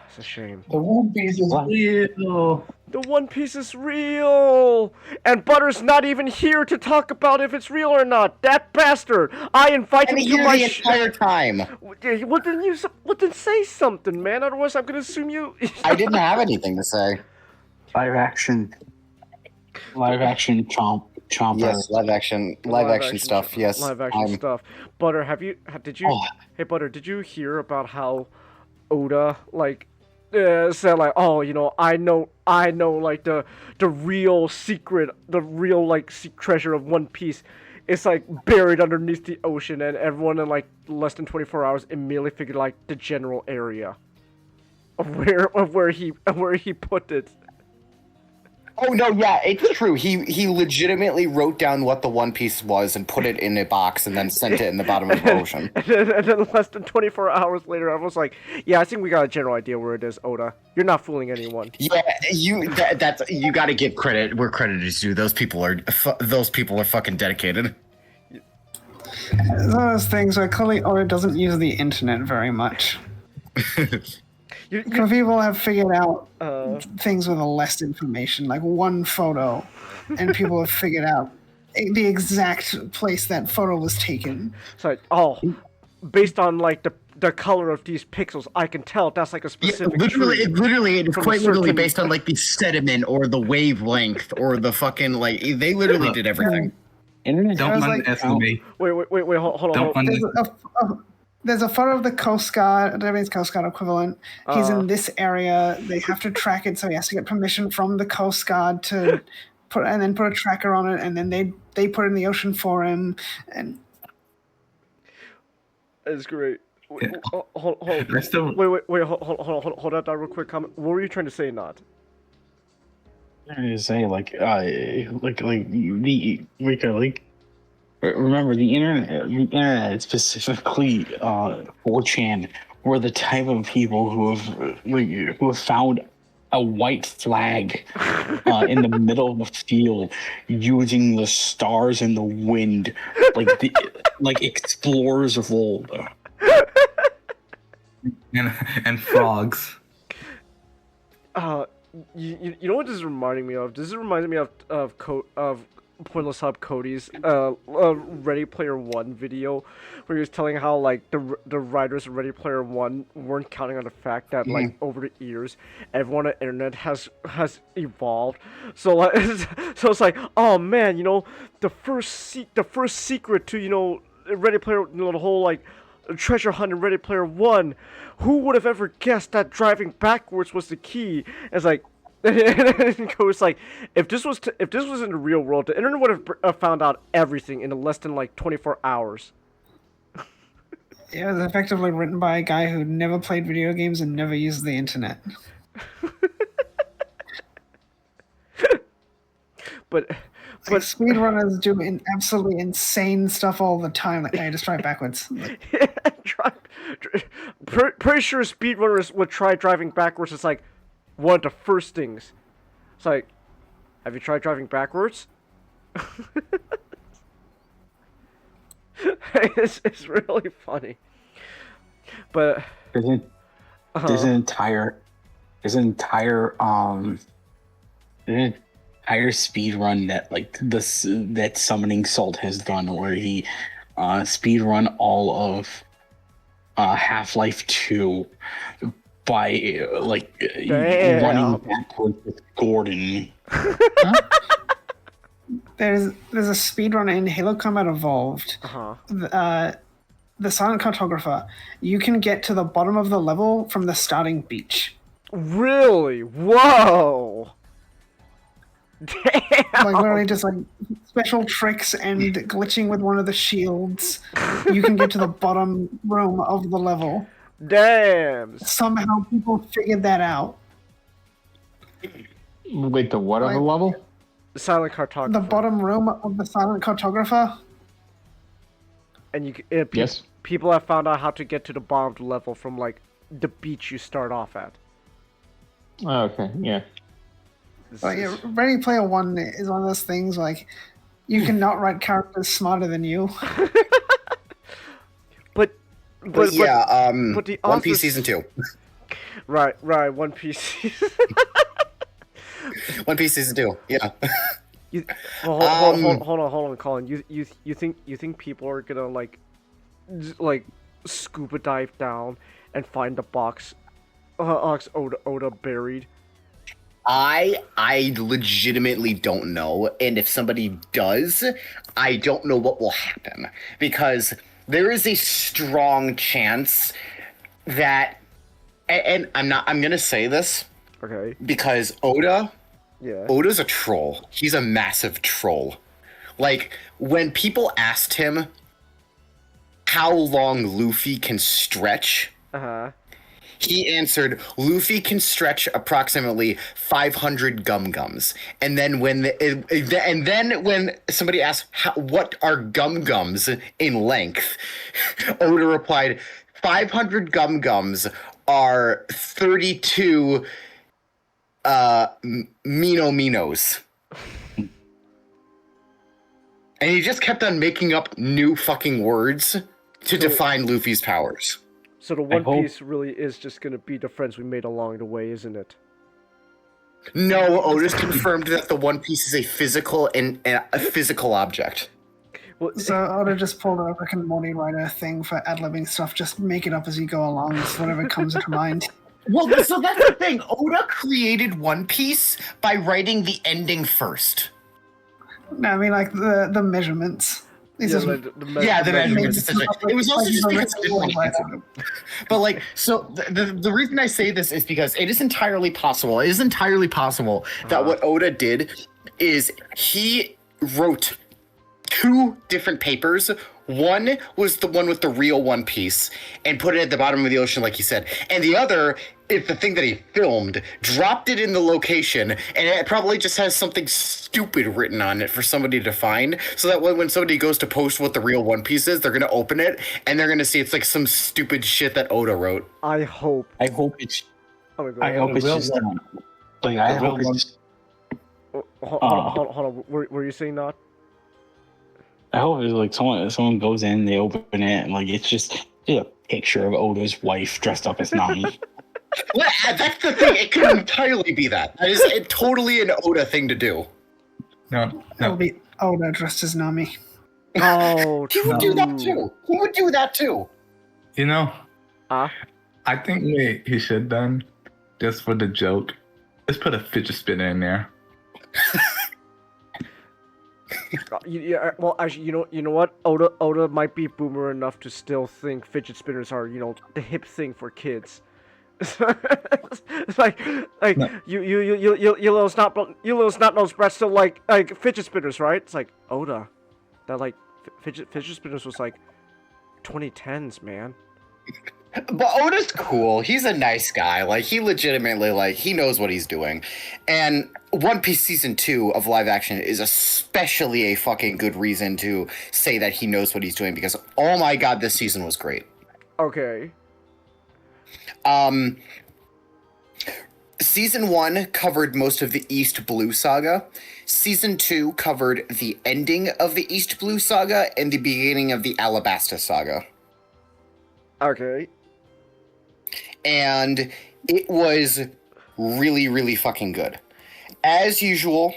It's a shame. The One Piece is real. The One Piece is real, and Butter's not even here to talk about if it's real or not. That bastard! I invited him to my the entire time. Well, then say something, man. Otherwise, I'm gonna assume you. I didn't have anything to say. Live action chomper. Yes, live action stuff. Yes, live action stuff. Butter, did you? Hey, Butter, did you hear about how Oda said like, oh, I know, like the real secret, the real like treasure of One Piece, is like buried underneath the ocean, and everyone in like less than 24 hours immediately figured like the general area of where he put it. Oh no, yeah, it's true. He legitimately wrote down what the One Piece was and put it in a box and then sent it in the bottom of the ocean. And then less than 24 hours later, I was like, "Yeah, I think we got a general idea where it is, Oda. You're not fooling anyone." Yeah, you got to give credit where credit is due. Those people are fucking dedicated. It's one of those things where clearly Oda doesn't use the internet very much. Because people have figured out things with less information, like one photo, and people have figured out the exact place that photo was taken. It's like, oh, based on like the color of these pixels, I can tell that's like a specific. Literally, it's from quite a literally certain- based on like the sediment or the waveLength or the fucking like. They literally did everything. Internet. Don't like- underestimate. Wait, hold Don't on. There's a photo of the Coast Guard, the Japanese Coast Guard equivalent. He's in this area. They have to track it, so he has to get permission from the Coast Guard to put a tracker on it, and then they put it in the ocean for him. And It's great. Wait, Yeah. hold. I still- Wait, hold up that real quick comment. What were you trying to say, Not? I was say remember the internet specifically 4chan were the type of people who have found a white flag in the middle of a field using the stars and the wind like explorers of old. And frogs. You know what this is reminding me of? This is reminding me of Pointless Hub Cody's Ready Player One video, where he was telling how like the writers of Ready Player One weren't counting on the fact that like over the years everyone on the internet has evolved. So like so it's like, oh man, you know, the first secret to Ready Player, the whole like treasure hunt in Ready Player One. Who would have ever guessed that driving backwards was the key? It's like, and Cody's like, if this was in the real world, the internet would have found out everything in less than like 24 hours. it was effectively written by a guy who never played video games and never used the internet. But Like speedrunners do absolutely insane stuff all the time. Like, I just drive backwards. Like, pretty sure speedrunners would try driving backwards. It's like one of the first things. It's like, have you tried driving backwards? It's really funny. But There's an entire speed run that that Summoning Salt has done, where he speed run all of Half-Life 2 by running backwards with Gordon. there's a speedrunner in Halo Combat Evolved. The Silent Cartographer. You can get to the bottom of the level from the starting beach. Really? Whoa! Damn! Like literally just like special tricks and glitching with one of the shields. You can get to the bottom room of the level. Damn! Somehow people figured that out. Wait, the what of the level? The Silent Cartographer. The bottom room of the Silent Cartographer. And Yes. people have found out how to get to the bottom of the level from like the beach you start off at. Oh, okay, yeah. Like, Ready Player One is one of those things like you cannot write characters smarter than you. But the One Piece authors- season 2. Right, One Piece. One Piece season 2. Yeah. Hold on, Colin. You think people are gonna like scuba dive down and find the box Oda buried? I legitimately don't know, and if somebody does, I don't know what will happen, because there is a strong chance that, and I'm gonna say this, Okay. because Oda's a troll. He's a massive troll. Like, when people asked him how long Luffy can stretch, he answered, Luffy can stretch approximately 500 gum-gums. And then when somebody asked, what are gum-gums in length? Oda replied, 500 gum-gums are 32 Minos. And he just kept on making up new fucking words to define Luffy's powers. So the One Piece really is just going to be the friends we made along the way, isn't it? No, Oda's confirmed that the One Piece is a physical and a physical object. Well, So Oda just pulled a Rick and Morty writer thing for ad-libbing stuff. Just make it up as you go along. It's whatever comes to mind. Well, so that's the thing. Oda created One Piece by writing the ending first. No, I mean like the measurements. It's yeah, just- the measurements. It was also just because it didn't like answer them. But like, so the reason I say this is because it is entirely possible. It is entirely possible that what Oda did is he wrote 2 different papers. One was the one with the real One Piece and put it at the bottom of the ocean, like he said. And the other is the thing that he filmed, dropped it in the location, and it probably just has something stupid written on it for somebody to find. So that when somebody goes to post what the real One Piece is, they're going to open it and they're going to see it's like some stupid shit that Oda wrote. I hope it's just like I hope it's just, Hold on. Were you saying that? I hope it's like someone goes in, they open it, and like it's just a picture of Oda's wife dressed up as Nami. Well, that's the thing. It could entirely be that. That is totally an Oda thing to do. It'll be Oda dressed as Nami. Oh, he would do that too. He would do that too. You know, I think what he should have done, just for the joke, just put a fidget spinner in there. Yeah, well, actually, you know what? Oda might be boomer enough to still think fidget spinners are, the hip thing for kids. It's like no. you little snot nose breath still like fidget spinners, right? It's like Oda, that like fidget spinners was like 2010s, man. But Oda's cool. He's a nice guy. Like, he legitimately, he knows what he's doing. And One Piece Season 2 of live action is especially a fucking good reason to say that he knows what he's doing because, oh my god, this season was great. Okay. Season 1 covered most of the East Blue Saga. Season 2 covered the ending of the East Blue Saga and the beginning of the Alabasta Saga. Okay. And it was really, really fucking good. As usual,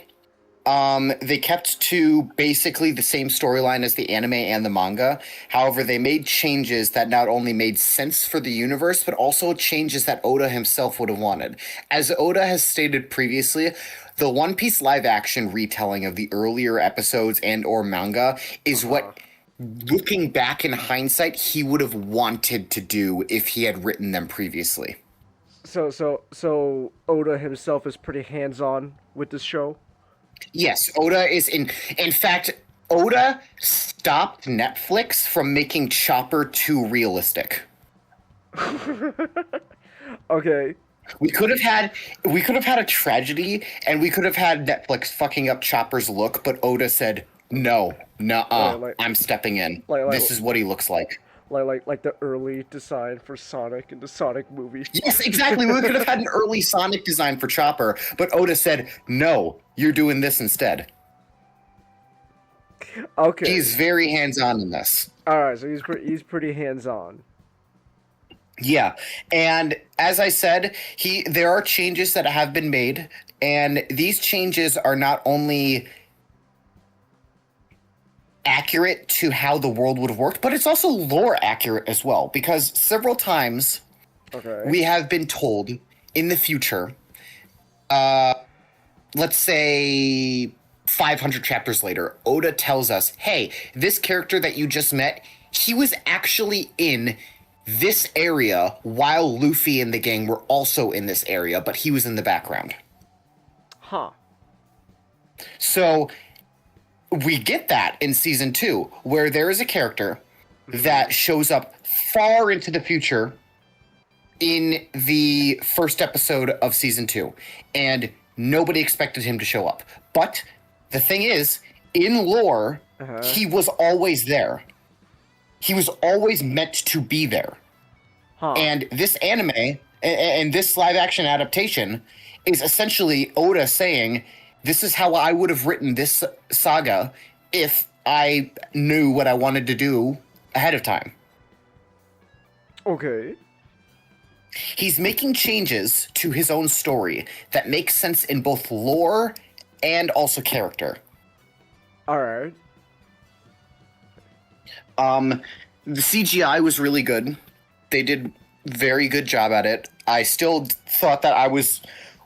they kept to basically the same storyline as the anime and the manga. However, they made changes that not only made sense for the universe, but also changes that Oda himself would have wanted. As Oda has stated previously, the One Piece live-action retelling of the earlier episodes and or manga is what, looking back in hindsight, he would have wanted to do if he had written them previously. So Oda himself is pretty hands-on with this show? Yes, Oda is in fact, Oda stopped Netflix from making Chopper too realistic. Okay. We could have had a tragedy and we could have had Netflix fucking up Chopper's look, but Oda said, no, I'm stepping in. This is what he looks like. Like the early design for Sonic in the Sonic movie. Yes, exactly. We could have had an early Sonic design for Chopper, but Oda said, no, you're doing this instead. Okay. He's very hands-on in this. Alright, so he's pretty hands-on. Yeah, and as I said, there are changes that have been made, and these changes are not only accurate to how the world would have worked, but it's also lore accurate as well, because several times we have been told in the future, let's say 500 chapters later, Oda tells us, hey, this character that you just met, he was actually in this area while Luffy and the gang were also in this area, but he was in the background. Huh. So we get that in season 2, where there is a character that shows up far into the future in the first episode of season 2, and nobody expected him to show up. But the thing is, in lore, he was always there. He was always meant to be there. And this anime and this live action adaptation is essentially Oda saying, this is how I would have written this saga if I knew what I wanted to do ahead of time. Okay. He's making changes to his own story that make sense in both lore and also character. All right. The CGI was really good. They did very good job at it. I still thought that I was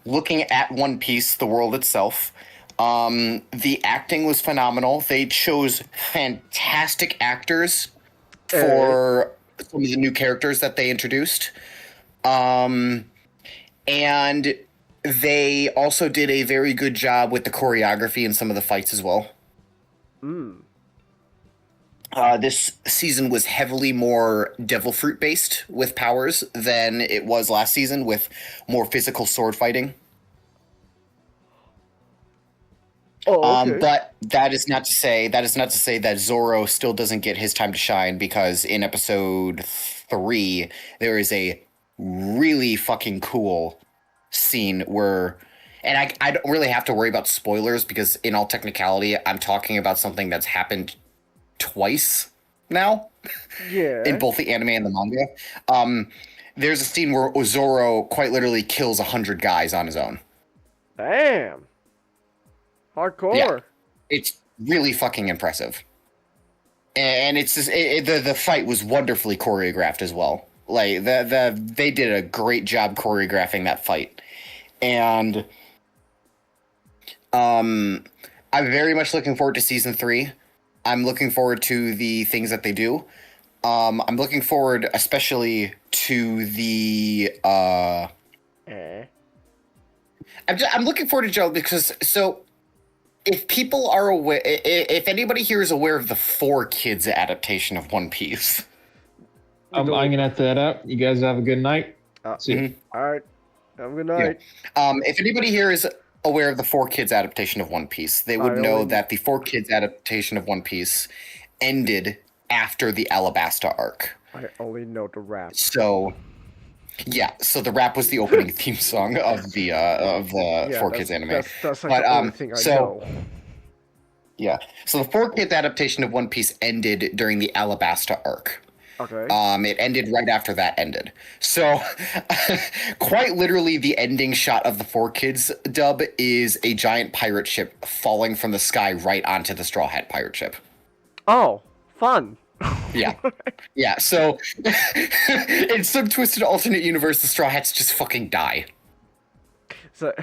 looking at One Piece, the world itself. The acting was phenomenal. They chose fantastic actors for some of the new characters that they introduced. And they also did a very good job with the choreography and some of the fights as well. This season was heavily more devil fruit based with powers than it was last season, with more physical sword fighting. But that is not to say that Zoro still doesn't get his time to shine, because in episode 3 there is a really fucking cool scene where, and I don't really have to worry about spoilers because in all technicality I'm talking about something that's happened twice now. Yeah. In both the anime and the manga. There's a scene where Zoro quite literally kills 100 guys on his own. Damn. Hardcore. Yeah. It's really fucking impressive. And it's just, the fight was wonderfully choreographed as well. Like they did a great job choreographing that fight. And I'm very much looking forward to season 3. I'm looking forward to the things that they do. I'm looking forward especially to the I'm looking forward to Joe because if people are aware, if anybody here is aware of the 4Kids adaptation of One Piece, I'm gonna have that up. You guys have a good night. See you. All right. Have a good night. Yeah. If anybody here is aware of the 4Kids adaptation of One Piece, they would know that the 4Kids adaptation of One Piece ended after the Alabasta arc. I only know the rap. So, yeah. So the rap was the opening theme song of the 4Kids anime. That's like the only thing I know. Yeah. So the 4Kids adaptation of One Piece ended during the Alabasta arc. Okay. It ended right after that ended. So, quite literally, the ending shot of the 4Kids dub is a giant pirate ship falling from the sky right onto the Straw Hat pirate ship. Oh, fun. Yeah. Yeah, so, in some twisted alternate universe, the Straw Hats just fucking die. So,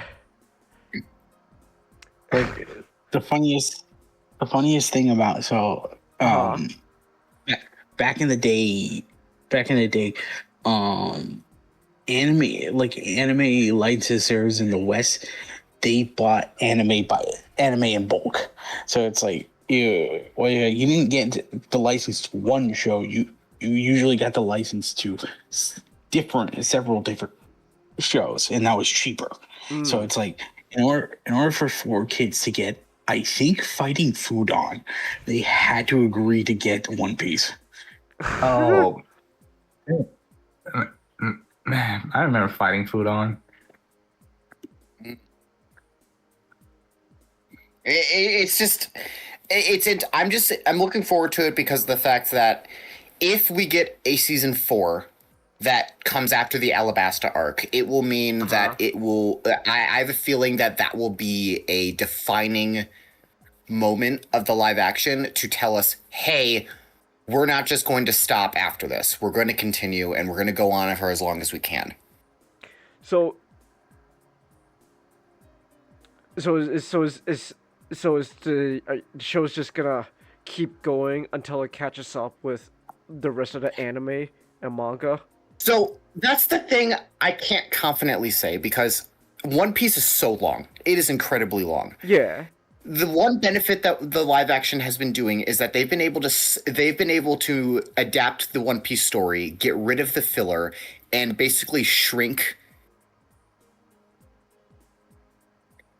like, the funniest thing about, back in the day, anime licensors in the West, they bought anime in bulk. So it's like you didn't get the license to one show. You usually got the license to several different shows, and that was cheaper. So it's like in order for 4Kids to get, I think, Fighting Food on, they had to agree to get One Piece. Oh, man, I remember Fighting Food on. I'm looking forward to it because of the fact that if we get a season 4 that comes after the Alabasta arc, it will mean that it will. I have a feeling that will be a defining moment of the live action to tell us, hey, we're not just going to stop after this. We're going to continue, and we're going to go on for as long as we can. So is the show's just gonna keep going until it catches up with the rest of the anime and manga? So that's the thing I can't confidently say because One Piece is so long. It is incredibly long. Yeah. The one benefit that the live action has been doing is that they've been able to adapt the One Piece story, get rid of the filler, and basically shrink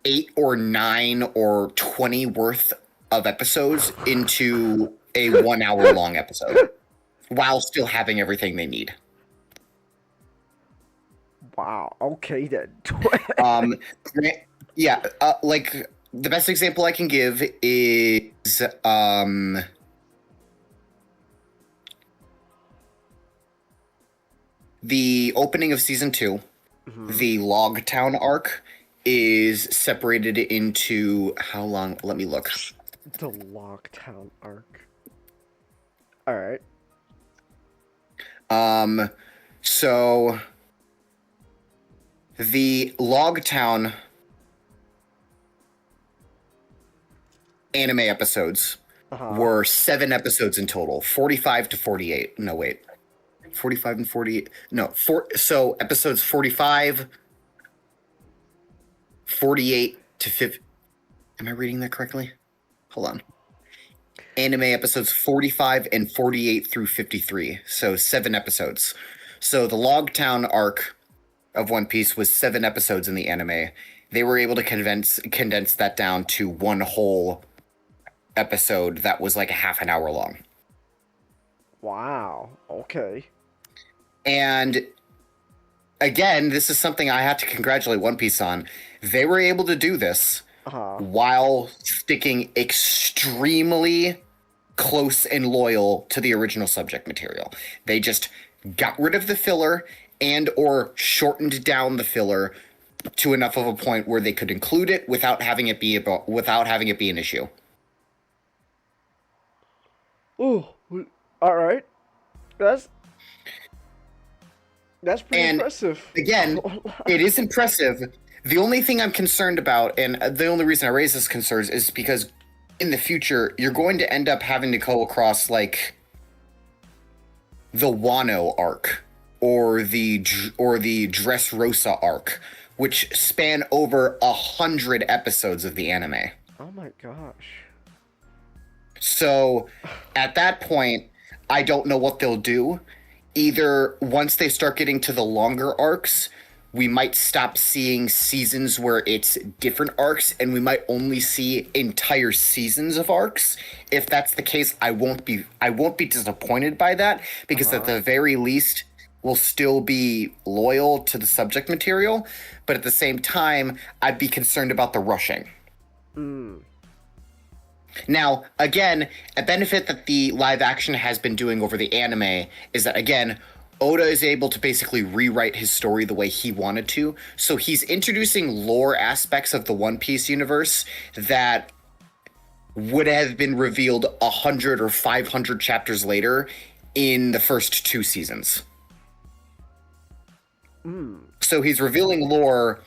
8 or 9 or 20 worth of episodes into a 1 hour long episode while still having everything they need. Wow. Okay then. Yeah, like the best example I can give is the opening of season 2, the Log Town arc is separated into how long? Let me look. The Lockdown arc. All right. So the Log Town anime episodes were 7 episodes in total, 45 to 48. No, wait. 45 and 48. No, so episodes 45, 48 to 50. Am I reading that correctly? Hold on. Anime episodes 45 and 48 through 53. So 7 episodes. So the Log Town arc of One Piece was 7 episodes in the anime. They were able to condense that down to one whole episode that was like a half an hour long. Wow. Okay. And again, this is something I have to congratulate One Piece on. They were able to do this while sticking extremely close and loyal to the original subject material. They just got rid of the filler and or shortened down the filler to enough of a point where they could include it without having it be an issue. Ooh. All right. That's pretty impressive. Again, it is impressive. The only thing I'm concerned about, and the only reason I raise this concern, is because in the future, you're going to end up having to go across, like, the Wano arc, or the Dressrosa arc, which span over 100 episodes of the anime. Oh my gosh. So, at that point, I don't know what they'll do. Either once they start getting to the longer arcs, we might stop seeing seasons where it's different arcs, and we might only see entire seasons of arcs. If that's the case, I won't be disappointed by that, because at the very least, we'll still be loyal to the subject material. But at the same time, I'd be concerned about the rushing. Now, again, a benefit that the live action has been doing over the anime is that, again, Oda is able to basically rewrite his story the way he wanted to. So he's introducing lore aspects of the One Piece universe that would have been revealed 100 or 500 chapters later in the first 2 seasons. So he's revealing lore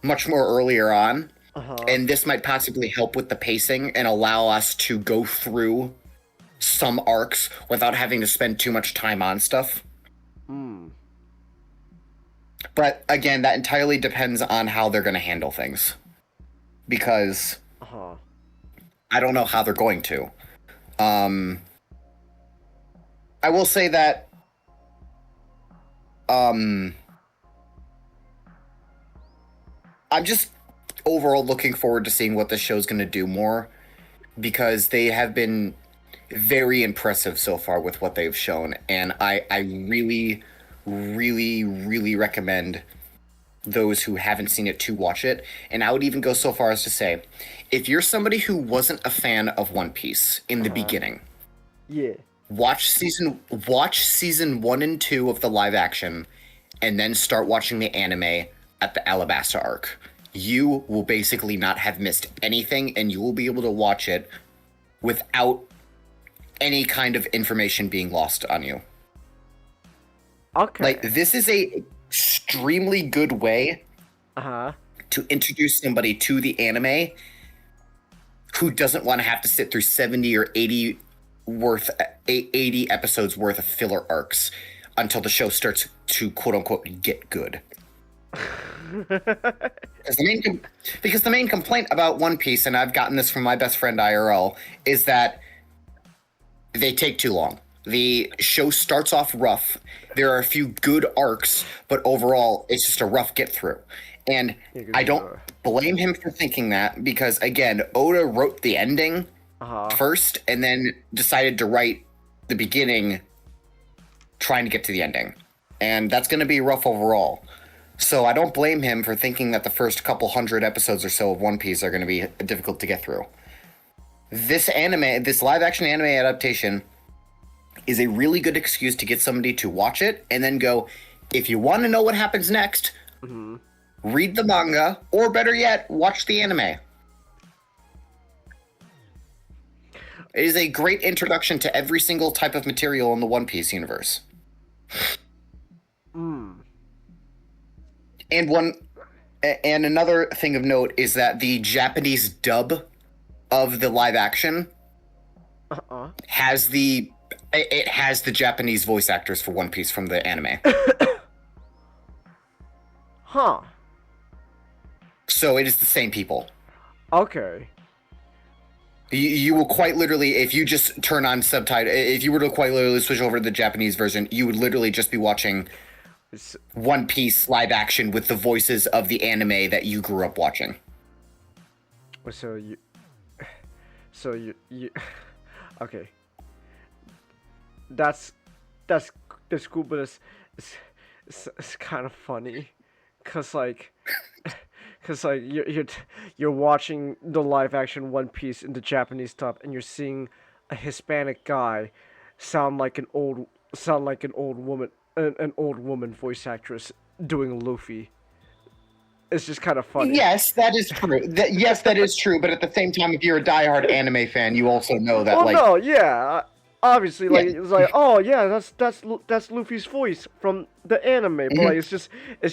much more earlier on. And this might possibly help with the pacing and allow us to go through some arcs without having to spend too much time on stuff. But again, that entirely depends on how they're going to handle things. Because I don't know how they're going to. I will say that I'm just overall looking forward to seeing what the show's going to do more, because they have been very impressive so far with what they've shown, and I really, really, really recommend those who haven't seen it to watch it. And I would even go so far as to say, if you're somebody who wasn't a fan of One Piece in the beginning, watch season 1 and 2 of the live action, and then start watching the anime at the Alabasta arc. You will basically not have missed anything, and you will be able to watch it without any kind of information being lost on you. Okay. Like, this is a extremely good way to introduce somebody to the anime who doesn't want to have to sit through 70 or 80 episodes worth of filler arcs until the show starts to quote unquote get good. Because the main complaint about One Piece, and I've gotten this from my best friend IRL, is that they take too long. The show starts off rough. There are a few good arcs, but overall, it's just a rough get through. And I don't blame him for thinking that because, again, Oda wrote the ending first and then decided to write the beginning trying to get to the ending. And that's going to be rough overall. So I don't blame him for thinking that the first couple hundred episodes or so of One Piece are going to be difficult to get through. This live action anime adaptation is a really good excuse to get somebody to watch it and then go, if you want to know what happens next, read the manga, or better yet, watch the anime. It is a great introduction to every single type of material in the One Piece universe. And another thing of note is that the Japanese dub of the live action has the Japanese voice actors for One Piece from the anime. Huh. So it is the same people. Okay. You will quite literally, if you just turn on subtitle, if you were to quite literally switch over to the Japanese version, you would literally just be watching One Piece live action with the voices of the anime that you grew up watching. So you, okay. That's cool, but it's kind of funny, cause you're watching the live action One Piece in the Japanese dub, and you're seeing a Hispanic guy sound like an old woman, an old woman voice actress doing Luffy. It's just kind of funny. Yes, that is true. Yes, that is true. But at the same time, if you're a diehard anime fan, you also know that. Well, no, yeah. Obviously, like it's like, oh yeah, that's Luffy's voice from the anime. But like, it's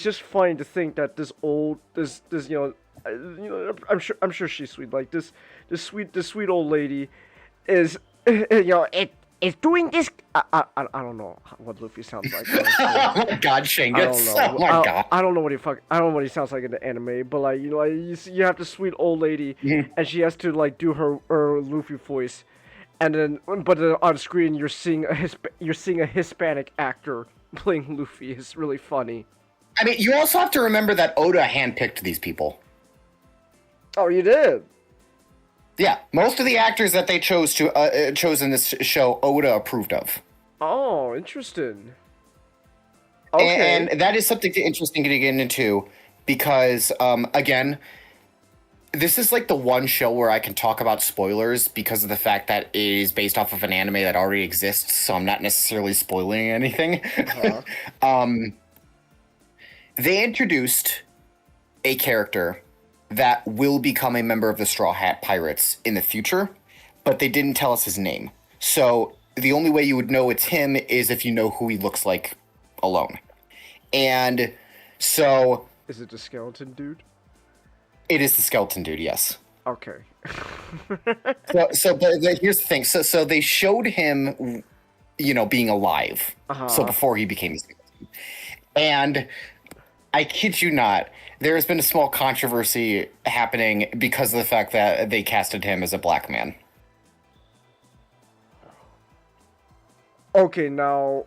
just funny to think that this I'm sure she's sweet. Like this sweet old lady is It's doing this. I don't know what Luffy sounds like. Oh my God, Shangus! Oh my God! I don't know what he sounds like in the anime. But like you have this sweet old lady, and she has to like do her Luffy voice. And then, but on screen, you're seeing a Hispanic actor playing Luffy. It's really funny. I mean, you also have to remember that Oda handpicked these people. Oh, you did? Yeah, most of the actors that they chose in this show, Oda approved of. Oh, interesting. Okay. And that is something interesting to get into because, again, this is like the one show where I can talk about spoilers because of the fact that it is based off of an anime that already exists, so I'm not necessarily spoiling anything. They introduced a character that will become a member of the Straw Hat Pirates in the future, but they didn't tell us his name. So the only way you would know it's him is if you know who he looks like alone. And so... Is it the skeleton dude? It is the skeleton dude, yes. Okay. But here's the thing. So they showed him, being alive. So before he became a skeleton. And I kid you not, there has been a small controversy happening because of the fact that they casted him as a black man. Okay, now...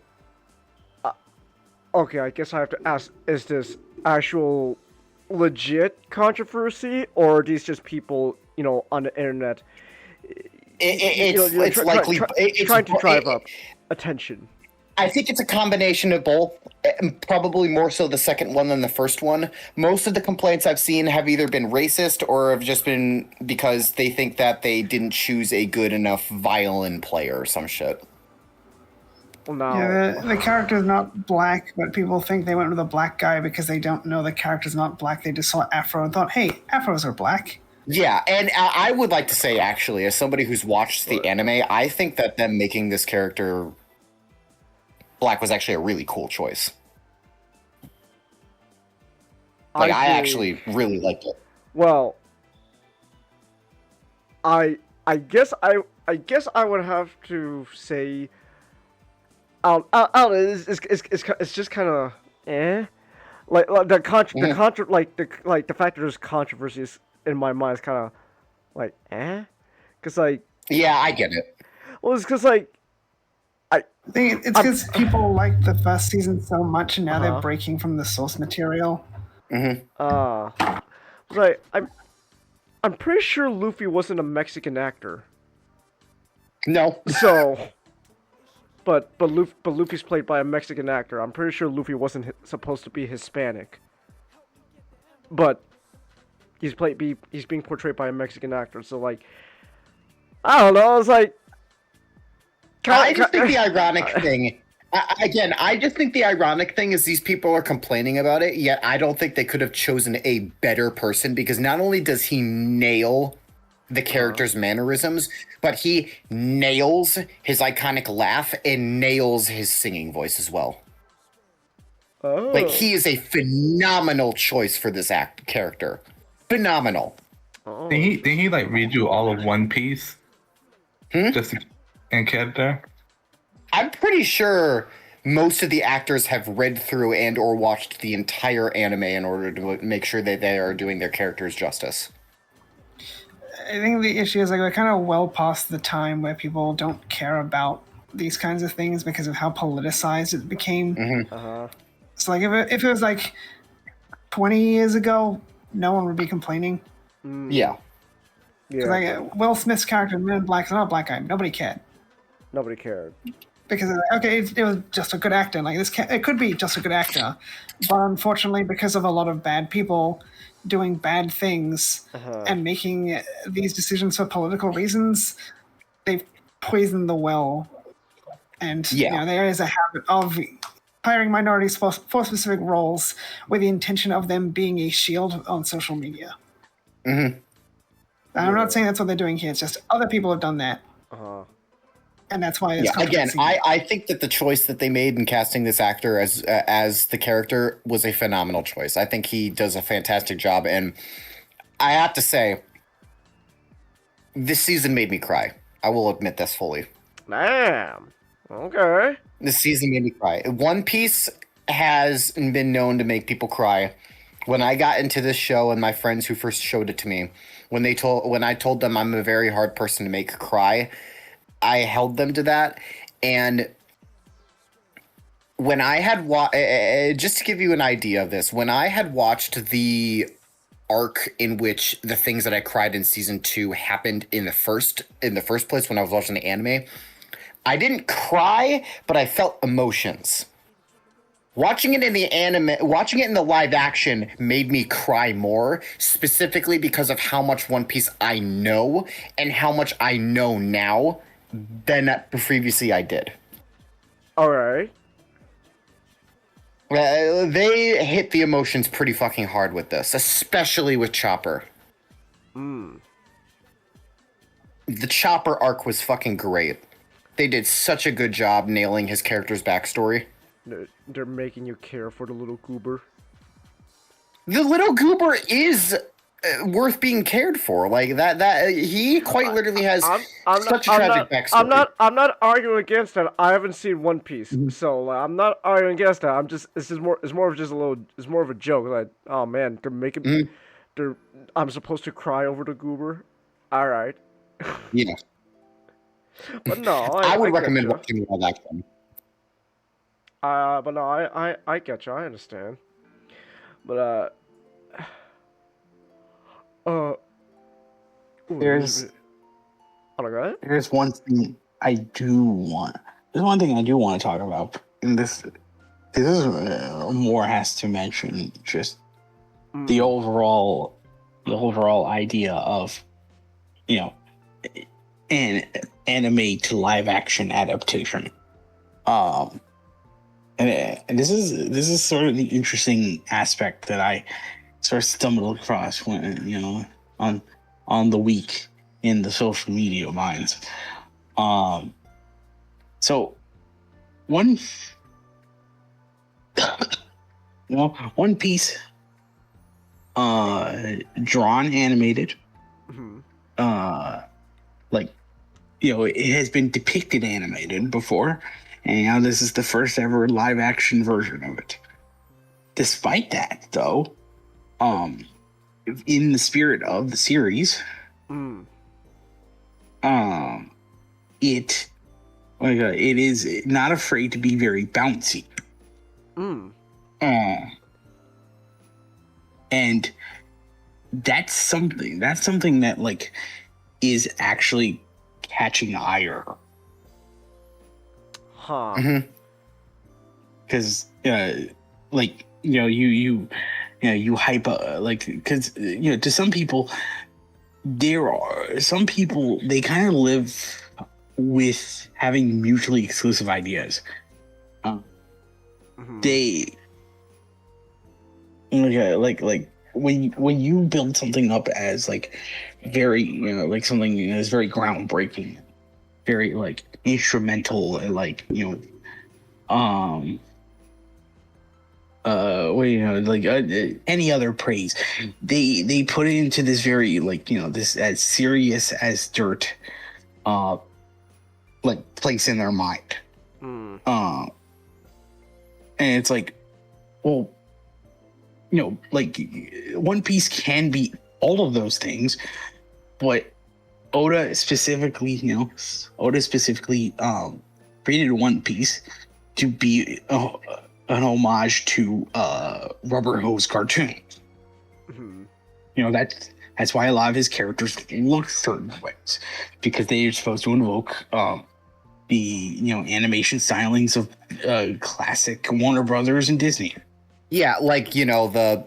okay, I guess I have to ask, is this actual... legit controversy, or are these just people, on the internet? It's likely trying to drive up attention. I think it's a combination of both. Probably more so the second one than the first one. Most of the complaints I've seen have either been racist or have just been because they think that they didn't choose a good enough violin player or some shit. Well, no. Yeah, the character's not black, but people think they went with a black guy because they don't know the character's not black. They just saw Afro and thought, hey, Afros are black. Yeah, and I would like to say, actually, as somebody who's watched the anime, I think that them making this character black was actually a really cool choice. Like, I actually really liked it. Well, I guess I would have to say, it's just kind of the fact that there's controversies in my mind is kind of like, because like, Yeah, I get it. well, it's because like, I think it's because people liked the first season so much, and now they're Uh-huh. breaking from the source material. like I'm pretty sure Luffy wasn't a Mexican actor. No. So, but Luffy's played by a Mexican actor. I'm pretty sure Luffy wasn't supposed to be Hispanic. But he's being portrayed by a Mexican actor. So like, I don't know. It's like, I just think the ironic thing. I just think the ironic thing is these people are complaining about it. Yet I don't think they could have chosen a better person, because not only does he nail the character's mannerisms, but he nails his iconic laugh and nails his singing voice as well. Oh. Like, he is a phenomenal choice for this character. Phenomenal. Oh. Did he like read you all of One Piece? Just in character? I'm pretty sure most of the actors have read through and or watched the entire anime in order to make sure that they are doing their characters justice. I think the issue is like we're kind of well past the time where people don't care about these kinds of things because of how politicized it became. So like if it was like 20 years ago, no one would be complaining. Yeah. Like Will Smith's character in Men in Black is not a black guy. Nobody cared. Nobody cared. Because okay, it was just a good actor. Like it could be just a good actor, but unfortunately, because of a lot of bad people doing bad things and making these decisions for political reasons, they've poisoned the well. And you know, there is a habit of hiring minorities for specific roles with the intention of them being a shield on social media. I'm not saying that's what they're doing here. It's just other people have done that. And that's why it's again, I think that the choice that they made in casting this actor as the character was a phenomenal choice. I think he does a fantastic job, and I have to say, this season made me cry. I will admit this fully. Damn. Okay. This season made me cry. One Piece has been known to make people cry. When I got into this show, and my friends who first showed it to me, when I told them I'm a very hard person to make cry, I held them to that. And when I had just to give you an idea of this, when I had watched the arc in which the things that I cried in season 2 happened in the first place when I was watching the anime, I didn't cry, but I felt emotions. Watching it in the anime, watching it in the live action made me cry more, specifically because of how much One Piece I know and how much I know now than previously I did. All right. They hit the emotions pretty fucking hard with this, especially with Chopper. The Chopper arc was fucking great. They did such a good job nailing his character's backstory. They're making you care for the little goober. The little goober is worth being cared for. Like that he quite literally has such a tragic backstory. I'm not arguing against that. I haven't seen One Piece, so I'm not arguing against that. It's more of a joke. Like, oh man, they're making I'm supposed to cry over the goober. All right. Yeah. But no, I would recommend watching all that one. But no, I get you. I understand. But there's one thing I do want. There's one thing I do want to talk about, and this is more has to mention just the overall idea of, you know, an anime to live action adaptation. And this is sort of the interesting aspect that I sort of stumbled across when, you know, on the week in the social media minds. So One Piece, drawn animated, like, you know, it has been depicted animated before, and now this is the first ever live action version of it. despite that, though, in the spirit of the series, it is not afraid to be very bouncy. And that's something that like is actually catching ire. Because like you hype like, because to some people, there are some people, they kind of live with having mutually exclusive ideas. They like when you build something up as like very like something that's very groundbreaking, very like instrumental, and like any other praise, they put it into this very like this as serious as dirt like place in their mind. And it's like, well, like One Piece can be all of those things, but Oda specifically created One Piece to be an homage to Rubber Hose cartoons. That's why a lot of his characters look certain ways, because they are supposed to invoke the animation stylings of classic Warner Brothers and Disney. Yeah, like the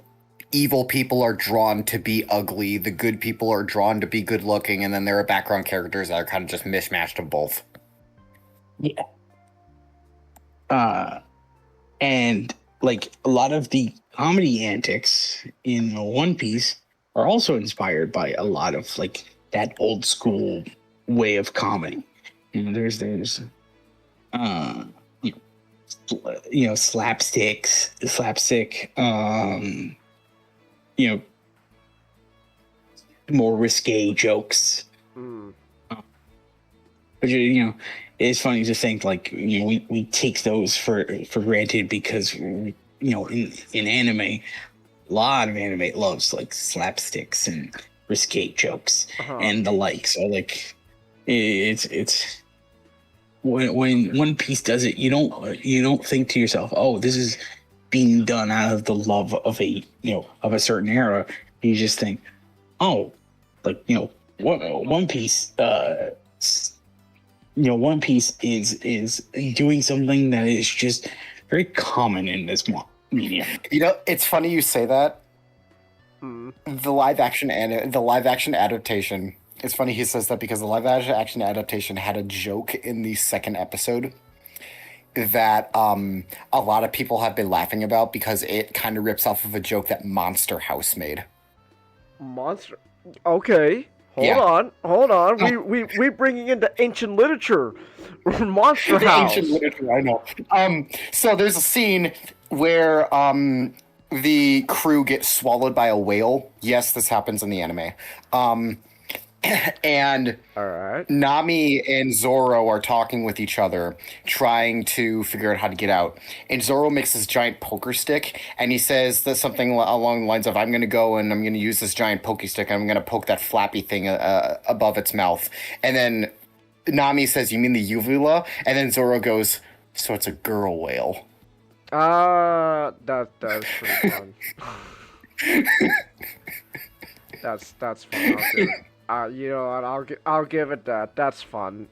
evil people are drawn to be ugly, the good people are drawn to be good looking, and then there are background characters that are kind of just mishmashed of both. Yeah. And like a lot of the comedy antics in One Piece are also inspired by a lot of like that old school way of comedy. There's slapstick, more risque jokes. But it's funny to think like we take those for granted, because in anime, a lot of anime loves like slapsticks and risque jokes and the like. So like it's when One Piece does it, you don't think to yourself, oh, this is being done out of the love of a certain era. You just think, oh, like One Piece One Piece is doing something that is just very common in this medium. It's funny you say that. The live action adaptation. It's funny he says that, because the live action adaptation had a joke in the second episode that a lot of people have been laughing about, because it kind of rips off of a joke that Monster House made. Okay. Hold on. We bringing into ancient literature. Monster House. Ancient literature, I know. So there's a scene where the crew gets swallowed by a whale. Yes, this happens in the anime. And Nami and Zoro are talking with each other, trying to figure out how to get out. And Zoro makes this giant poker stick, and he says that something along the lines of, I'm going to go and I'm going to use this giant pokey stick, and I'm going to poke that flappy thing above its mouth. And then Nami says, you mean the uvula? And then Zoro goes, so it's a girl whale. That's pretty fun. That's fun. I'll give it that. That's fun.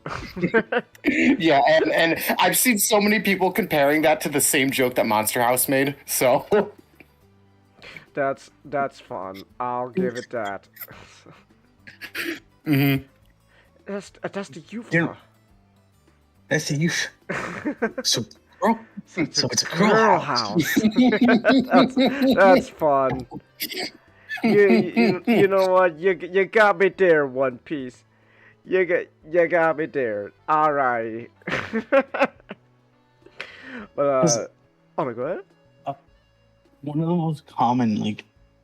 Yeah, and I've seen so many people comparing that to the same joke that Monster House made. So that's fun. I'll give it that. That's the uvula. That's the uvula. So it's a girl house. That's fun. You know what? You got me there, One Piece. You got me there. All right. But oh my god. One of the most common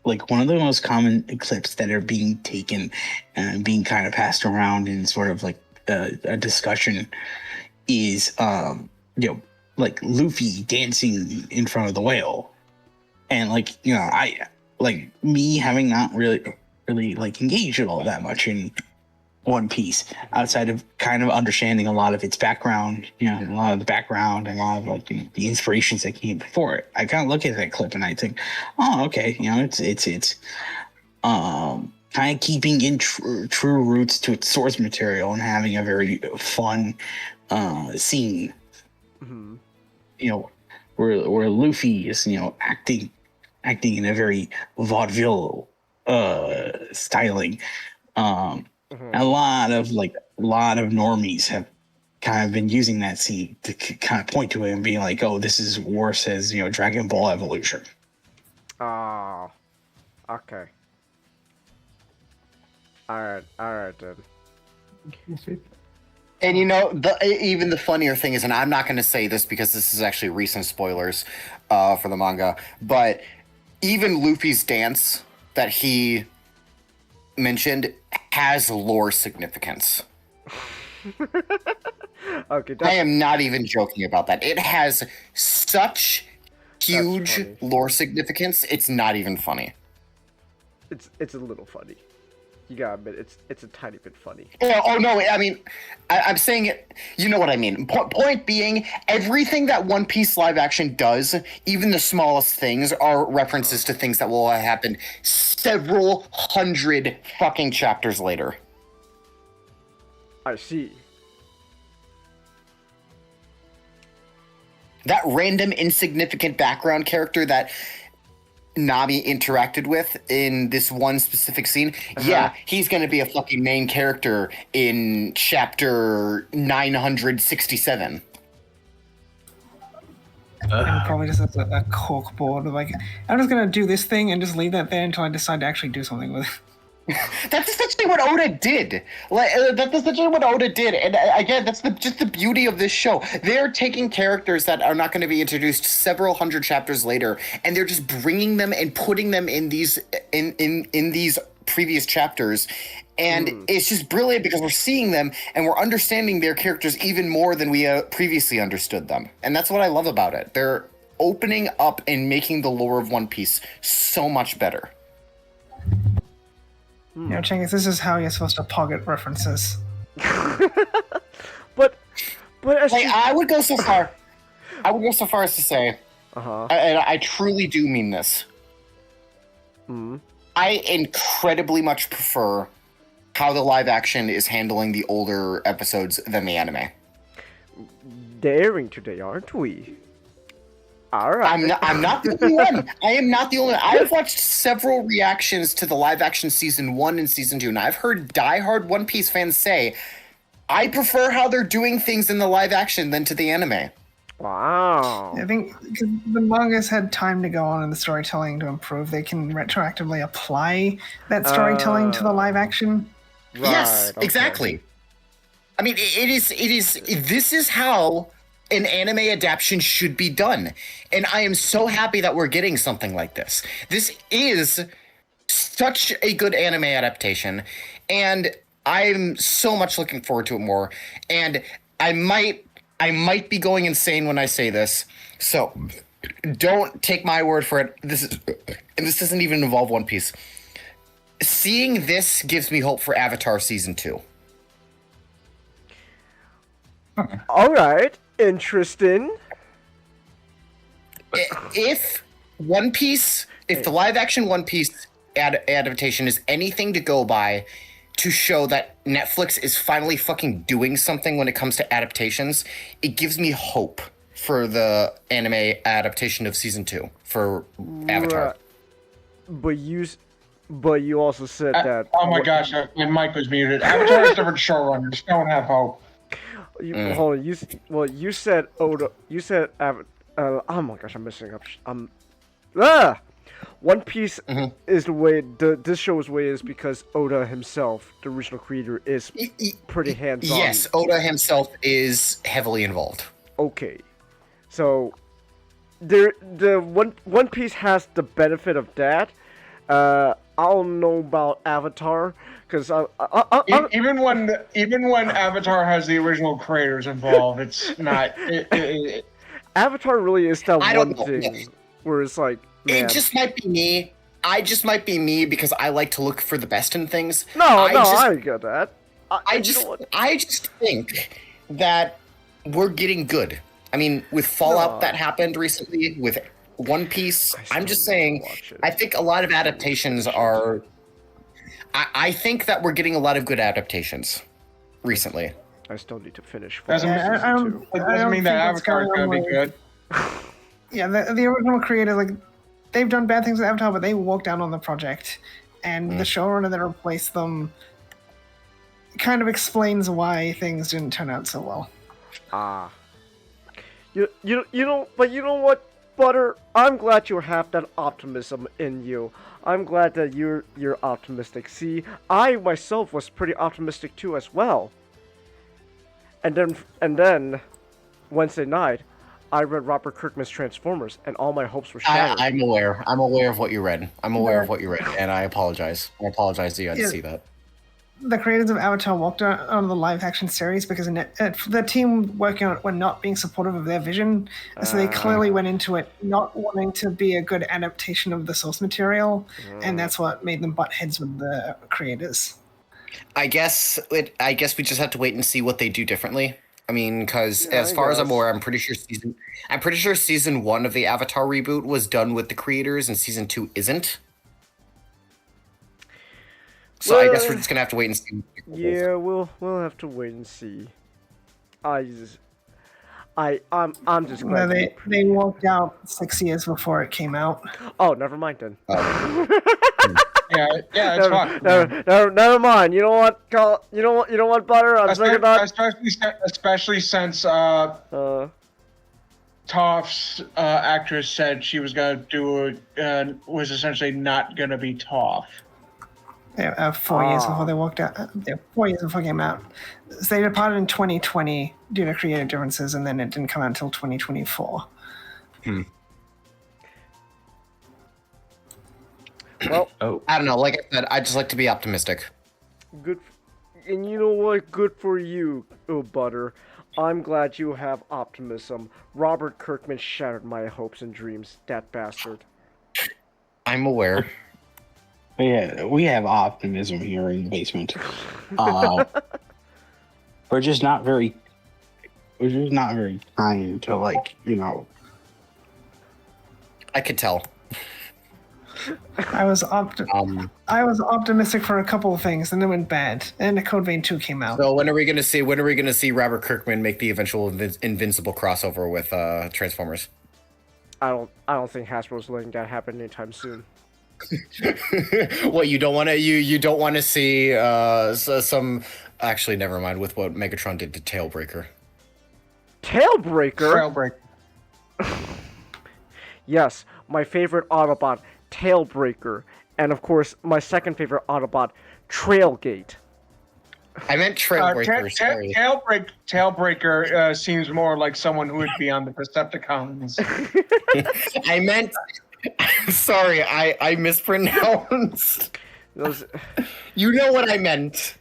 one of the most common clips that are being taken and being kind of passed around in sort of like a discussion is like Luffy dancing in front of the whale. And like, you know, I like me having not really like engaged at all that much in One Piece outside of kind of understanding a lot of its background, you know, a lot of the background and a lot of like the inspirations that came before it. I kind of look at that clip and I think, oh, okay, you know, it's kind of keeping in true roots to its source material and having a very fun scene. Mm-hmm. You know, where Luffy is, you know, acting in a very vaudeville styling. A lot of normies have kind of been using that scene to kind of point to it and being like, oh, this is worse as, you know, Dragon Ball Evolution. Oh, okay. All right then. And you know, even the funnier thing is, and I'm not going to say this because this is actually recent spoilers for the manga, but even Luffy's dance that he mentioned has lore significance. Okay, I am not even joking about that. It has such huge lore significance. It's not even funny. It's a little funny. You gotta admit, it's a tiny bit funny. Oh no! I mean, I'm saying it. You know what I mean. Point being, everything that One Piece live action does, even the smallest things, are references to things that will happen several hundred fucking chapters later. I see. That random insignificant background character that Nami interacted with in this one specific scene, yeah, he's gonna be a fucking main character in chapter 967. And probably just has a cork board of like, I'm just gonna do this thing and just leave that there until I decide to actually do something with it. That's essentially what Oda did. Like that's essentially what Oda did, and again, that's just the beauty of this show. They're taking characters that are not going to be introduced several hundred chapters later, and they're just bringing them and putting them in these these previous chapters, and it's just brilliant because we're seeing them and we're understanding their characters even more than we previously understood them, and that's what I love about it. They're opening up and making the lore of One Piece so much better. You know, Chengis, this is how you're supposed to pocket references. but like, I would go so far. I would go so far as to say, and I truly do mean this. I incredibly much prefer how the live action is handling the older episodes than the anime. Daring today, aren't we? All right. I'm not the only one. I am not the only one. I have watched several reactions to the live action season 1 and season 2, and I've heard diehard One Piece fans say, I prefer how they're doing things in the live action than to the anime. Wow. I think because the manga's had time to go on and the storytelling to improve, they can retroactively apply that storytelling to the live action. Right, yes, exactly. I mean, this is how an anime adaptation should be done. And I am so happy that we're getting something like this. This is such a good anime adaptation, and I'm so much looking forward to it more. And I might be going insane when I say this, so don't take my word for it. This doesn't even involve One Piece. Seeing this gives me hope for Avatar Season 2. All right. Interesting. If One Piece, if the live action One Piece adaptation is anything to go by to show that Netflix is finally fucking doing something when it comes to adaptations, it gives me hope for the anime adaptation of season 2 for Avatar. But you also said that. Oh my gosh, my mic was muted. Avatar has different showrunners. Don't have hope. Hold on. You said Oda. You said oh my gosh, I'm messing up. One Piece is the way this show's way is because Oda himself, the original creator, is pretty hands-on. Yes, Oda himself is heavily involved. Okay, so the One Piece has the benefit of that. I don't know about Avatar because even when Avatar has the original creators involved, it's not. Avatar really is that one thing where it's like Man. It just might be me. I just might be me because I like to look for the best in things. I get that. I just think that we're getting good. I mean, with Fallout that happened recently, with One Piece, I'm just saying, I think a lot of adaptations are. I think that we're getting a lot of good adaptations recently. I still need to finish. Doesn't mean that Avatar is going to be good. Yeah, the original creator, like, they've done bad things with Avatar, but they walked down on the project, and the showrunner that replaced them kind of explains why things didn't turn out so well. You know what, Butter? I'm glad you have that optimism in you. I'm glad that you're optimistic. See, I myself was pretty optimistic too as well. And then Wednesday night, I read Robert Kirkman's Transformers, and all my hopes were shattered. I'm aware. I'm aware of what you read. And I apologize. I apologize that you had to see that. The creators of Avatar walked out on the live-action series because the team working on it were not being supportive of their vision, so they clearly went into it not wanting to be a good adaptation of the source material, and that's what made them butt heads with the creators. I guess we just have to wait and see what they do differently. I mean, because as far as I'm aware, I'm pretty sure season 1 of the Avatar reboot was done with the creators, and season 2 isn't. So I guess we're just gonna have to wait and see. Yeah, we'll have to wait and see. I'm just glad. No, they walked out 6 years before it came out. Oh, never mind then. Yeah, it's fine. Never mind. You know what, Butter? I'm thinking about. Especially since Toph's actress said she was gonna do was essentially not gonna be Toph. 4 years before they walked out. 4 years before it came out. So they departed in 2020 due to creative differences, and then it didn't come out until 2024. Well, I don't know. Like I said, I just like to be optimistic. Good, and you know what? Good for you, Butter. I'm glad you have optimism. Robert Kirkman shattered my hopes and dreams. That bastard. I'm aware. Yeah, we have optimism here in the basement. We're just not very kind to, like, you know. I could tell. I was optimistic for a couple of things, and then went bad. And the Code Vein 2 came out. So when are we gonna see Robert Kirkman make the eventual Invincible crossover with Transformers? I don't think Hasbro's letting that happen anytime soon. What, you don't want to you don't want to see some, actually never mind, with what Megatron did to Tailbreaker. Tailbreaker? Yes, my favorite Autobot, Tailbreaker, and of course my second favorite Autobot, Trailgate. I meant Trailbreaker. Sorry. Tailbreaker seems more like someone who would be on the Decepticons. I meant. Sorry, I mispronounced. You know what I meant.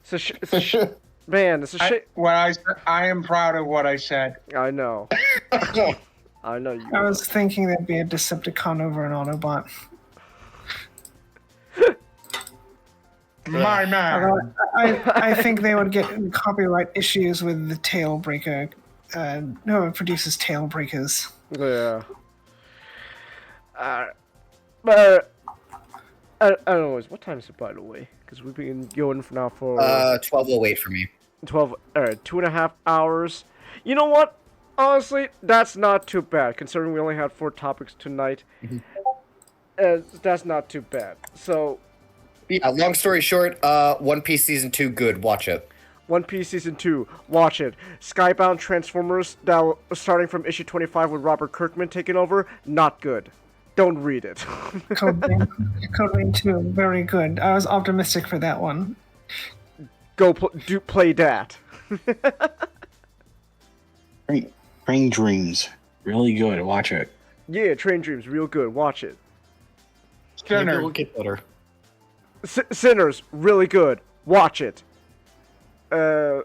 Man, it's a shit. I am proud of what I said. I know. I know you. I was thinking there'd be a Decepticon over an Autobot. My man. I think they would get copyright issues with the Tailbreaker. Whoever produces Tailbreakers. Yeah. But I don't know. What time is it, by the way? Because we've been going now for 12:08 for me. 2.5 hours. You know what? Honestly, that's not too bad, considering we only had 4 topics tonight. That's not too bad. So, yeah. Long story short, One Piece season 2, good. Watch it. One Piece season 2, watch it. Skybound Transformers, starting from issue 25 with Robert Kirkman taking over, not good. Don't read it. Code Vein 2, very good. I was optimistic for that one. Go play that. Train Dreams, really good. Watch it. Yeah, Train Dreams, real good. Watch it. Maybe we'll get better. Sinners, really good. Watch it. Butter,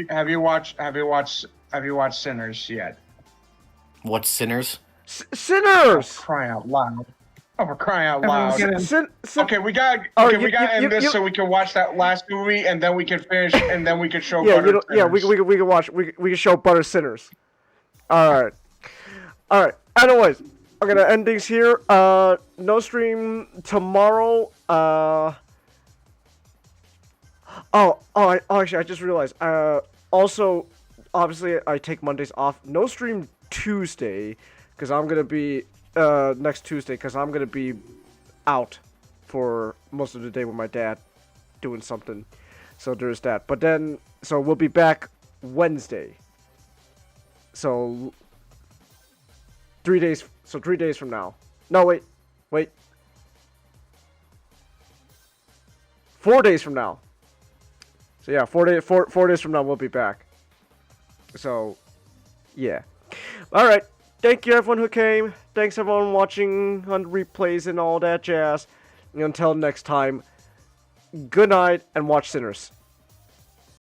have you watched Sinners yet? What's Sinners? Sinners. Crying out loud! Oh, we're crying out Everyone loud! get in. Okay, we got Alright, we got to end this you- so we can watch that last movie and then we can finish and then we can show. Yeah, Butter we Sinners. can watch. We can show Butter Sinners. All right. Anyways, I'm gonna end things here. No stream tomorrow. Actually, I just realized. Also, obviously, I take Mondays off. No stream Tuesday, because I'm gonna be next Tuesday, because I'm gonna be out for most of the day with my dad, doing something. So there's that. But then, so we'll be back Wednesday. So 3 days. So 3 days from now. No, wait. 4 days from now. So yeah, 4 days from now we'll be back. So, yeah. All right. Thank you everyone who came. Thanks everyone watching on replays and all that jazz. And until next time, good night and watch Sinners.